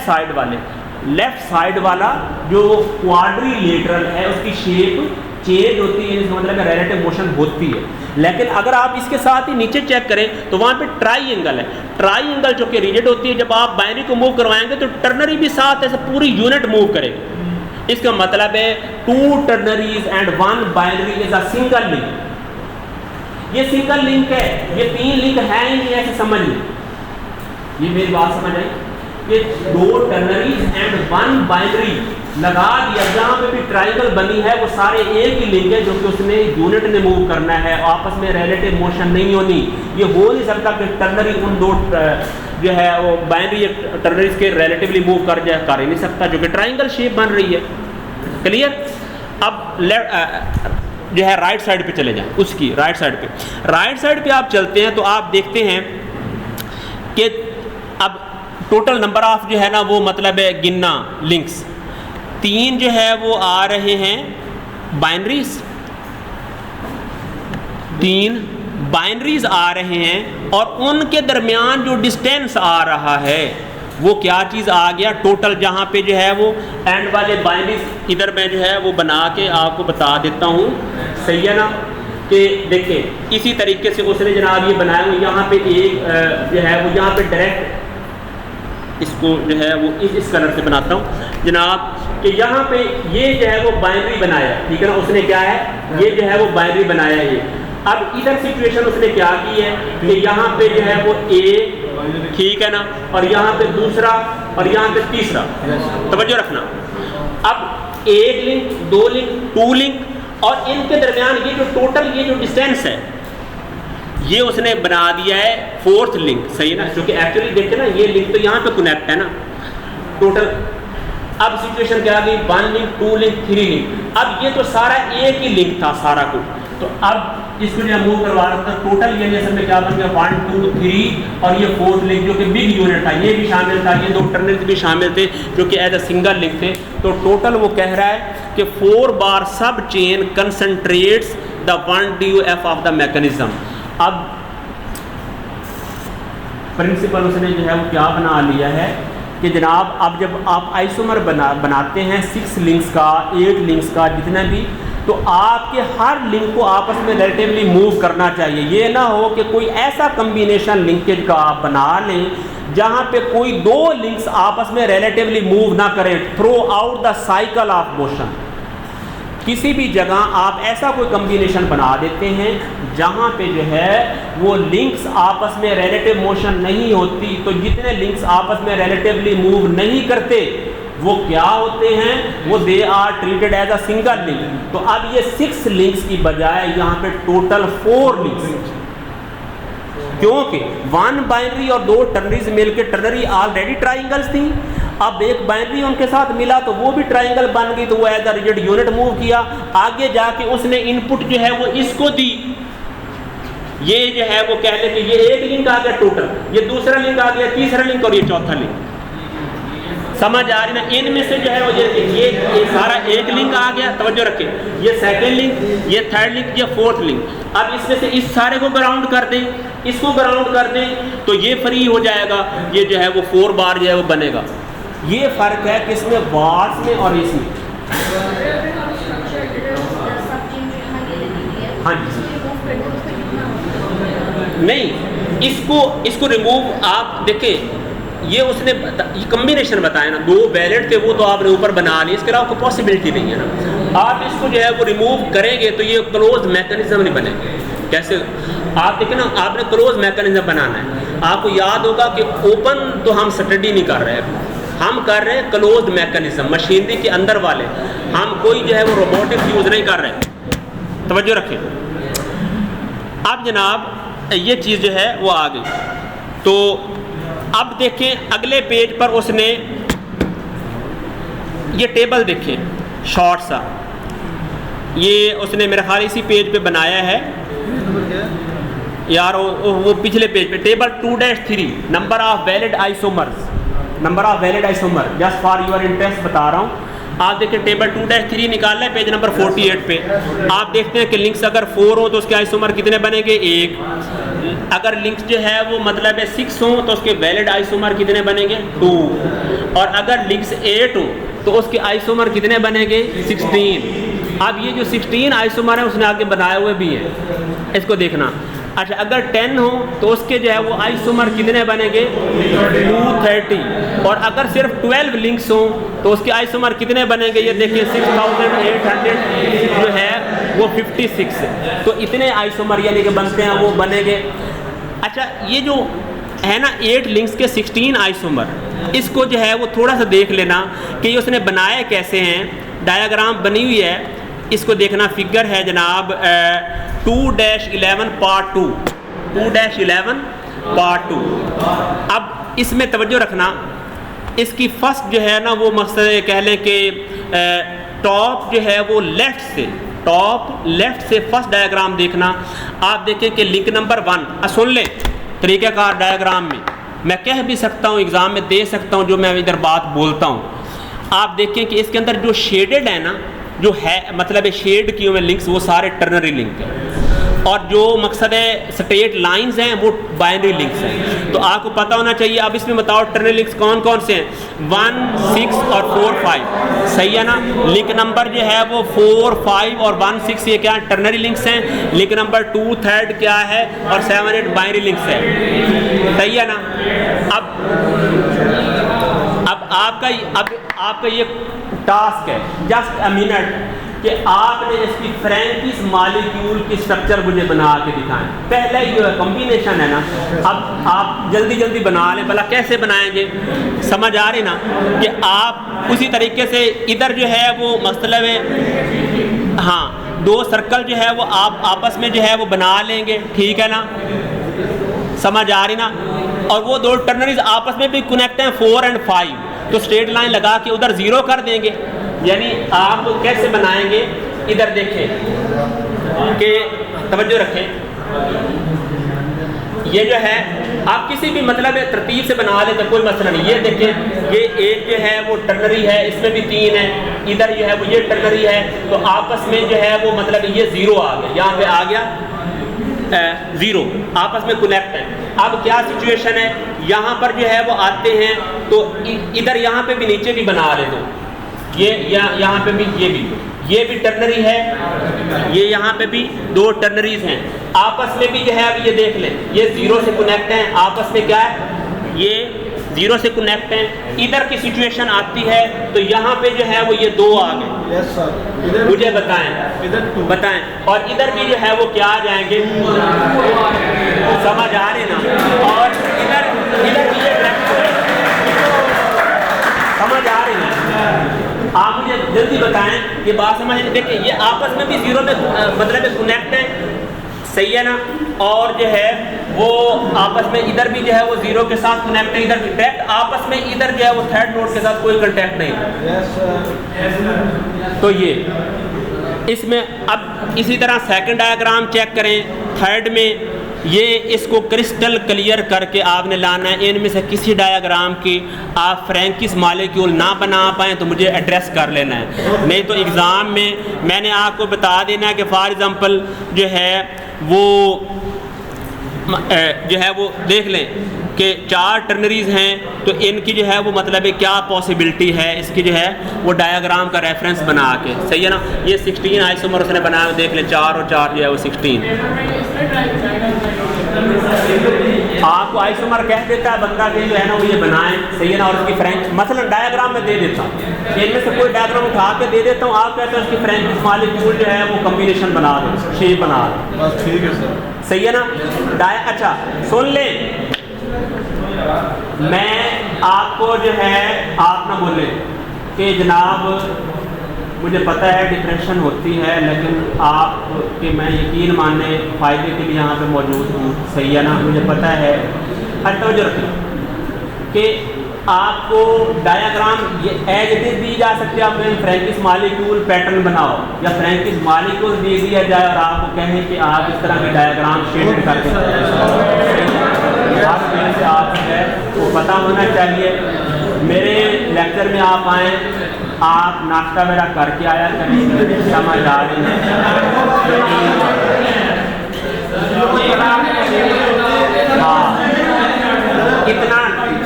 Speaker 1: साइड वाला जो क्वाड्रिलेटरल है उसकी शेप चेंज होती है, इसका मतलब रिलेटिव मोशन होती है। लेकिन अगर आप इसके साथ ही नीचे चेक करें तो वहाँ पे ट्राइंगल है, ट्राइंगल जो कि रिजिड होती है। जब आप बाइनरी को मूव करवाएंगे तो टर्नरी भी साथ ऐसे पूरी यूनिट मूव करेगी। इसका मतलब है 2 ternaries and 1 binary is a single link. ये सिंगल लिंक है, ये 3 लिंक है ही नहीं, ऐसे समझ लें। ये मेरी बात समझ आई? ये 2 टर्नरीज एंड 1 बाइनरी लगा दिया, जहाँ पे भी ट्राइंगल बनी है वो सारे एक ही लिंक है जो कि उसने यूनिट ने मूव करना है, आपस में रिलेटिव मोशन नहीं होनी। ये हो नहीं सकता कि टर्नरी उन 2 जो है वो बाइनरी टर्नरीज के रिलेटिवली मूव कर ही नहीं सकता, जो कि ट्राइंगल शेप बन रही है। क्लियर? अब जो है राइट साइड पे चले जाएं, उसकी राइट साइड पे आप चलते हैं तो आप देखते हैं कि अब टोटल नंबर ऑफ जो है ना वो मतलब है गिनना लिंक्स, 3 जो है वो आ रहे हैं बाइनरीज, 3 बाइनरीज आ रहे हैं और उनके दरमियान जो डिस्टेंस आ रहा है वो क्या चीज़ आ गया, टोटल। जहाँ पे जो है वो एंड वाले बाइनरीज इधर मैं जो है वो बना के आपको बता देता हूँ, सही है ना? कि देखें इसी तरीके से उसने जनाब ये बनाया हुआ, यहाँ पे एक जो है वो यहाँ पे डायरेक्ट इसको जो है वो इस कलर से बनाता हूँ जनाब, कि यहाँ पे ये जो है वो बाइनरी बनाया, ठीक है ना? उसने क्या है, ये जो है वो बाइनरी बनाया ये। अब इधर सिचुएशन उसने क्या की है कि यहाँ पे जो है वो A, ठीक है ना, और यहाँ पे दूसरा और यहाँ पे तीसरा, तवज्जो रखना। अब 1 लिंक, 2 लिंक, 2 लिंक और इनके दरमियान ये जो टोटल ये जो डिस्टेंस है ये उसने बना दिया है 4th लिंक, सही है ना? क्योंकि एक्चुअली देखते ना ये लिंक तो यहाँ पे कनेक्ट है ना टोटल। अब सिचुएशन क्या आ गई, 1 लिंक, 2 लिंक, 3 लिंक। अब ये तो सारा एक ही लिंक था सारा कुछ, तो अब इसको जो मूव करवा रहा था टोटल ये असल में क्या बन गया 1, 2, 3 और ये 4th लिंक जो कि बिग यूनिट था, ये भी शामिल था, ये 2 टर्नरीज भी शामिल थे जो कि एज अ सिंगल लिंक थे। तो टोटल वो कह रहा है कि 4 bar sub chain concentrates the 1 DOF of the mechanism. अब प्रिंसिपल उसने जो है वो क्या बना लिया है कि जनाब अब जब आप आइसोमर बनाते हैं 6 लिंक्स का, 8 लिंक्स का, जितना भी, तो आपके हर लिंक को आपस में रिलेटिवली मूव करना चाहिए। ये ना हो कि कोई ऐसा कम्बिनेशन लिंकेज का आप बना लें जहाँ पे कोई 2 लिंक्स आपस में रिलेटिवली मूव ना करें through out the cycle of motion. किसी भी जगह आप ऐसा कोई कम्बिनेशन बना देते हैं जहाँ पे जो है वो लिंक्स आपस में रिलेटिव मोशन नहीं होती, तो जितने लिंक्स आपस में रिलेटिवली मूव नहीं करते वो क्या होते हैं, वो they are treated as a single link. तो अब ये 6 लिंक्स की बजाय यहाँ पे टोटल 4 लिंक्स, क्योंकि 1 बाइनरी और 2 टर्नरीज मिलकर टर्नरी ऑलरेडी ट्राइंगल्स थी। अब एक बाइनरी उनके साथ मिला तो वो भी ट्राइंगल बन गई, तो वो as a rigid unit move किया। आगे जाके उसने इनपुट जो है वो इसको दी, ये जो है वो कह लेते ये एक लिंक आ गया टोटल, ये दूसरा लिंक आ गया, तीसरा लिंक और ये चौथा लिंक। समझ आ रही ना? इनमें से जो है वो ये सारा एक लिंक आ गया, तवज्जो रखें, ये सेकंड लिंक, ये थर्ड लिंक, ये फोर्थ लिंक। अब इसमें से इस सारे को ग्राउंड कर दें, इसको ग्राउंड कर दें, तो ये फ्री हो जाएगा, ये जो है वो 4 बार जो है वो बनेगा। ये फ़र्क है किसमें, बार्स में और इसमें। हाँ जी, नहीं इसको रिमूव आप देखें, ये उसने कम्बिनेशन बताया ना, 2 वैलिड थे वो तो आपने ऊपर बना लिए, इसके अलावा कोई पॉसिबिलिटी नहीं है ना। आप इसको जो है वो रिमूव करेंगे तो ये क्लोज मैकेनिज्म नहीं बनेगा। कैसे? आप देखें ना, आपने क्लोज मैकेनिज्म बनाना है। आपको याद होगा कि ओपन तो हम स्टडी नहीं कर रहे हैं, हम कर रहे हैं क्लोज मैकेनिज्म, मशीनरी के अंदर वाले। हम कोई जो है वो रोबोटिक्स यूज़ नहीं कर रहे। तवज्जो रखें। अब जनाब ये चीज़ जो है वो आ गई। तो अब देखें अगले पेज पर उसने ये टेबल देखें शॉर्ट सा, ये उसने मेरे ख्याल इसी पेज पे बनाया है यार, वो पिछले पेज पे table 2-3 number of valid isomers, number of valid isomer, just for your interest बता रहा हूँ। आप देखिए टेबल 2-3 निकालना है पेज नंबर 48 पे। आप देखते हैं कि लिंक्स अगर 4 हो तो उसके आइसोमर कितने बनेंगे, 1। अगर लिंक्स जो है वो मतलब है 6 हो तो उसके वैलिड आइसोमर कितने बनेंगे, 2। और अगर लिंक्स 8 हो तो उसके आइसोमर कितने बनेंगे, 16। अब ये जो 16 आइसोमर है उसने आगे बनाए हुए भी हैं, इसको देखना। अच्छा, अगर 10 हो तो उसके जो है वो आइसोमर कितने बनेंगे, 230। और अगर सिर्फ 12 लिंक्स हो तो उसके आइसोमर कितने बनेंगे, ये देखिए 6800 जो है वो 56। तो इतने आइसोमर यानी कि बनते हैं, वो बनेंगे। अच्छा, ये जो है ना 8 लिंक्स के 16 आइसोमर, इसको जो है वो थोड़ा सा देख लेना कि ये उसने बनाए कैसे हैं। डायग्राम बनी हुई है, इसको देखना। फिगर है जनाब 2-11 पार्ट 2, 2-11 पार्ट 2। अब इसमें तवज्जो रखना, इसकी फर्स्ट जो है ना वो मकसद कह लें कि टॉप जो है वो लेफ़्ट से, टॉप लेफ़्ट से फर्स्ट डायग्राम देखना। आप देखें कि लिंक नंबर 1, सुन लें तरीक़ाकार डायग्राम में मैं कह भी सकता हूँ, एग्ज़ाम में दे सकता हूँ जो मैं इधर बात बोलता हूँ। आप देखें कि इसके अंदर जो शेडेड है ना, जो है मतलब शेड किए हुए लिंक्स, वो सारे टर्नरी लिंक हैं। और जो मकसद है स्ट्रेट लाइंस हैं वो बाइनरी लिंक्स हैं। तो आपको पता होना चाहिए। अब इसमें बताओ टर्नरी लिंक्स कौन कौन से हैं, 1, 6 और 4, 5, सही है ना। लिंक नंबर जो है वो 4, 5 और 1, 6 ये क्या टर्नरी लिंक्स हैं। लिंक नंबर 2, 3 क्या है, और 7, 8 बाइनरी लिंक्स है, सही है ना। अब आपका ये टास्क है, जस्ट अ मिनट, कि आपने इसकी फ्रैंकिस मॉलिक्यूल की स्ट्रक्चर मुझे बना के दिखाएं। पहले जो कॉम्बिनेशन है ना, अब आप जल्दी जल्दी बना लें। भला कैसे बनाएंगे, समझ आ रही ना, कि आप उसी तरीके से इधर जो है वो मतलब है, हाँ 2 सर्कल जो है वो आप आपस में जो है वो बना लेंगे, ठीक है ना, समझ आ रही ना। और वो 2 टर्नरीज आपस में भी कनेक्ट हैं 4 और 5, तो स्ट्रेट लाइन लगा के उधर 0 कर देंगे। यानी आप कैसे बनाएंगे, इधर देखें कि तवज्जो रखें, ये जो है आप किसी भी मतलब तरतीब से बना लें तो कोई मसला नहीं। ये देखें, ये एक जो है वो टर्नरी है, इसमें भी 3 है, इधर जो है वो ये टर्नरी है, तो आपस में जो है वो मतलब ये 0 आ गया, यहाँ पे आ गया 0, आपस में कनेक्ट है। अब क्या सिचुएशन है यहाँ पर जो है वो आते हैं तो इधर यहाँ पे भी नीचे भी बना ले दो, ये यहाँ पे भी ये भी टर्नरी है, ये यहाँ पे भी दो टर्नरीज हैं, आपस में भी जो है अब ये देख लें, ये जीरो से कनेक्ट हैं, आपस में क्या है, ये जीरो से कनेक्ट हैं। इधर की सिचुएशन आती है तो यहाँ पे जो है वो ये दो आ गए।
Speaker 2: यस सर,
Speaker 1: मुझे बताएं, बताएं, और इधर भी जो है वो क्या आ जाएंगे, समझ आ रहे ना, और इधर भी ये समझ आ रही है। आप मुझे जल्दी बताएं ये बात समझ। देखिए ये आपस में भी जीरो में मतलब कनेक्ट है, सही है ना, और जो है वो आपस में इधर भी जो है वो जीरो के साथ कनेक्ट है, इधर डायरेक्ट आपस में, इधर जो है वो थर्ड नोड के साथ कोई कांटेक्ट नहीं है। तो ये इसमें अब इसी तरह सेकंड डायग्राम चेक करें, थर्ड में ये इसको क्रिस्टल क्लियर करके आपने लाना है। इनमें से किसी डायग्राम की आप फ्रैंकिस मॉलिक्यूल ना बना पाएँ तो मुझे एड्रेस कर लेना है, नहीं तो एग्ज़ाम में मैंने आपको बता देना है कि फॉर एग्ज़ाम्पल जो है वो देख लें कि 4 टर्नरीज हैं, तो इनकी जो है वो मतलब है क्या पॉसिबिलिटी है इसकी, जो है वो डायग्राम का रेफरेंस बना के, सही है ना। ये 16 आइसोमर उसने बनाया, देख लें 4 और 4 जो है वो 16। आपको आइसोमर कह देता है बंदा के जो है ना वो ये बनाए, सही है ना, और उसकी फ्रेंच मतलब डायग्राम में दे देता हूँ, इनमें से कोई डायग्राम उठा के दे देता हूँ, आप कहते हैं उसकी फ्रेंच मॉलिक्यूल जो है वो कम्बिनेशन बना दो, शेप बना दो,
Speaker 2: बस ठीक है सर,
Speaker 1: सही है ना। अच्छा सुन लें, मैं आपको जो है आप ना बोले कि जनाब मुझे पता है डिप्रेशन होती है, लेकिन आप कि मैं यकीन मानने फ़ायदे के लिए यहाँ पे मौजूद हूँ, सही है ना, मुझे पता है। तवज्जो रखें कि आपको डायग्राम ये एज इट इज़ दी जा सकती है, आप फ्रैंकिस मॉलिक्यूल पैटर्न बनाओ या फ्रैंकिस मॉलिक्यूल दे दिया जाए और आपको कहें कि आप इस तरह के डायग्राम शेड करके से आप है वो पता होना चाहिए। मेरे लेक्चर में आप आएँ, आप नाश्ता मेरा करके आया करें, समझ आ रही है। हाँ,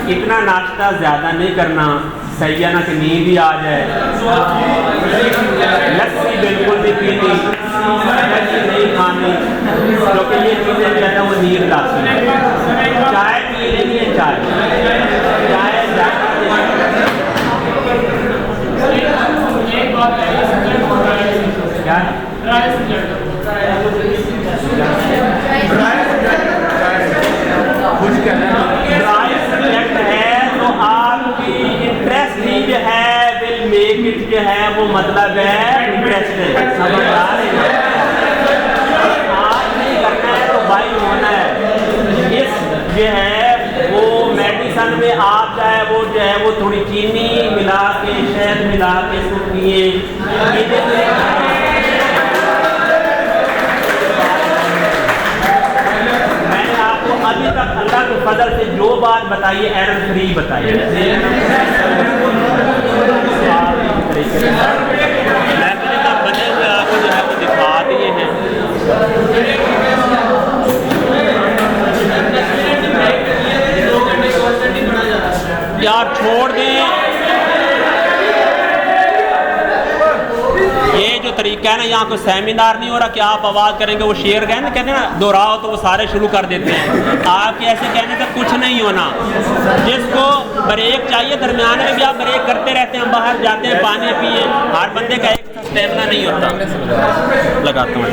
Speaker 1: इतना नाश्ता ज़्यादा नहीं करना, सही है ना, कि नींद भी आ जाए। लस्सी बिल्कुल नहीं पीनी, नहीं खानी, क्योंकि ये चीज़ें जो है ना वो नींद लाती है। चाय पी लेनी है, चाय क्या ड्राई सब्जेक्ट है तो आपकी इंटरेस्ट ही जो है विल मेक इट जो है वो मतलब है इंटरेस्टेड, समझ आ रही है। आज नहीं करना है तो भाई होना है। इस जो है वो मेडिसन में आप चाहे वो जो है वो थोड़ी चीनी मिला के, शहद मिला के इसको पिए, मैंने आपको अभी तक अल्लाह के फजल से जो बात बताइए एरर फ्री बताइए। बने हुए आपको जो है वो दिखा दिए हैं। यार छोड़ दें ये जो तरीका है ना, यहाँ कोई सेमिनार नहीं हो रहा कि आप आवाज़ करेंगे वो शेयर गए ना, कहते हैं ना दोहराओ तो वो सारे शुरू कर देते हैं। आपके ऐसे कहने से कुछ नहीं होना। जिसको ब्रेक चाहिए दरमियान में भी आप ब्रेक करते रहते हैं, बाहर जाते हैं पानी पिए, हर बंदे का एक स्टेमिना नहीं होता। लगाता हूँ